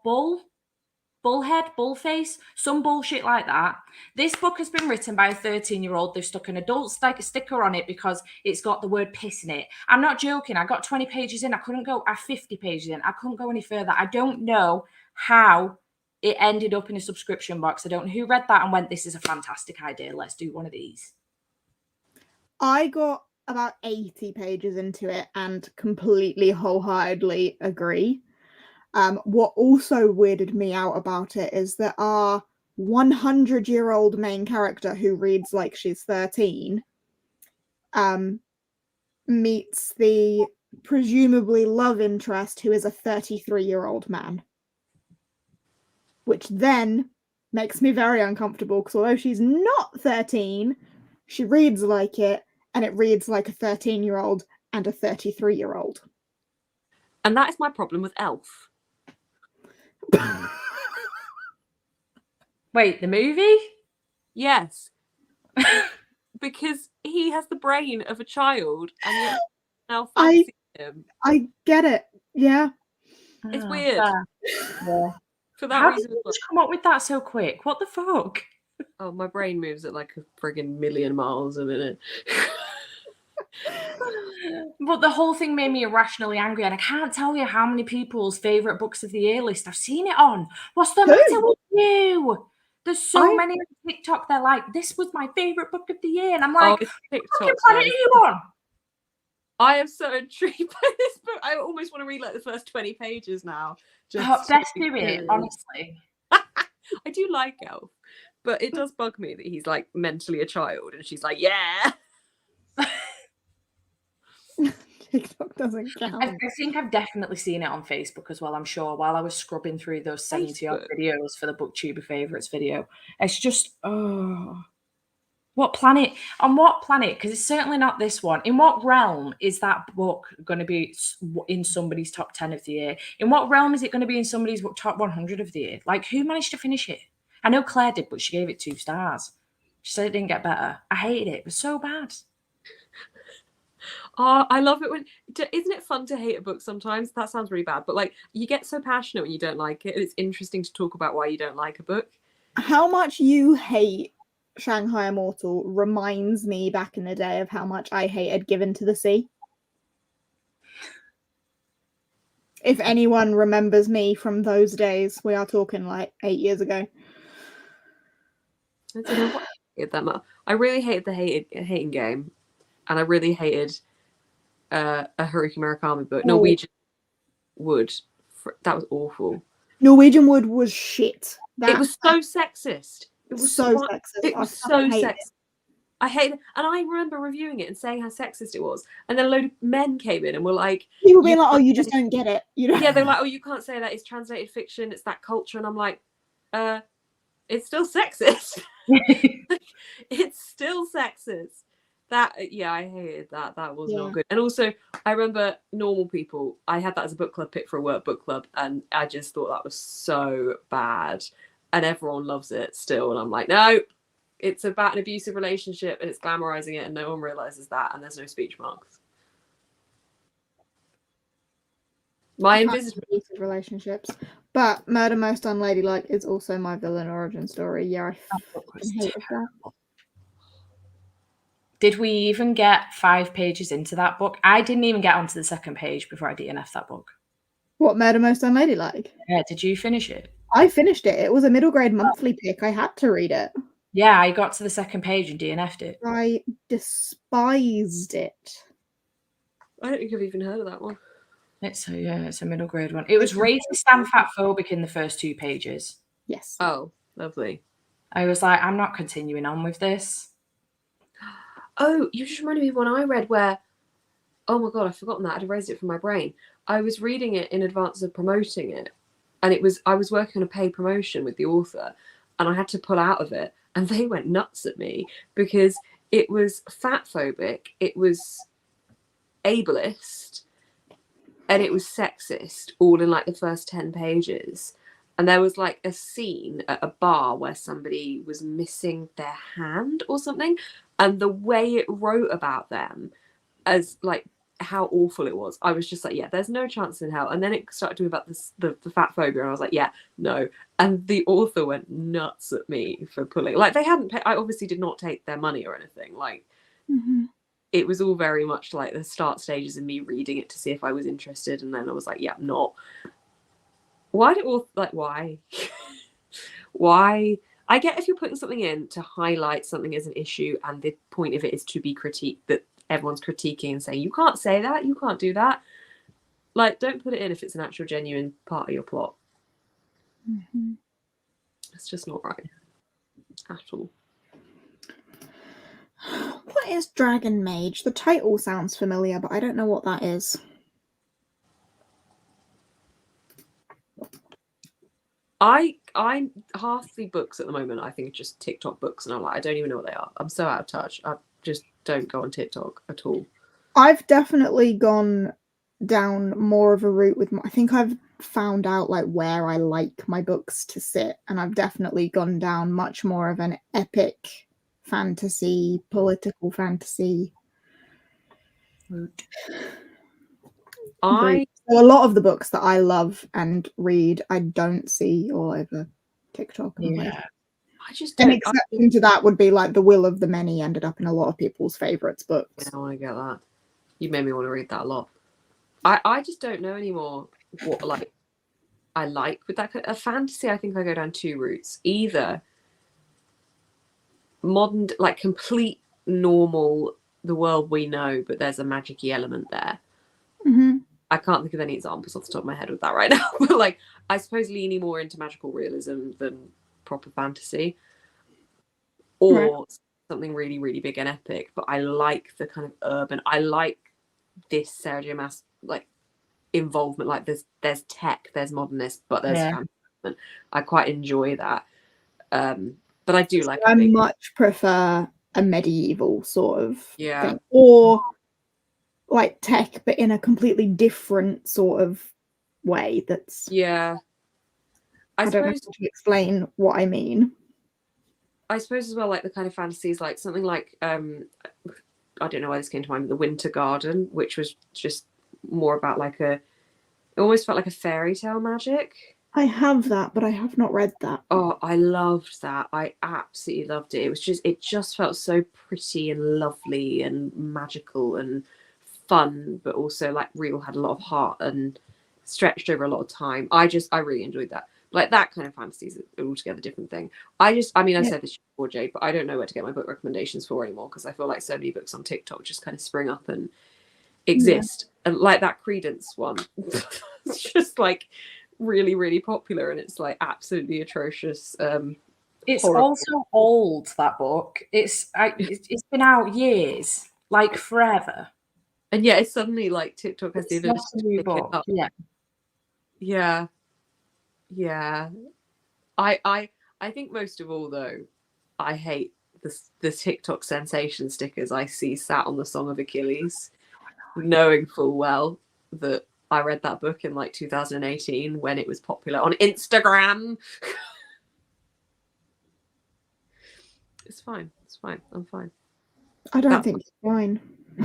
Bullhead, Bullface, some bullshit like that. This book has been written by a 13-year-old. They've stuck an adult sticker on it because it's got the word piss in it. I'm not joking. I got 20 pages in. I couldn't go 50 pages in. I couldn't go any further. I don't know how it ended up in a subscription box. I don't know who read that and went, this is a fantastic idea. Let's do one of these. I got about 80 pages into it and completely wholeheartedly agree. What also weirded me out about it is that our 100-year-old main character, who reads like she's 13, meets the presumably love interest who is a 33-year-old man. Which then makes me very uncomfortable because although she's not 13, she reads like it, and it reads like a 13-year-old and a 33-year-old. And that is my problem with Elf. Wait, the movie? Yes. Because he has the brain of a child, and yet now fancy him. I get it. Yeah. It's weird. Yeah. For that How reason. did you just come up with that so quick? What the fuck? Oh, my brain moves at like a friggin' million miles a minute. But the whole thing made me irrationally angry, and I can't tell you how many people's favourite books of the year list I've seen it on. What's the matter with you? There's so many on TikTok. They're like, "This was my favourite book of the year," and I'm like, TikTok, "Fucking planet are you on?" I am so intrigued by this book. I almost want to read like the first 20 pages now. Best do it, honestly. I do like Elf, but it does bug me that he's like mentally a child, and she's like, yeah. TikTok doesn't count. I think I've definitely seen it on Facebook as well, I'm sure, while I was scrubbing through those 70-odd videos for the BookTuber Favourites video. It's just, what planet? On what planet? Because it's certainly not this one. In what realm is that book going to be in somebody's top 10 of the year? In what realm is it going to be in somebody's top 100 of the year? Like, who managed to finish it? I know Claire did, but she gave it 2 stars. She said it didn't get better. I hated it. It was so bad. Oh, I love it when, isn't it fun to hate a book sometimes? That sounds really bad, but like you get so passionate when you don't like it, and it's interesting to talk about why you don't like a book. How much you hate Shanghai Immortal reminds me back in the day of how much I hated Given to the Sea. If anyone remembers me from those days, we are talking like 8 years ago. I don't know what I hated that much. I really hated the hating game, and I really hated a Haruki Murakami book. Norwegian Wood. That was awful. Norwegian Wood was shit. It was so sexist. It was so sexist. It was so sexist. I hate it. And I remember reviewing it and saying how sexist it was. And then a load of men came in and were like... People being like, oh, you just don't get it. You know? Yeah, they're like, oh, you can't say that. It's translated fiction. It's that culture. And I'm like, it's still sexist. It's still sexist. That, yeah, I hated that. That was not good. And also, I remember Normal People. I had that as a book club pick for a work book club. And I just thought that was so bad. And everyone loves it still. And I'm like, no. It's about an abusive relationship and it's glamorizing it and no one realizes that and there's no speech marks. My invisible abusive relationships. But Murder Most Unladylike is also my villain origin story. Yeah, I hated that. Did we even get 5 pages into that book? I didn't even get onto the second page before I DNF'd that book. What, Murder Most Unladylike? Yeah, did you finish it? I finished it. It was a middle grade monthly pick. I had to read it. Yeah, I got to the second page and DNF'd it. I despised it. I don't think I've even heard of that one. It's a middle grade one. It was rated Stanfatphobic in the first 2 pages. Yes. Oh, lovely. I was like, I'm not continuing on with this. Oh, you just reminded me of one I read where, oh my God, I've forgotten that. I'd erased it from my brain. I was reading it in advance of promoting it. And I was working on a paid promotion with the author and I had to pull out of it. And they went nuts at me because it was fat-phobic, it was ableist, and it was sexist, all in like the first 10 pages. And there was like a scene at a bar where somebody was missing their hand or something. And the way it wrote about them as like how awful it was, I was just like, yeah, there's no chance in hell. And then it started talking about the fat phobia and I was like, yeah, no. And the author went nuts at me for pulling, like they hadn't I obviously did not take their money or anything, like it was all very much like the start stages of me reading it to see if I was interested, and then I was like, yeah, I'm not. Why why I get if you're putting something in to highlight something as an issue and the point of it is to be critiqued, that everyone's critiquing and saying you can't say that, you can't do that, like don't put it in if it's an actual genuine part of your plot. It's just not right at all. What is Dragon Mage? The title sounds familiar, but I don't know what that is. I half the books at the moment I think are just TikTok books, and I'm like, I don't even know what they are. I'm so out of touch. I just don't go on TikTok at all. I've definitely gone down more of a route with I think I've found out like where I like my books to sit, and I've definitely gone down much more of an epic fantasy, political fantasy route. So a lot of the books that I love and read, I don't see all over TikTok. Yeah. I just don't. An exception to that would be like The Will of the Many ended up in a lot of people's favourites books. Yeah, I want to get that. You made me want to read that a lot. I just don't know anymore what like I like with that a fantasy. I think I go down two routes. Either modern, like complete normal, the world we know, but there's a magic-y element there. Mm-hmm. I can't think of any examples off the top of my head with that right now. But like, I suppose leaning more into magical realism than proper fantasy, or something really, really big and epic. But I like the kind of urban. I like this Sarah J. Maas like involvement. Like there's tech, there's modernist, but there's fantasy. I quite enjoy that. But I do like. I much prefer a medieval sort of thing, Yeah. or like tech, but in a completely different sort of way. That's Yeah. I don't know how to explain what I mean. I suppose as well, like the kind of fantasies, like something like I don't know why this came to mind, The Winter Garden, which was just more about like it almost felt like a fairy tale magic. I have that, but I have not read that. Oh, I loved that. I absolutely loved it. It just felt so pretty and lovely and magical and fun, but also like real, had a lot of heart and stretched over a lot of time. I really enjoyed that. Like that kind of fantasy is an altogether different thing. I said this before, Jay, but I don't know where to get my book recommendations for anymore because I feel like so many books on TikTok just kind of spring up and exist. Yeah. And like that Credence one, it's just like really, really popular, and it's like absolutely atrocious. It's horrible. Also old, that book. It's been out years, like forever. And yeah, it's suddenly like TikTok has the ability to pick it up. Yeah. I think most of all though, I hate the TikTok sensation stickers I see sat on the Song of Achilles, knowing full well that I read that book in like 2018 when it was popular on Instagram. It's fine. I'm fine. I don't think it's fine.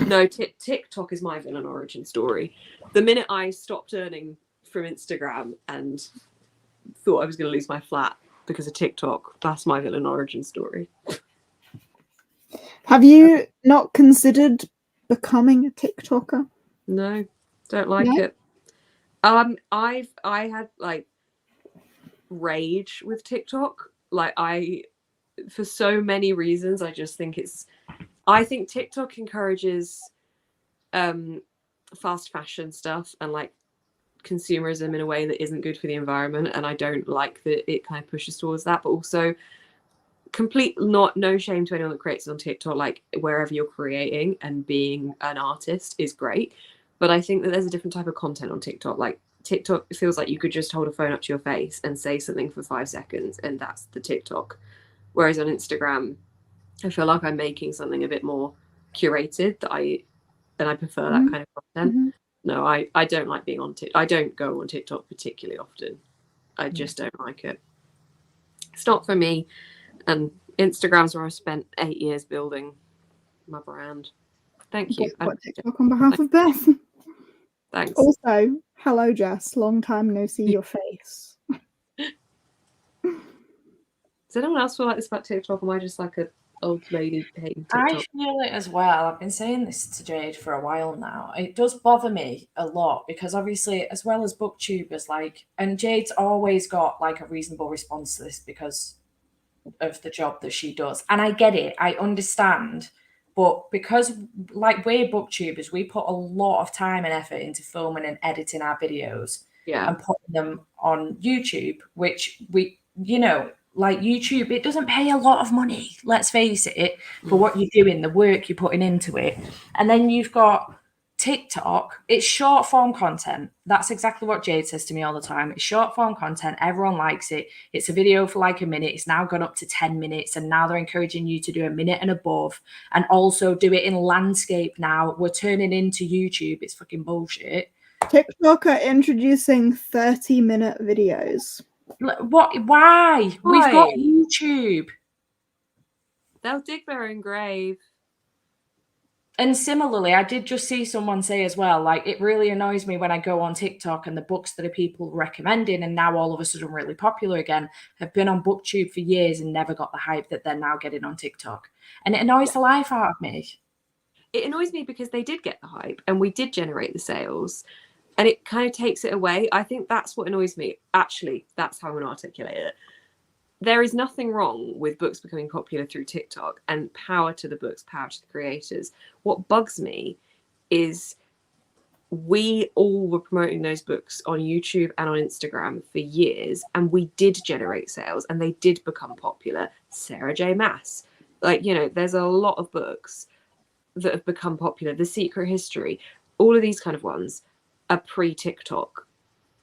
No, TikTok is my villain origin story. The minute I stopped earning from Instagram and thought I was going to lose my flat because of TikTok, that's my villain origin story. Have you not considered becoming a TikToker? No, don't like it. I had like rage with TikTok. Like for so many reasons, I think TikTok encourages fast fashion stuff and like consumerism in a way that isn't good for the environment, and I don't like that it kind of pushes towards that. But also no shame to anyone that creates it on TikTok. Like wherever you're creating and being an artist is great, but I think that there's a different type of content on TikTok. Like TikTok feels like you could just hold a phone up to your face and say something for 5 seconds and that's the TikTok, whereas on Instagram I feel like I'm making something a bit more curated and I prefer that kind of content. Mm-hmm. No, I don't like being on TikTok. I don't go on TikTok particularly often. I just don't like it. It's not for me. And Instagram's where I spent 8 years building my brand. Thank you. TikTok on behalf of Beth. Thanks. Also, hello Jess. Long time no see your face. Does anyone else feel like this about TikTok? Or am I just like an old lady hating TikTok? I feel it as well. I've been saying this to Jade for a while now. It does bother me a lot because obviously, as well as booktubers, and Jade's always got like a reasonable response to this because of the job that she does. And I get it. I understand. But because like we're booktubers, we put a lot of time and effort into filming and editing our videos and putting them on YouTube, which like YouTube, it doesn't pay a lot of money, let's face it, for what you're doing, the work you're putting into it. And then you've got TikTok, it's short form content. That's exactly what Jade says to me all the time. It's short form content. Everyone likes it. It's a video for like a minute. It's now gone up to 10 minutes. And now they're encouraging you to do a minute and above and also do it in landscape now. We're turning into YouTube. It's fucking bullshit. TikTok are introducing 30-minute videos. What? Why? We've got YouTube. They'll dig their own grave. And similarly, I did just see someone say as well, like, it really annoys me when I go on TikTok and the books that are people recommending and now all of a sudden really popular again have been on BookTube for years and never got the hype that they're now getting on TikTok. And it annoys the life out of me. It annoys me because they did get the hype and we did generate the sales, and it kind of takes it away. I think that's what annoys me. Actually, that's how I'm going to articulate it. There is nothing wrong with books becoming popular through TikTok, and power to the books, power to the creators. What bugs me is we all were promoting those books on YouTube and on Instagram for years, and we did generate sales and they did become popular. Sarah J. Maas. Like, you know, there's a lot of books that have become popular. The Secret History, all of these kind of ones are pre-TikTok.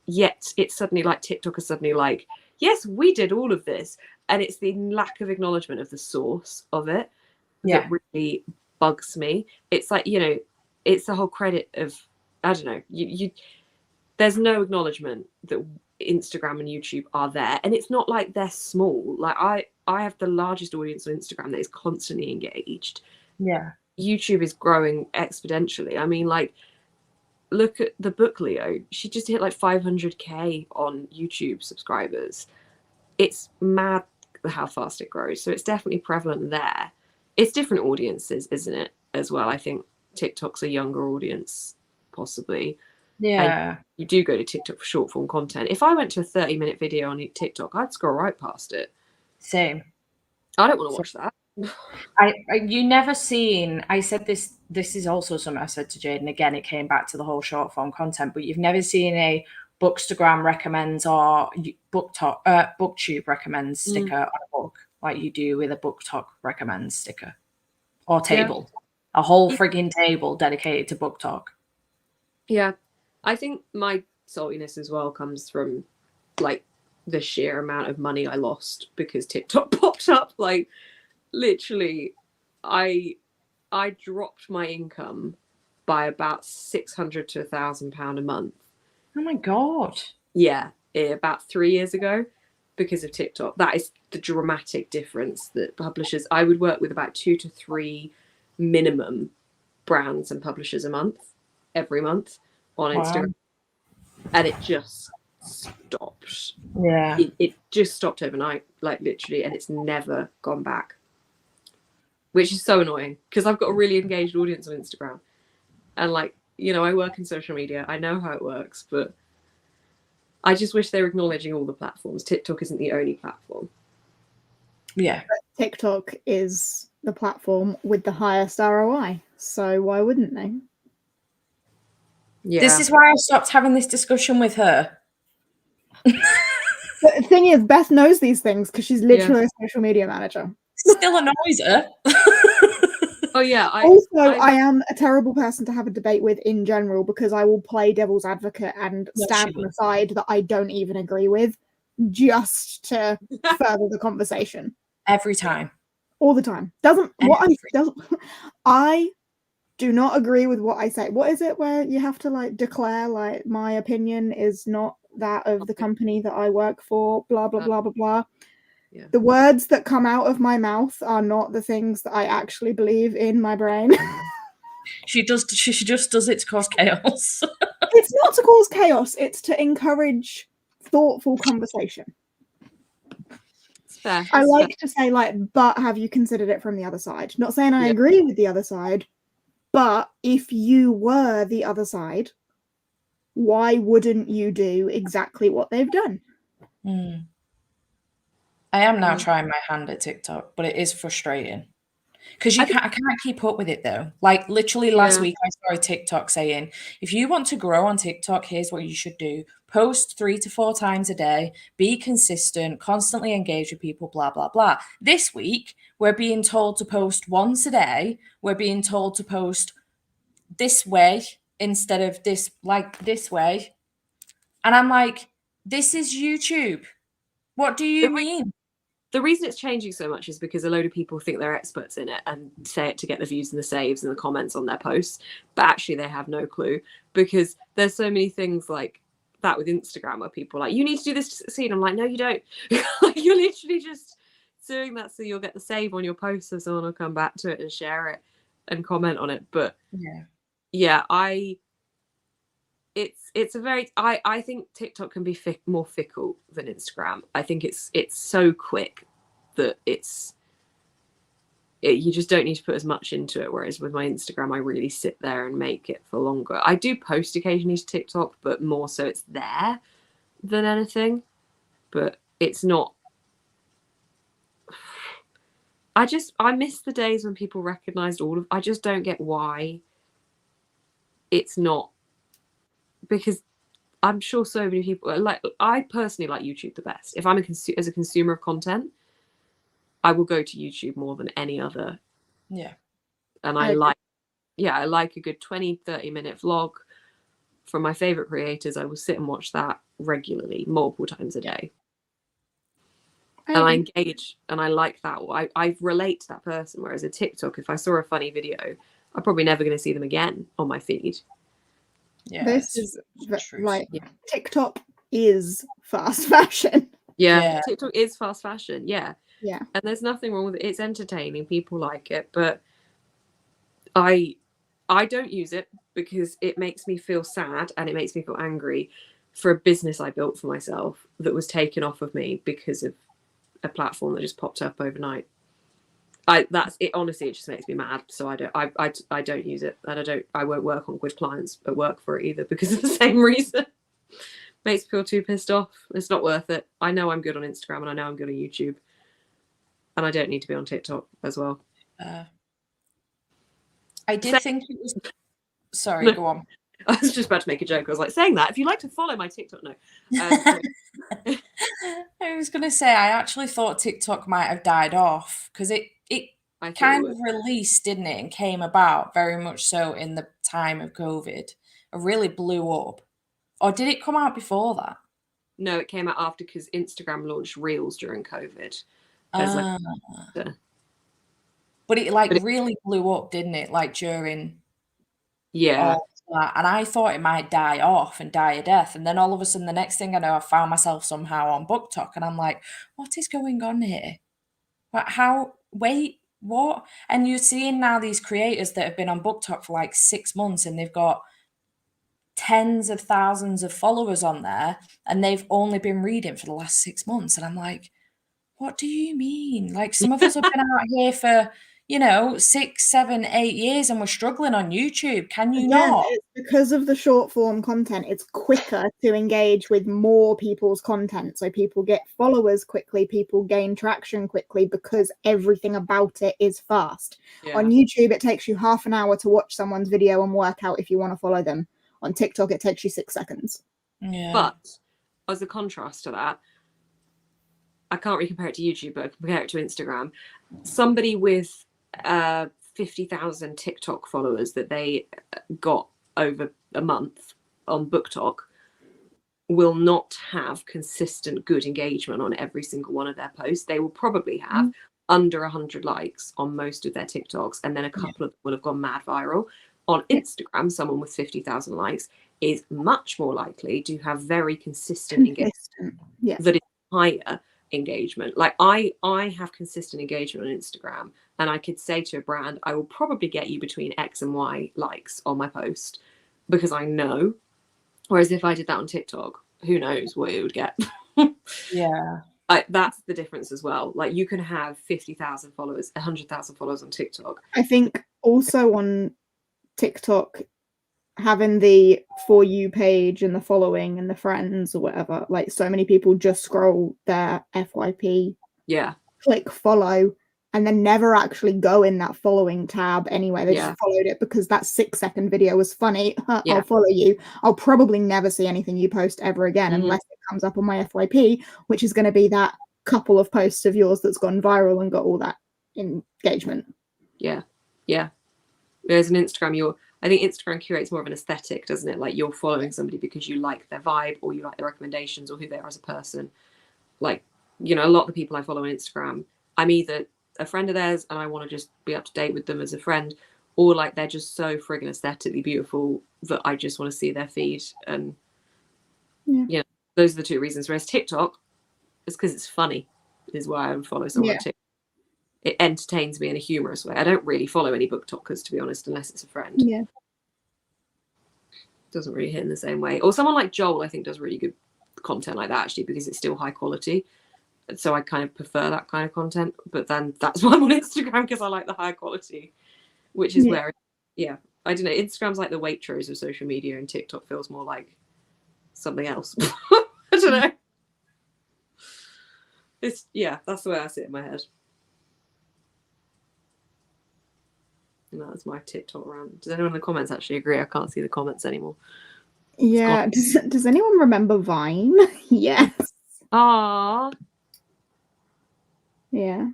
Yet it's suddenly like TikTok is suddenly like, yes, we did all of this. And it's the lack of acknowledgement of the source of it that really bugs me. It's like, you know, it's the whole credit of, I don't know, you there's no acknowledgement that Instagram and YouTube are there. And it's not like they're small. Like I have the largest audience on Instagram that is constantly engaged. Yeah. YouTube is growing exponentially. I mean, like, look at the book Leo. She just hit like 500k on YouTube subscribers. It's mad how fast it grows. So it's definitely prevalent there. It's different audiences, isn't it, as well? I think TikTok's a younger audience, possibly. Yeah. And you do go to TikTok for short form content. If I went to a 30-minute video on TikTok, I'd scroll right past it. Same. I don't want to watch that. You never seen, I said this is also something I said to Jade, and again it came back to the whole short form content, but you've never seen a Bookstagram recommends or BookTube recommends sticker on a book like you do with a BookTok recommends sticker or table. A whole frigging table dedicated to BookTok. Yeah. I think my saltiness as well comes from like the sheer amount of money I lost because TikTok popped up. Like, literally, I dropped my income by about £600 to £1,000 a month. Oh my god! Yeah, about 3 years ago, because of TikTok. That is the dramatic difference that publishers. I would work with about 2 to 3 minimum brands and publishers a month, every month on Instagram, and it just stopped. Yeah, it just stopped overnight, like literally, and it's never gone back. Which is so annoying because I've got a really engaged audience on Instagram. And like, you know, I work in social media. I know how it works, but I just wish they were acknowledging all the platforms. TikTok isn't the only platform. Yeah. But TikTok is the platform with the highest ROI. So why wouldn't they? Yeah. This is why I stopped having this discussion with her. The thing is, Beth knows these things because she's literally a social media manager. Still annoys her. Oh yeah. I am a terrible person to have a debate with in general because I will play devil's advocate and stand on the side that I don't even agree with just to further the conversation. Every time. All the time. I do not agree with what I say. What is it where you have to like declare like my opinion is not that of the company that I work for, blah blah blah blah blah. Yeah. The words that come out of my mouth are not the things that I actually believe in my brain. She just does it to cause chaos. It's not to cause chaos, it's to encourage thoughtful conversation. It's fair. I like to say like, but have you considered it from the other side? Not saying I agree with the other side, but if you were the other side, why wouldn't you do exactly what they've done? I am now trying my hand at TikTok, but it is frustrating because I can't keep up with it though. Like literally last week, I saw a TikTok saying, if you want to grow on TikTok, here's what you should do. Post 3 to 4 times a day, be consistent, constantly engage with people, blah, blah, blah. This week, we're being told to post once a day. We're being told to post this way instead of this way. And I'm like, this is YouTube. What do you mean? The reason it's changing so much is because a load of people think they're experts in it and say it to get the views and the saves and the comments on their posts, but actually they have no clue, because there's so many things like that with Instagram where people are like, you need to do this to succeed. I'm like, no, you don't. You're literally just doing that so you'll get the save on your post, so someone will come back to it and share it and comment on it. But yeah, it's a very, I think TikTok can be more fickle than Instagram. I think it's so quick that you just don't need to put as much into it. Whereas with my Instagram, I really sit there and make it for longer. I do post occasionally to TikTok, but more so it's there than anything. But it's not. I miss the days when people recognized I just don't get why it's not, because I'm sure so many people like, I personally like YouTube the best. If I'm as a consumer of content, I will go to YouTube more than any other. Yeah. And I like a good 20-30 minute vlog from my favorite creators. I will sit and watch that regularly, multiple times a day. And I engage and I like that. I relate to that person. Whereas a TikTok, if I saw a funny video, I'm probably never going to see them again on my feed. Yeah, this is like TikTok is fast fashion. Yeah, TikTok is fast fashion. Yeah. And there's nothing wrong with it. It's entertaining. People like it, but I don't use it because it makes me feel sad and it makes me feel angry for a business I built for myself that was taken off of me because of a platform that just popped up overnight. That's it. Honestly, it just makes me mad. So I don't use it, and I won't work with clients at work for it either because of the same reason. Makes me feel too pissed off. It's not worth it. I know I'm good on Instagram and I know I'm good on YouTube, and I don't need to be on TikTok as well. I did think it was. Sorry, go on. I was just about to make a joke. I was like, saying that, if you'd like to follow my TikTok, no. I was going to say, I actually thought TikTok might have died off because it kind of released, didn't it, and came about very much so in the time of COVID. It really blew up. Or did it come out before that? No, it came out after, because Instagram launched Reels during COVID. But it really blew up, didn't it? Like during all that. And I thought it might die off and die a death. And then all of a sudden, the next thing I know, I found myself somehow on BookTok. And I'm like, what is going on here? But what? And you're seeing now these creators that have been on BookTok for like 6 months and they've got tens of thousands of followers on there and they've only been reading for the last 6 months. And I'm like, what do you mean? Like, some of us have been out here for, 6, 7, 8 years and we're struggling on YouTube. Can you not? It's because of the short form content. It's quicker to engage with more people's content. So people get followers quickly, people gain traction quickly because everything about it is fast. On YouTube, it takes you half an hour to watch someone's video and work out if you want to follow them. On TikTok, it takes you 6 seconds. Yeah. But as a contrast to that, I can't really compare it to YouTube, but I compare it to Instagram. Somebody with 50,000 TikTok followers that they got over a month on BookTok will not have consistent good engagement on every single one of their posts. They will probably have under 100 likes on most of their TikToks, and then a couple of them will have gone mad viral. On Instagram, someone with 50,000 likes is much more likely to have very consistent engagement that is higher engagement. Like I have consistent engagement on Instagram, and I could say to a brand, I will probably get you between X and Y likes on my post because I know. Whereas if I did that on TikTok, who knows what it would get. That's the difference as well. Like, you can have 50,000 followers, 100,000 followers on TikTok. I think also on TikTok, having the For You page and the following and the friends or whatever, like, so many people just scroll their FYP, click follow, and then never actually go in that following tab anyway. They just followed it because that 6-second video was funny. I'll follow you. I'll probably never see anything you post ever again unless it comes up on my FYP, which is going to be that couple of posts of yours that's gone viral and got all that engagement. Whereas on Instagram, I think Instagram curates more of an aesthetic, doesn't it? Like you're following somebody because you like their vibe or you like their recommendations or who they are as a person. Like, you know, a lot of the people I follow on Instagram, I'm either a friend of theirs and I want to just be up to date with them as a friend, or like they're just so friggin' aesthetically beautiful that I just want to see their feed. And you know, those are the two reasons. Whereas TikTok is because it's funny, is why I would follow someone on TikTok. It entertains me in a humorous way. I don't really follow any book talkers, to be honest, unless it's a friend. Yeah. Doesn't really hit in the same way. Or someone like Joel, I think, does really good content like that, actually, because it's still high quality. So I kind of prefer that kind of content. But then that's why I'm on Instagram, because I like the high quality, which is where, I don't know. Instagram's like the Waitrose of social media, and TikTok feels more like something else. I don't know. It's, that's the way I see it in my head. And that's my TikTok rant. Does anyone in the comments actually agree? I can't see the comments anymore. Yeah. Does anyone remember Vine? Yes. Ah. Yeah.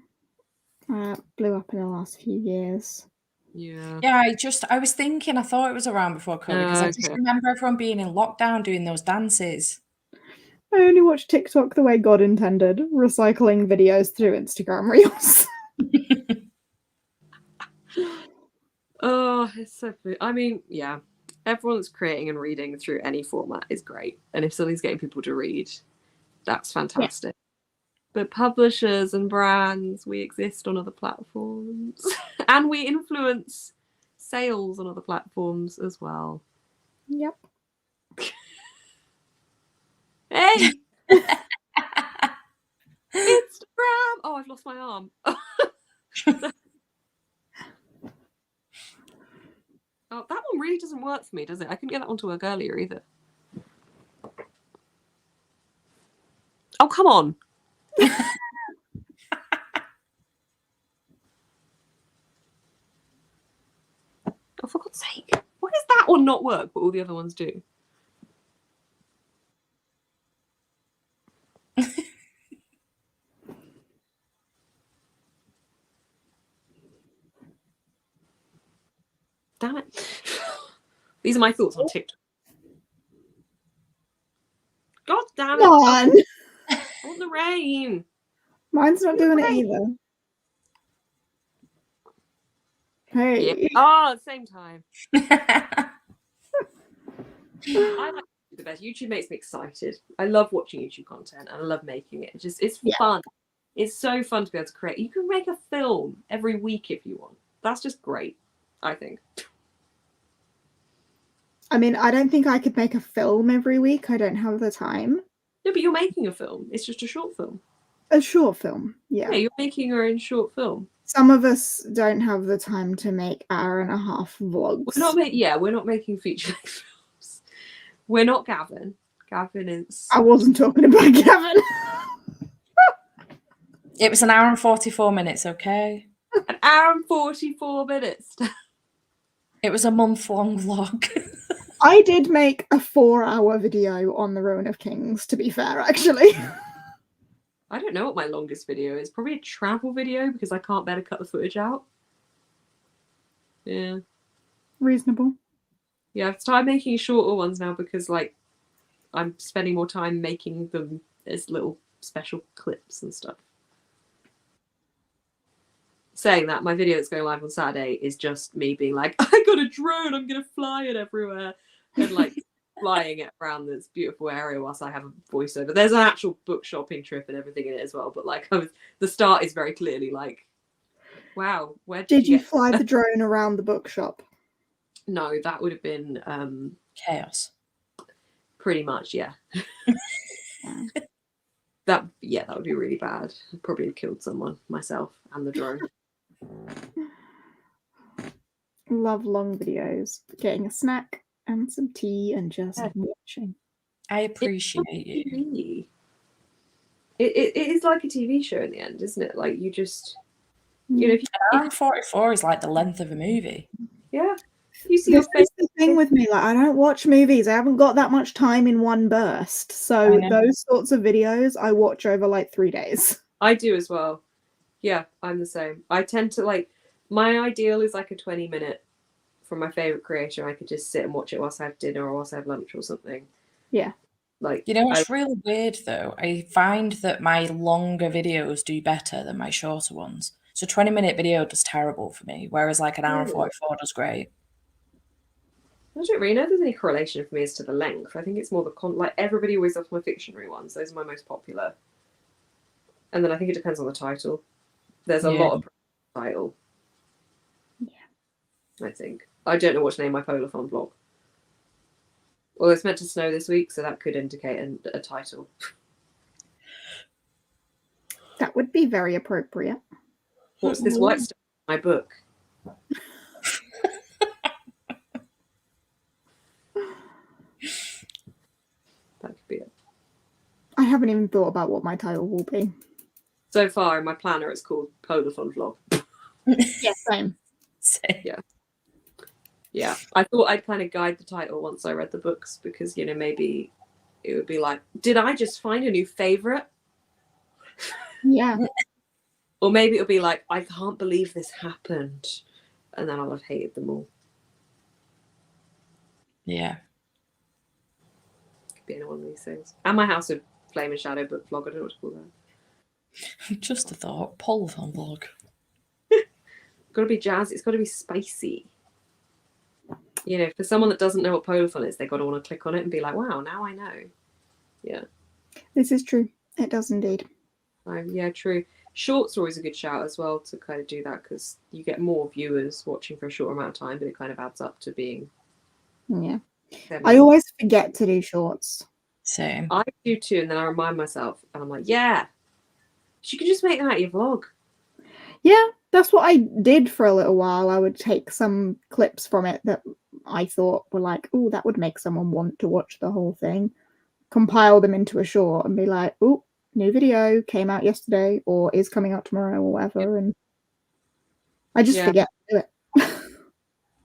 Blew up in the last few years. Yeah. Yeah, I was thinking, I thought it was around before COVID, because I just remember everyone being in lockdown doing those dances. I only watch TikTok the way God intended, recycling videos through Instagram Reels. Oh, it's so funny. I mean, yeah, everyone that's creating and reading through any format is great. And if something's getting people to read, that's fantastic. But publishers and brands, we exist on other platforms. And we influence sales on other platforms as well. Yep. Hey! Instagram! Oh, I've lost my arm. Oh, that one really doesn't work for me, does it? I couldn't get that one to work earlier either. Oh, come on. Oh, for God's sake. Why does that one not work, but all the other ones do? Damn it. These are my thoughts on TikTok. God damn it. Come on. I want the rain. Mine's not doing it either. Hey. Yeah. Oh, same time. I like the best. YouTube makes me excited. I love watching YouTube content and I love making it. It's fun. It's so fun to be able to create. You can make a film every week if you want. That's just great, I think. I mean, I don't think I could make a film every week. I don't have the time. No, but you're making a film. It's just a short film. A short film, yeah. Yeah, you're making your own short film. Some of us don't have the time to make hour-and-a-half vlogs. We're not making feature films. We're not Gavin. Gavin is... I wasn't talking about Gavin. It was an hour and 44 minutes, okay? An hour and 44 minutes. It was a month-long vlog. I did make a 4-hour video on the Ruin of Kings, to be fair, actually. I don't know what my longest video is. Probably a travel video because I can't bear to cut the footage out. Yeah. Reasonable. Yeah, I've started making shorter ones now because, like, I'm spending more time making them as little special clips and stuff. Saying that, my video that's going live on Saturday is just me being like, I got a drone, I'm going to fly it everywhere. And, like, flying it around this beautiful area whilst I have a voiceover. There's an actual book shopping trip and everything in it as well, but like the start is very clearly like, wow, where did you fly the drone around the bookshop? No, that would have been chaos. Pretty much, yeah. That would be really bad. I'd probably have killed someone, myself and the drone. Love long videos, getting a snack and some tea and just watching. I appreciate you. It is like a TV show in the end, isn't it? Like you just, you know, an hour and 44 is like the length of a movie. Yeah. You see this is the thing with me, like I don't watch movies. I haven't got that much time in one burst. So those sorts of videos I watch over like 3 days. I do as well. Yeah, I'm the same. I tend to like, my ideal is like a 20-minute from my favorite creator. I could just sit and watch it whilst I have dinner or whilst I have lunch or something. Yeah. Like, You know what's really weird though? I find that my longer videos do better than my shorter ones. So 20-minute video does terrible for me, whereas like an hour and 44 does great. I don't really know if there's any correlation for me as to the length. I think it's more the like everybody always loves my fictionary ones. Those are my most popular. And then I think it depends on the title. There's a lot of title. Yeah. I think. I don't know what to name my Polarthon vlog. Well, it's meant to snow this week, so that could indicate a title. That would be very appropriate. What's this white stuff in my book? That could be it. I haven't even thought about what my title will be. So far in my planner, it's called Polarthon vlog. Yeah, same. Yeah. Yeah. I thought I'd kind of guide the title once I read the books because, you know, maybe it would be like, did I just find a new favorite? Yeah. Or maybe it'll be like, I can't believe this happened. And then I'll have hated them all. Yeah. Could be any one of these things. And my House of Flame and Shadow book vlog. I don't know what to call that. Just a thought. Polarthon vlog. Got to be jazzy. It's got to be spicy. You know, for someone that doesn't know what Polarthon is, they've got to want to click on it and be like, wow, now I know. Yeah. This is true. It does indeed. Yeah, true. Shorts are always a good shout as well to kind of do that because you get more viewers watching for a short amount of time, but it kind of adds up to being. Yeah. I always forget to do shorts. Same. I do too, and then I remind myself, and I'm like, yeah, you could just make that your vlog. Yeah, that's what I did for a little while. I would take some clips from it that I thought were like, oh, that would make someone want to watch the whole thing, compile them into a short and be like, oh, new video came out yesterday or is coming out tomorrow or whatever. And I just forget to do it.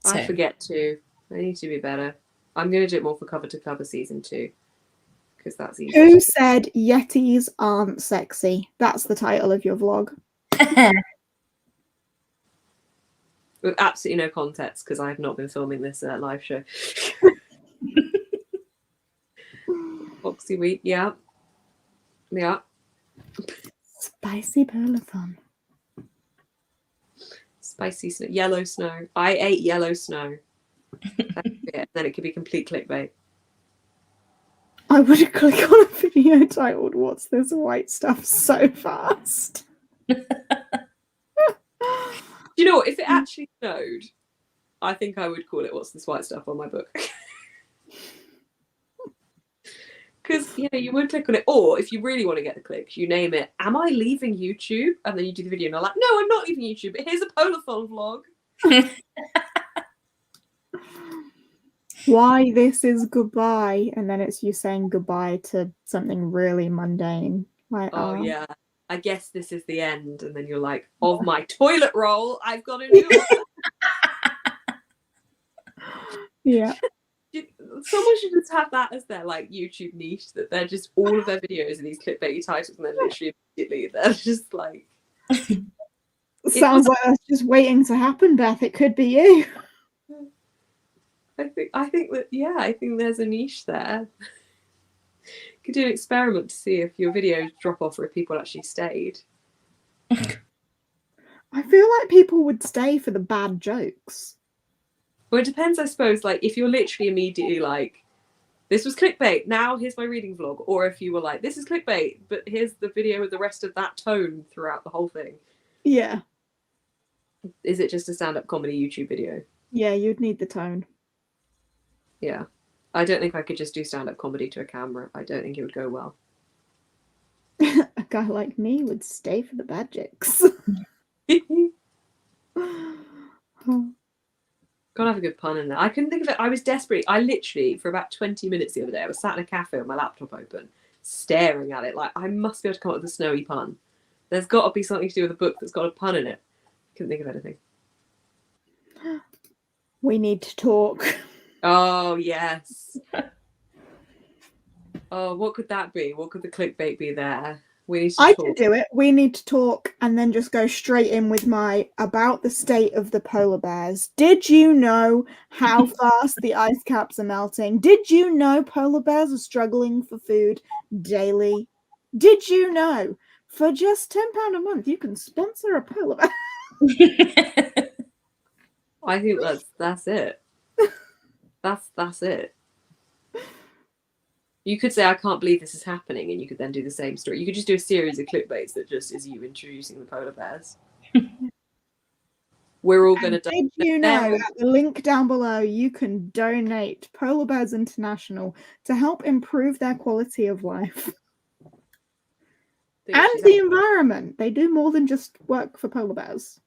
I forget to. I need to be better. I'm going to do it more for Cover to Cover season 2 because that's easy. Who said Yetis aren't sexy? That's the title of your vlog. With absolutely no context because I have not been filming this live show. Foxy Week, yeah. Yeah. Spicy Polarthon. Spicy snow. Yellow snow. I ate yellow snow. That's it. Then it could be complete clickbait. I would click on a video titled, What's This White Stuff So Fast? You know what? If it actually snowed, I think I would call it What's This White Stuff on my book. Because, you know, you would click on it. Or if you really want to get the clicks, you name it, Am I leaving YouTube? And then you do the video and they're like, no, I'm not leaving YouTube, but here's a Polarthon vlog. Why this is goodbye. And then it's you saying goodbye to something really mundane. Like, yeah. I guess this is the end. And then you're like, of my toilet roll, I've got a new one. Yeah. Someone should just have that as their like YouTube niche, that they're just all of their videos in these clickbaity titles and then literally immediately they're just like Sounds like that's just waiting to happen, Beth. It could be you. I think there's a niche there. You could do an experiment to see if your videos drop off or if people actually stayed. I feel like people would stay for the bad jokes. Well, it depends, I suppose. Like, if you're literally immediately like, this was clickbait, now here's my reading vlog. Or if you were like, this is clickbait, but here's the video with the rest of that tone throughout the whole thing. Yeah. Is it just a stand-up comedy YouTube video? Yeah, you'd need the tone. Yeah. I don't think I could just do stand-up comedy to a camera. I don't think it would go well. A guy like me would stay for the bad jokes. Gotta have a good pun in there. I couldn't think of it. I was desperate. I literally, for about 20 minutes the other day, I was sat in a cafe with my laptop open, staring at it like, I must be able to come up with a snowy pun. There's got to be something to do with a book that's got a pun in it. Couldn't think of anything. We need to talk. Oh, yes. Oh, what could that be? What could the clickbait be there? We need to I talk. can do it. We need to talk and then just go straight in with my about the state of the polar bears. Did you know how fast the ice caps are melting? Did you know polar bears are struggling for food daily? Did you know for just £10 a month you can sponsor a polar bear? I think that's it. That's it. You could say, I can't believe this is happening, and you could then do the same story. You could just do a series of clickbaits that just is you introducing the polar bears. We're all going to Did you know at the link down below you can donate Polar Bears International to help improve their quality of life and the environment? They do more than just work for polar bears.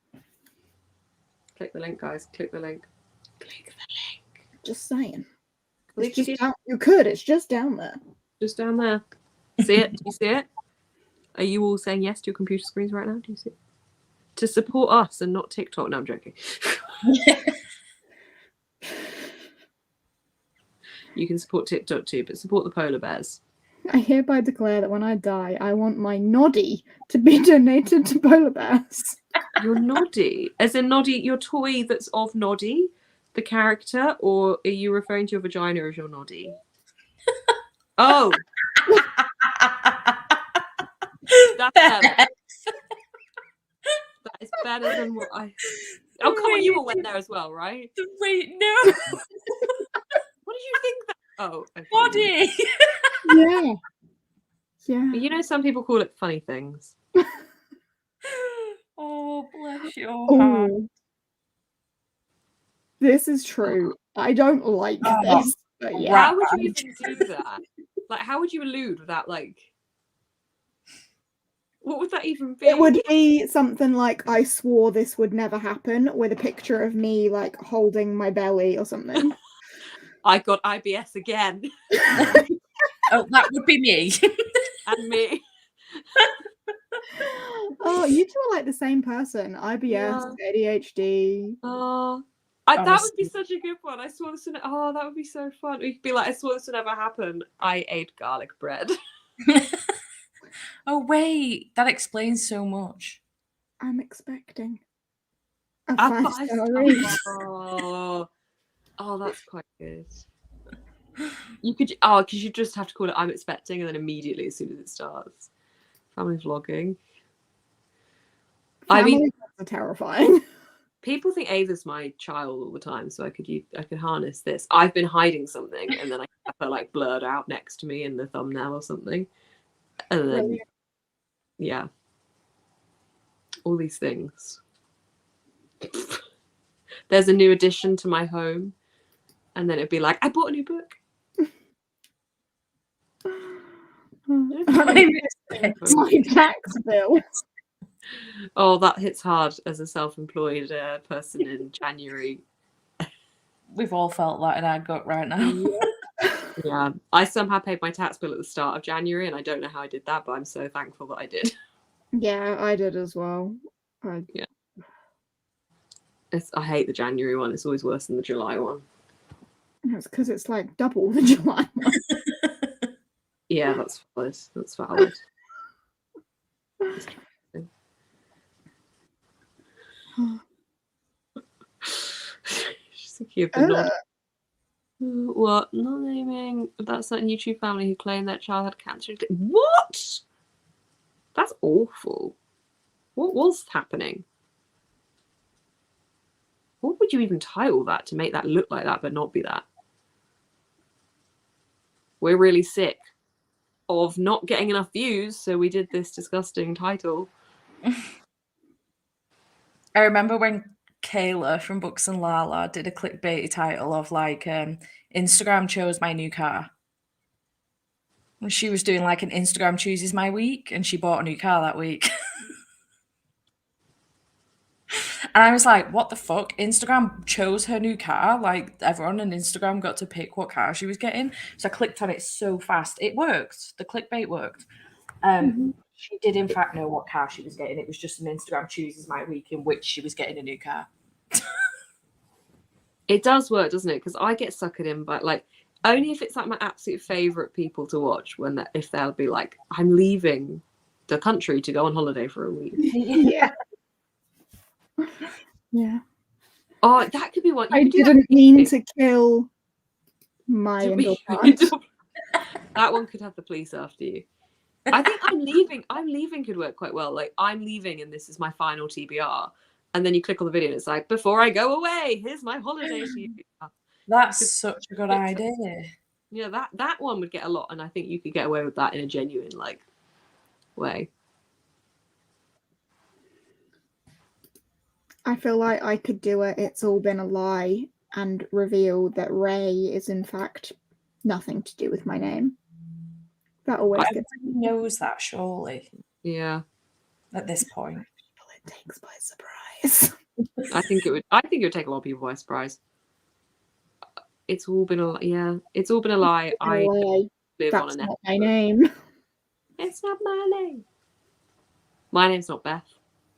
Click the link, guys. Click the link. Click the link. Just saying. It's just down, you could. It's just down there. Just down there. See it? Do you see it? Are you all saying yes to your computer screens right now? Do you see it? To support us and not TikTok. No, I'm joking. You can support TikTok too, but support the polar bears. I hereby declare that when I die, I want my noddy to be donated to polar bears. Your noddy? As in Noddy, your toy that's of Noddy, the character, or are you referring to your vagina as your noddy? Oh. That's better. That is better than what I... Oh, come on, you all went there as well, right? Wait, no. What did you think that... Oh, okay. Body. Yeah. Yeah. You know, some people call it funny things. Oh, bless your heart. This is true. I don't like this, but yeah. How would you even do that? Like, how would you allude without, like... What would that even be? It would be something like, I swore this would never happen, with a picture of me, like, holding my belly or something. I got IBS again. Oh, that would be me. And me. Oh, you two are like the same person. IBS, ADHD. Oh, that would be such a good one. I swore this would... Oh, that would be so fun. We could be like, I swore this would never happen. I ate garlic bread. Oh, wait. That explains so much. I'm expecting a A 5-star rating. Oh, that's quite good. You could... Oh, because you just have to call it I'm expecting, and then immediately, as soon as it starts. Family vlogging. I mean, are terrifying. People think Ava's my child all the time, so I could harness this. I've been hiding something, and then I have her like blurred out next to me in the thumbnail or something, and then yeah, all these things. There's a new addition to my home, and then it'd be like, I bought a new book. My tax bill. Oh, that hits hard as a self-employed person in January. We've all felt that in our gut right now. Yeah, I somehow paid my tax bill at the start of January, and I don't know how I did that, but I'm so thankful that I did. Yeah, I did as well. Yeah. I hate the January one. It's always worse than the July one. It's because it's like double the July one. Yeah, that's valid. That's valid. She's thinking of the nod. What? Not naming. That's that YouTube family who claimed their child had cancer. What? That's awful. What was happening? What would you even title that to make that look like that but not be that? We're really sick of not getting enough views, so we did this disgusting title. I remember when Kayla from Books and Lala did a clickbaity title of like Instagram chose my new car. And she was doing like an Instagram chooses my week, and she bought a new car that week. And I was like, what the fuck? Instagram chose her new car. Like, everyone on Instagram got to pick what car she was getting. So I clicked on it so fast. It worked. The clickbait worked. She did, in fact, know what car she was getting. It was just an Instagram chooses my week in which she was getting a new car. It does work, doesn't it? Because I get suckered in by, like, only if it's like my absolute favourite people to watch, if they'll be like, I'm leaving the country to go on holiday for a week. Yeah. Yeah. Oh, that could be one. I didn't mean to kill my indoor plant. That one could have the police after you. I think I'm leaving could work quite well. Like, I'm leaving and this is my final TBR. And then you click on the video and it's like, before I go away, here's my holiday TBR. That's such a good idea. Yeah, that one would get a lot, and I think you could get away with that in a genuine way. I feel like I could do it. It's all been a lie, and reveal that Ray is in fact nothing to do with my name. That always gets everybody knows that, surely. Yeah. At this point, it takes by surprise. I think it would take a lot of people by surprise. It's all been a lie. It's all been a lie. I live That's on a not my name. It's not my name. My name's not Beth.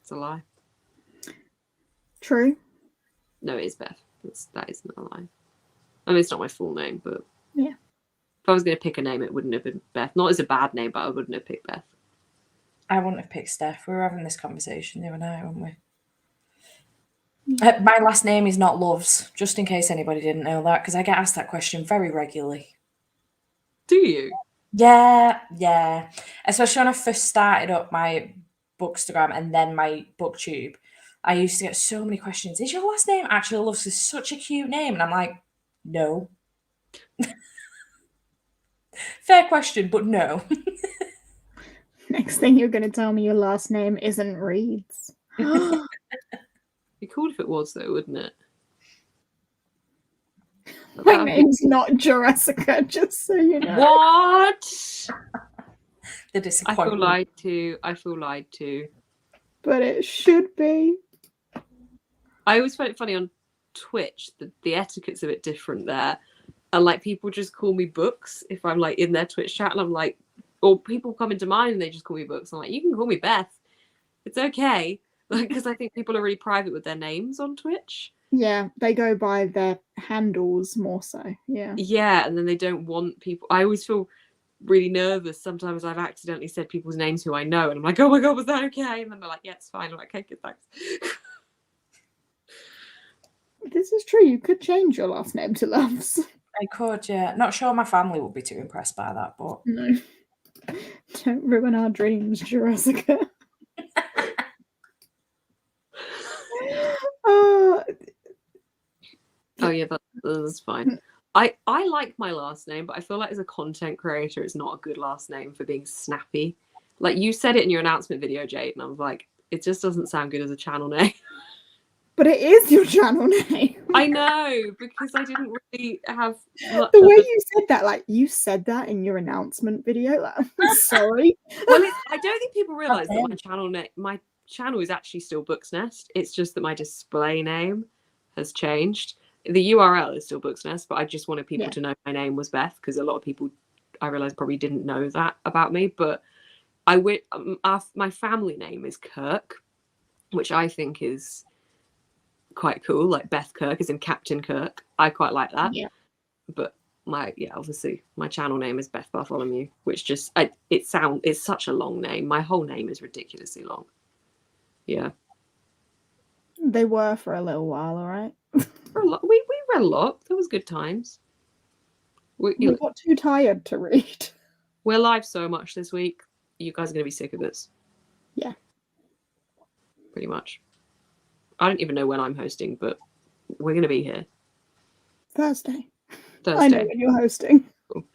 It's a lie. True. No, it is Beth. That is not a lie. I mean, it's not my full name, but yeah. If I was going to pick a name, it wouldn't have been Beth. Not as a bad name, but I wouldn't have picked Beth. I wouldn't have picked Steph. We were having this conversation the other night, weren't we? My last name is not Loves, just in case anybody didn't know that, because I get asked that question very regularly. Do you? Yeah. Especially when I first started up my Bookstagram and then my Booktube, I used to get so many questions. Is your last name actually Loves? Is such a cute name? And I'm like, no. Fair question, but no. Next thing you're going to tell me your last name isn't Reeds. Be cool if it was, though, wouldn't it? My name's not Jessica, just so you know. What? The disappointment. I feel lied to. But it should be. I always find it funny on Twitch. The etiquette's a bit different there. And people just call me Books if I'm in their Twitch chat, and I'm like, or people come into mine and they just call me Books. I'm like, you can call me Beth. It's okay. Because I think people are really private with their names on Twitch. Yeah, they go by their handles more so. Yeah. Yeah, and then they don't want people. I always feel really nervous. Sometimes I've accidentally said people's names who I know, and I'm like, oh my God, was that okay? And then they're like, yeah, it's fine. I'm like, okay, good, thanks. This is true. You could change your last name to Loves. I could, yeah. Not sure my family would be too impressed by that, but... No. Don't ruin our dreams, Jessica. Oh yeah, that's fine. I like my last name, but I feel like as a content creator, it's not a good last name for being snappy. You said it in your announcement video, Jade, and I was like, it just doesn't sound good as a channel name. But it is your channel name. I know, because I didn't really have the way you said that, you said that in your announcement video. I'm sorry. Well, I don't think people realise that my channel is actually still Books Nest. It's just that my display name has changed. The URL is still Books Nest, but I just wanted people to know my name was Beth, because a lot of people, I realised, probably didn't know that about me. But my family name is Kirk, which I think is quite cool. Beth Kirk is in Captain Kirk. I quite like that. Yeah. But obviously my channel name is Beth Bartholomew, which just it's such a long name. My whole name is ridiculously long. Yeah. They were for a little while, all right. For a lot. We read a lot. There was good times. We got too tired to read. We're live so much this week. You guys are going to be sick of us. Yeah. Pretty much. I don't even know when I'm hosting, but we're going to be here. Thursday. I know when you're hosting. Cool.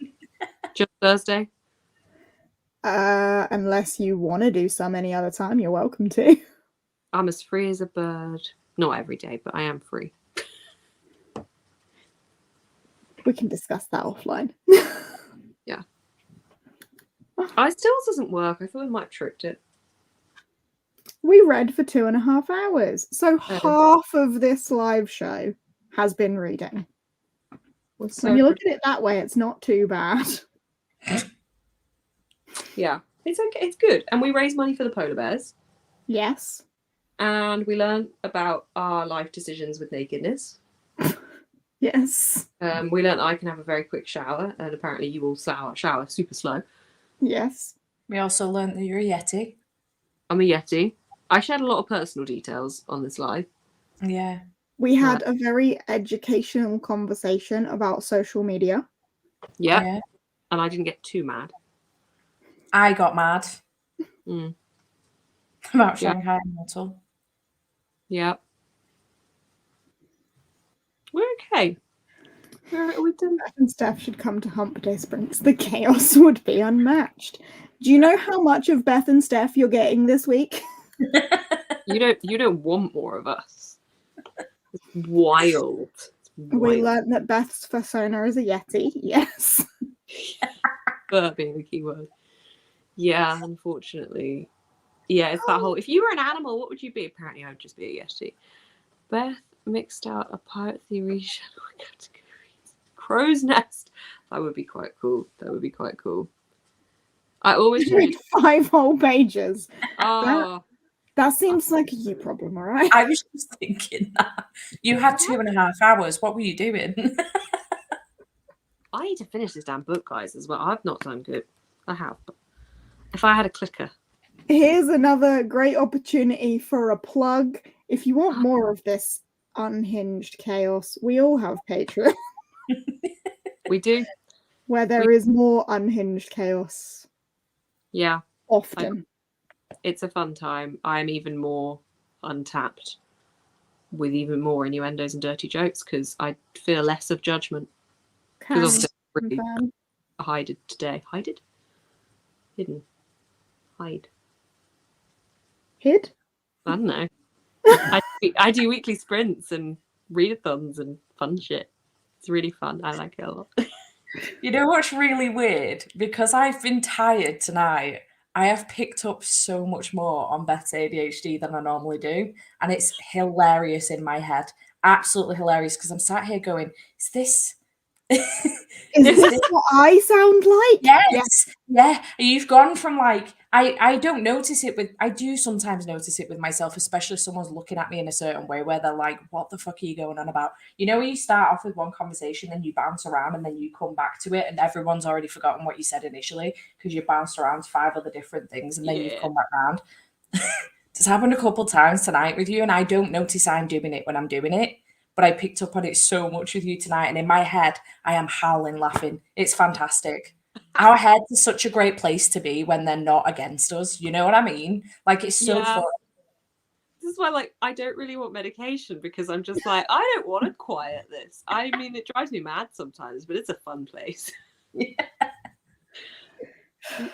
Just Thursday? Unless you want to do some any other time, you're welcome to. I'm as free as a bird. Not every day, but I am free. We can discuss that offline. Yeah. It still doesn't work. I thought we might have tricked it. We read for 2.5 hours. So half of this live show has been reading. When you look at it that way, it's not too bad. Yeah, it's okay. It's good. And we raise money for the polar bears. Yes. And we learn about our life decisions with nakedness. Yes. We learned I can have a very quick shower, and apparently you all shower super slow. Yes. We also learned that you're a Yeti. I'm a Yeti. I shared a lot of personal details on this live. Yeah. We had a very educational conversation about social media. Yep. Yeah. And I didn't get too mad. I got mad about Shanghai Immortal. Yep. We're okay. We're done. Beth and Steph should come to Hump Day Sprints. The chaos would be unmatched. Do you know how much of Beth and Steph you're getting this week? You don't want more of us. It's wild. We learned that Beth's persona is a Yeti. Yes. Being the key word. Yeah, unfortunately. Yeah, it's that whole, if you were an animal, what would you be? Apparently I would just be a Yeti. Beth mixed out a pirate theory shadow categories. Crow's nest. That would be quite cool. I always Read 5 whole pages. Oh, that seems like a you problem, all right? I was just thinking that. You had 2.5 hours. What were you doing? I need to finish this damn book, guys, as well. I've not done good. I have. But if I had a clicker. Here's another great opportunity for a plug. If you want more of this unhinged chaos, we all have Patreon. We do. Where there is more unhinged chaos. Yeah. Often. It's a fun time. I'm even more untapped with even more innuendos and dirty jokes because I feel less of judgment. Because really hided today. Hidden. Hide. Hid? I don't know. I do weekly sprints and readathons and fun shit. It's really fun. I like it a lot. You know what's really weird? Because I've been tired tonight, I have picked up so much more on Beth's ADHD than I normally do. And it's hilarious in my head. Absolutely hilarious. Because I'm sat here going, is this what I sound like? Yes. Yeah. You've gone from like, I don't notice it with, I do sometimes notice it with myself, especially if someone's looking at me in a certain way where they're like, what the fuck are you going on about? You know, when you start off with one conversation and you bounce around and then you come back to it and everyone's already forgotten what you said initially because you bounced around to 5 other different things and then you've come back round. It's happened a couple times tonight with you and I don't notice I'm doing it when I'm doing it. But I picked up on it so much with you tonight. And in my head, I am howling laughing. It's fantastic. Our heads are such a great place to be when they're not against us. You know what I mean? Like, it's so fun. This is why, like, I don't really want medication because I'm just like, I don't want to quiet this. I mean, it drives me mad sometimes, but it's a fun place.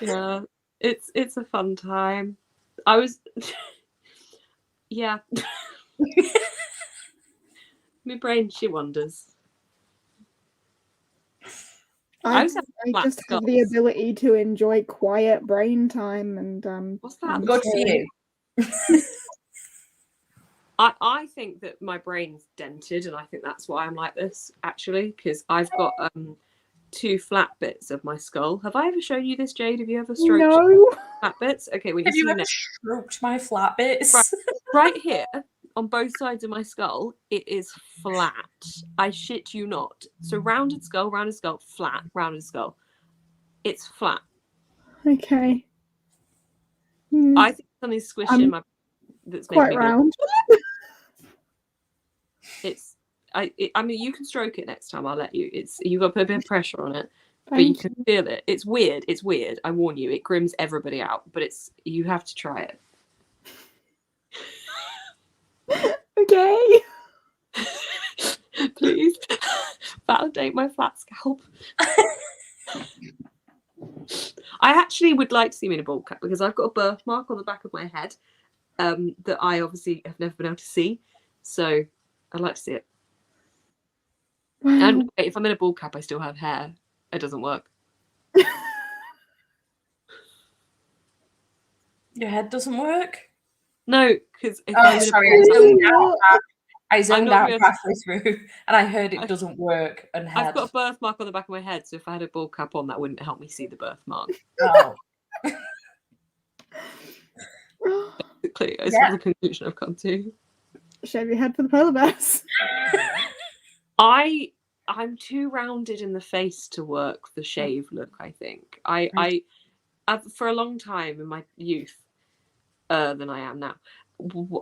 Yeah, it's a fun time. I was, yeah. My brain, she wanders. I just have the ability to enjoy quiet brain time and what's that? Good for you. I think that my brain's dented, and I think that's why I'm like this actually, because I've got 2 flat bits of my skull. Have I ever shown you this, Jade? Have you ever stroked flat bits? Okay, when you have you ever stroked my flat bits? Right here on both sides of my skull, it is flat. I shit you not. So rounded skull, flat, rounded skull. It's flat. Okay. I think something's squishy in my that's quite round. I mean, you can stroke it next time. I'll let you. You've got to put a bit of pressure on it, but you can feel it. It's weird. I warn you. It grims everybody out, but you have to try it. Okay. Please validate my flat scalp. I actually would like to see me in a bald cap because I've got a birthmark on the back of my head that I obviously have never been able to see. So I'd like to see it. Wow. And if I'm in a bald cap, I still have hair. It doesn't work. Your head doesn't work? No, because I zoned out halfway through and I heard it doesn't work and I've got a birthmark on the back of my head, so if I had a bald cap on, that wouldn't help me see the birthmark. Oh. Basically, it's the conclusion I've come to. Shave your head for the polar bears. I'm too rounded in the face to work the shave look, I think. for a long time in my youth, than I am now,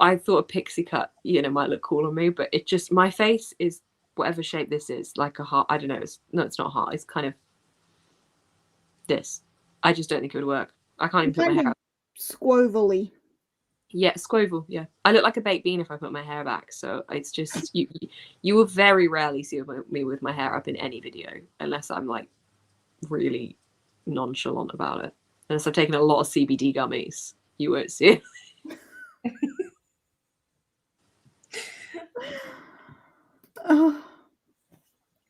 I thought a pixie cut, might look cool on me, but it just, my face is whatever shape this is, like a heart. I don't know. It's not a heart. It's kind of this. I just don't think it would work. I can't even put my hair up. Squovally. Yeah, squoval. Yeah, I look like a baked bean if I put my hair back. So it's just you will very rarely see me with my hair up in any video, unless I'm like really nonchalant about it. Unless I've taken a lot of CBD gummies, you won't see it.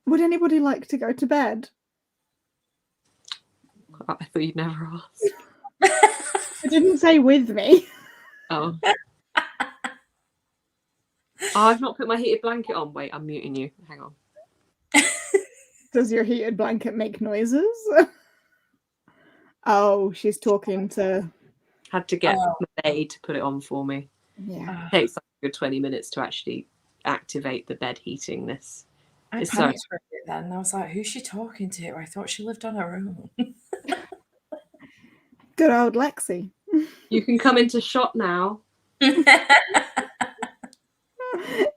Would anybody like to go to bed? I thought you'd never ask. I didn't say with me. Oh. I've not put my heated blanket on. Wait, I'm muting you. Hang on. Does your heated blanket make noises? Oh, she's talking to... Had to get my maid to put it on for me. Yeah. It takes like a good 20 minutes to actually activate the bed heating this. I panicked for a bit then. I was like, who's she talking to? I thought she lived on her own. Good old Lexi. You can come into shot now.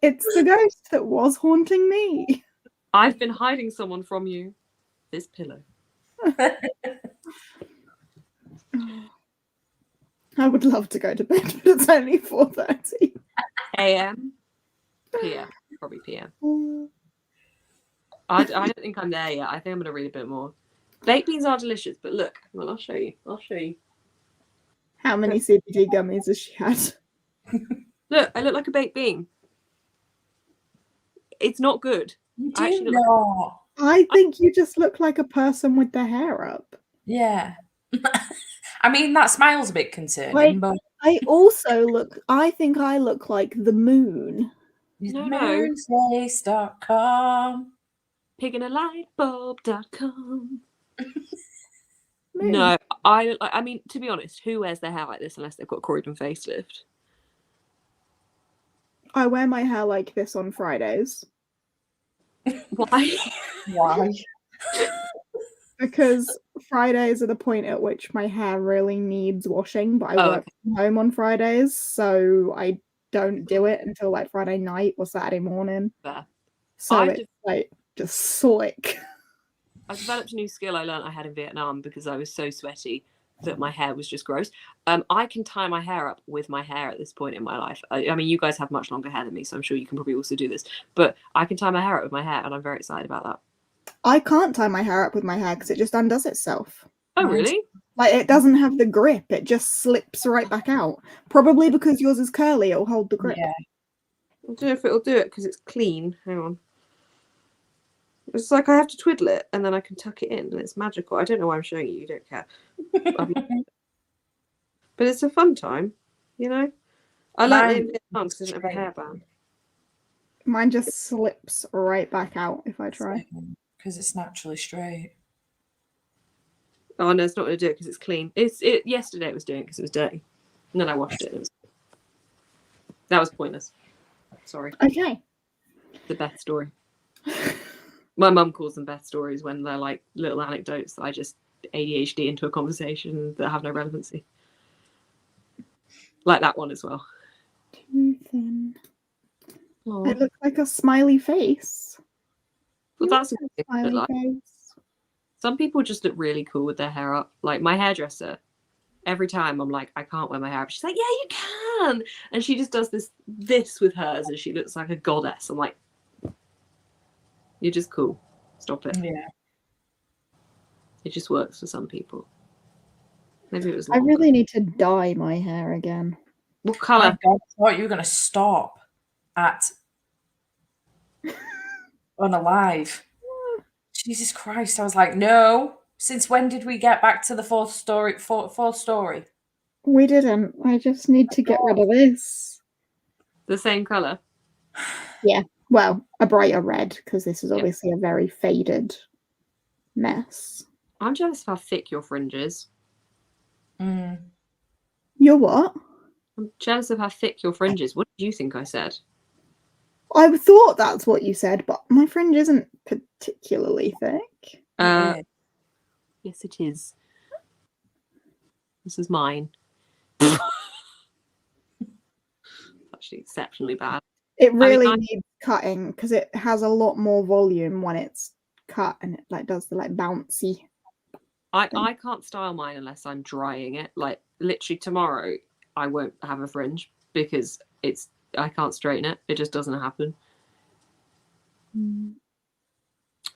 It's the ghost that was haunting me. I've been hiding someone from you. This pillow. I would love to go to bed, but it's only 4:30 a.m. p.m. Probably p.m. I don't think I'm there yet. I think I'm going to read a bit more. Baked beans are delicious, but look, well, I'll show you. How many CBD gummies has she had? Look, I look like a baked bean. It's not good. You do not. I think you just look like a person with their hair up. Yeah. I mean, that smile's a bit concerning, but I think I look like the moon. Moonface.com. Pigandlightbulb.com. No, I mean, to be honest, who wears their hair like this unless they've got Croydon facelift? I wear my hair like this on Fridays. Why? Why? Because Fridays are the point at which my hair really needs washing, but I work from home on Fridays, so I don't do it until like Friday night or Saturday morning. Fair. So it's like just slick. I've developed a new skill I learned I had in Vietnam because I was so sweaty that my hair was just gross. I can tie my hair up with my hair at this point in my life. I mean, you guys have much longer hair than me, so I'm sure you can probably also do this. But I can tie my hair up with my hair, and I'm very excited about that. I can't tie my hair up with my hair because it just undoes itself. Oh, really? Like, it doesn't have the grip. It just slips right back out. Probably because yours is curly, it'll hold the grip. Yeah. I don't know if it'll do it because it's clean. Hang on. It's like I have to twiddle it and then I can tuck it in and it's magical. I don't know why I'm showing you. You don't care. But it's a fun time, you know? I learned it in Vietnam because I didn't have a hairband. Mine just slips right back out if I try. Because it's naturally straight. Oh, no, it's not going to do it because it's clean. Yesterday it was doing it because it was dirty. And then I washed it. That was pointless. Sorry. Okay. The Beth story. My mum calls them Beth stories when they're like little anecdotes that I just ADHD into a conversation that have no relevancy. Like that one as well. Too thin. Aww. I look like a smiley face. Well, that's a smiley face. Some people just look really cool with their hair up. Like my hairdresser, every time I'm like, I can't wear my hair up. She's like, yeah, you can. And she just does this with hers and she looks like a goddess. I'm like, you're just cool. Stop it. Yeah. It just works for some people. Maybe it was I really need to dye my hair again. What colour? My God, I thought you were going to stop at unalive. Jesus Christ. I was like, no. Since when did we get back to the fourth story? We didn't. I just need to get rid of this. The same colour? Yeah. Well, a brighter red, because this is obviously a very faded mess. I'm jealous of how thick your fringe is. You're what? I'm jealous of how thick your fringe is. What did you think I said? I thought that's what you said, but my fringe isn't particularly thick. Yes, it is. This is mine. Actually, exceptionally bad. It really needs cutting because it has a lot more volume when it's cut, and it like does the like bouncy. I can't style mine unless I'm drying it. Like literally tomorrow, I won't have a fringe because I can't straighten it. It just doesn't happen.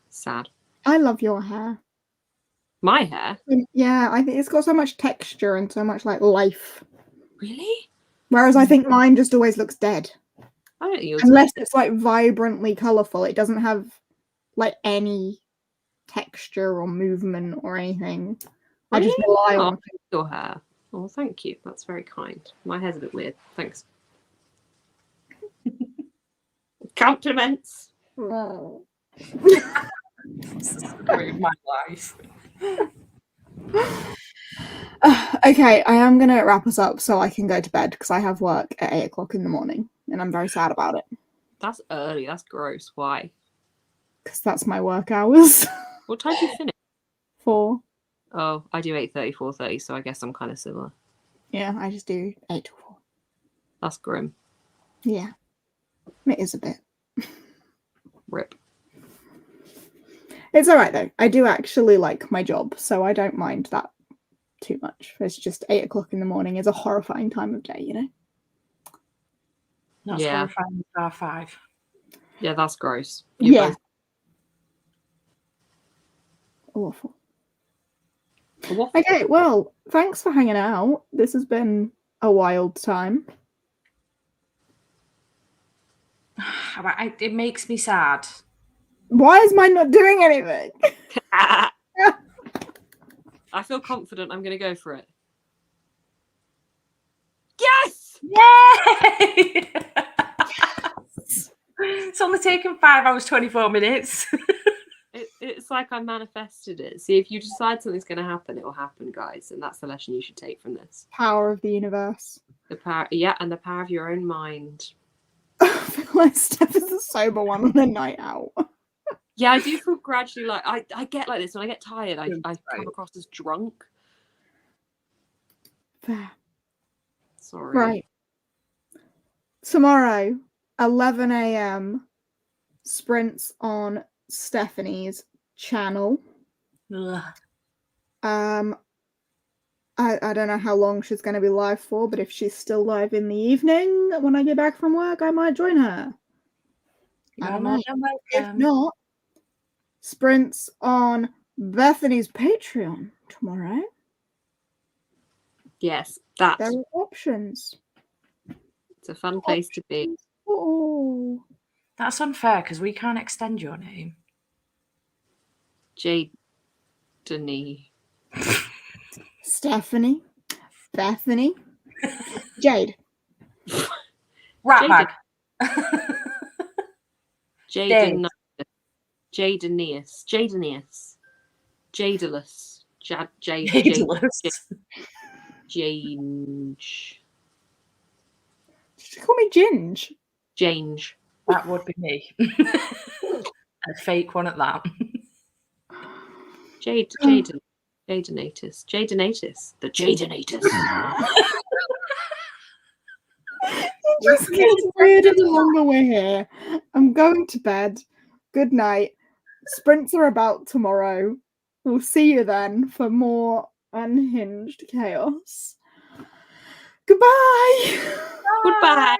Sad. I love your hair. My hair? Yeah, I think it's got so much texture and so much like life. Really? Whereas I think mine just always looks dead. I don't think yours. Unless it's like vibrantly colourful, it doesn't have like any texture or movement or anything. Really? I just rely on your hair. Oh, thank you. That's very kind. My hair's a bit weird. Thanks. Compliments. This is the story of my life. Okay, I am gonna wrap us up so I can go to bed because I have work at 8 o'clock in the morning and I'm very sad about it. That's early. That's gross. Why? Because that's my work hours. What time do you finish? 4. Oh, I do 8:30, 4:30, so I guess I'm kind of similar. Yeah, I just do 8 to 4. That's grim. Yeah, it is a bit. Rip. It's all right though. I do actually like my job, so I don't mind that too much. It's just 8 o'clock in the morning is a horrifying time of day, you know? That's horrifying. R5. Yeah, that's gross. Yeah. Awful. Okay, well, thanks for hanging out. This has been a wild time. It makes me sad. Why is mine not doing anything? I feel confident I'm going to go for it. Yes! Yay! It's only taken 5 hours, 24 minutes. It's like I manifested it. See, if you decide something's going to happen, it will happen, guys. And that's the lesson you should take from this. Power of the universe. The power, yeah, and the power of your own mind. I feel like Steph is a sober one on a night out. Yeah, I do feel gradually like I get like this when I get tired. I come across as drunk. Fair. Sorry. Right. Tomorrow, 11 a.m. sprints on Stephanie's channel. Ugh. I don't know how long she's going to be live for, but if she's still live in the evening when I get back from work, I might join her. I don't know. If not, sprints on Bethany's Patreon tomorrow. Yes, that. There are options. It's a fun place to be. Oh, that's unfair because we can't extend your name. Jade Denise. Stephanie, Bethany, Jade. Rat bag. Jaden. Jadeneus. Jadeneus. Jadelus. Jadelus. Jange. Did you call me Ginge? Jange. That would be me. A fake one at that. Jadenatus. The Jadenatus. It just gets weirder the longer we're here. I'm going to bed. Good night. Sprints are about tomorrow. We'll see you then for more unhinged chaos. Goodbye. Goodbye.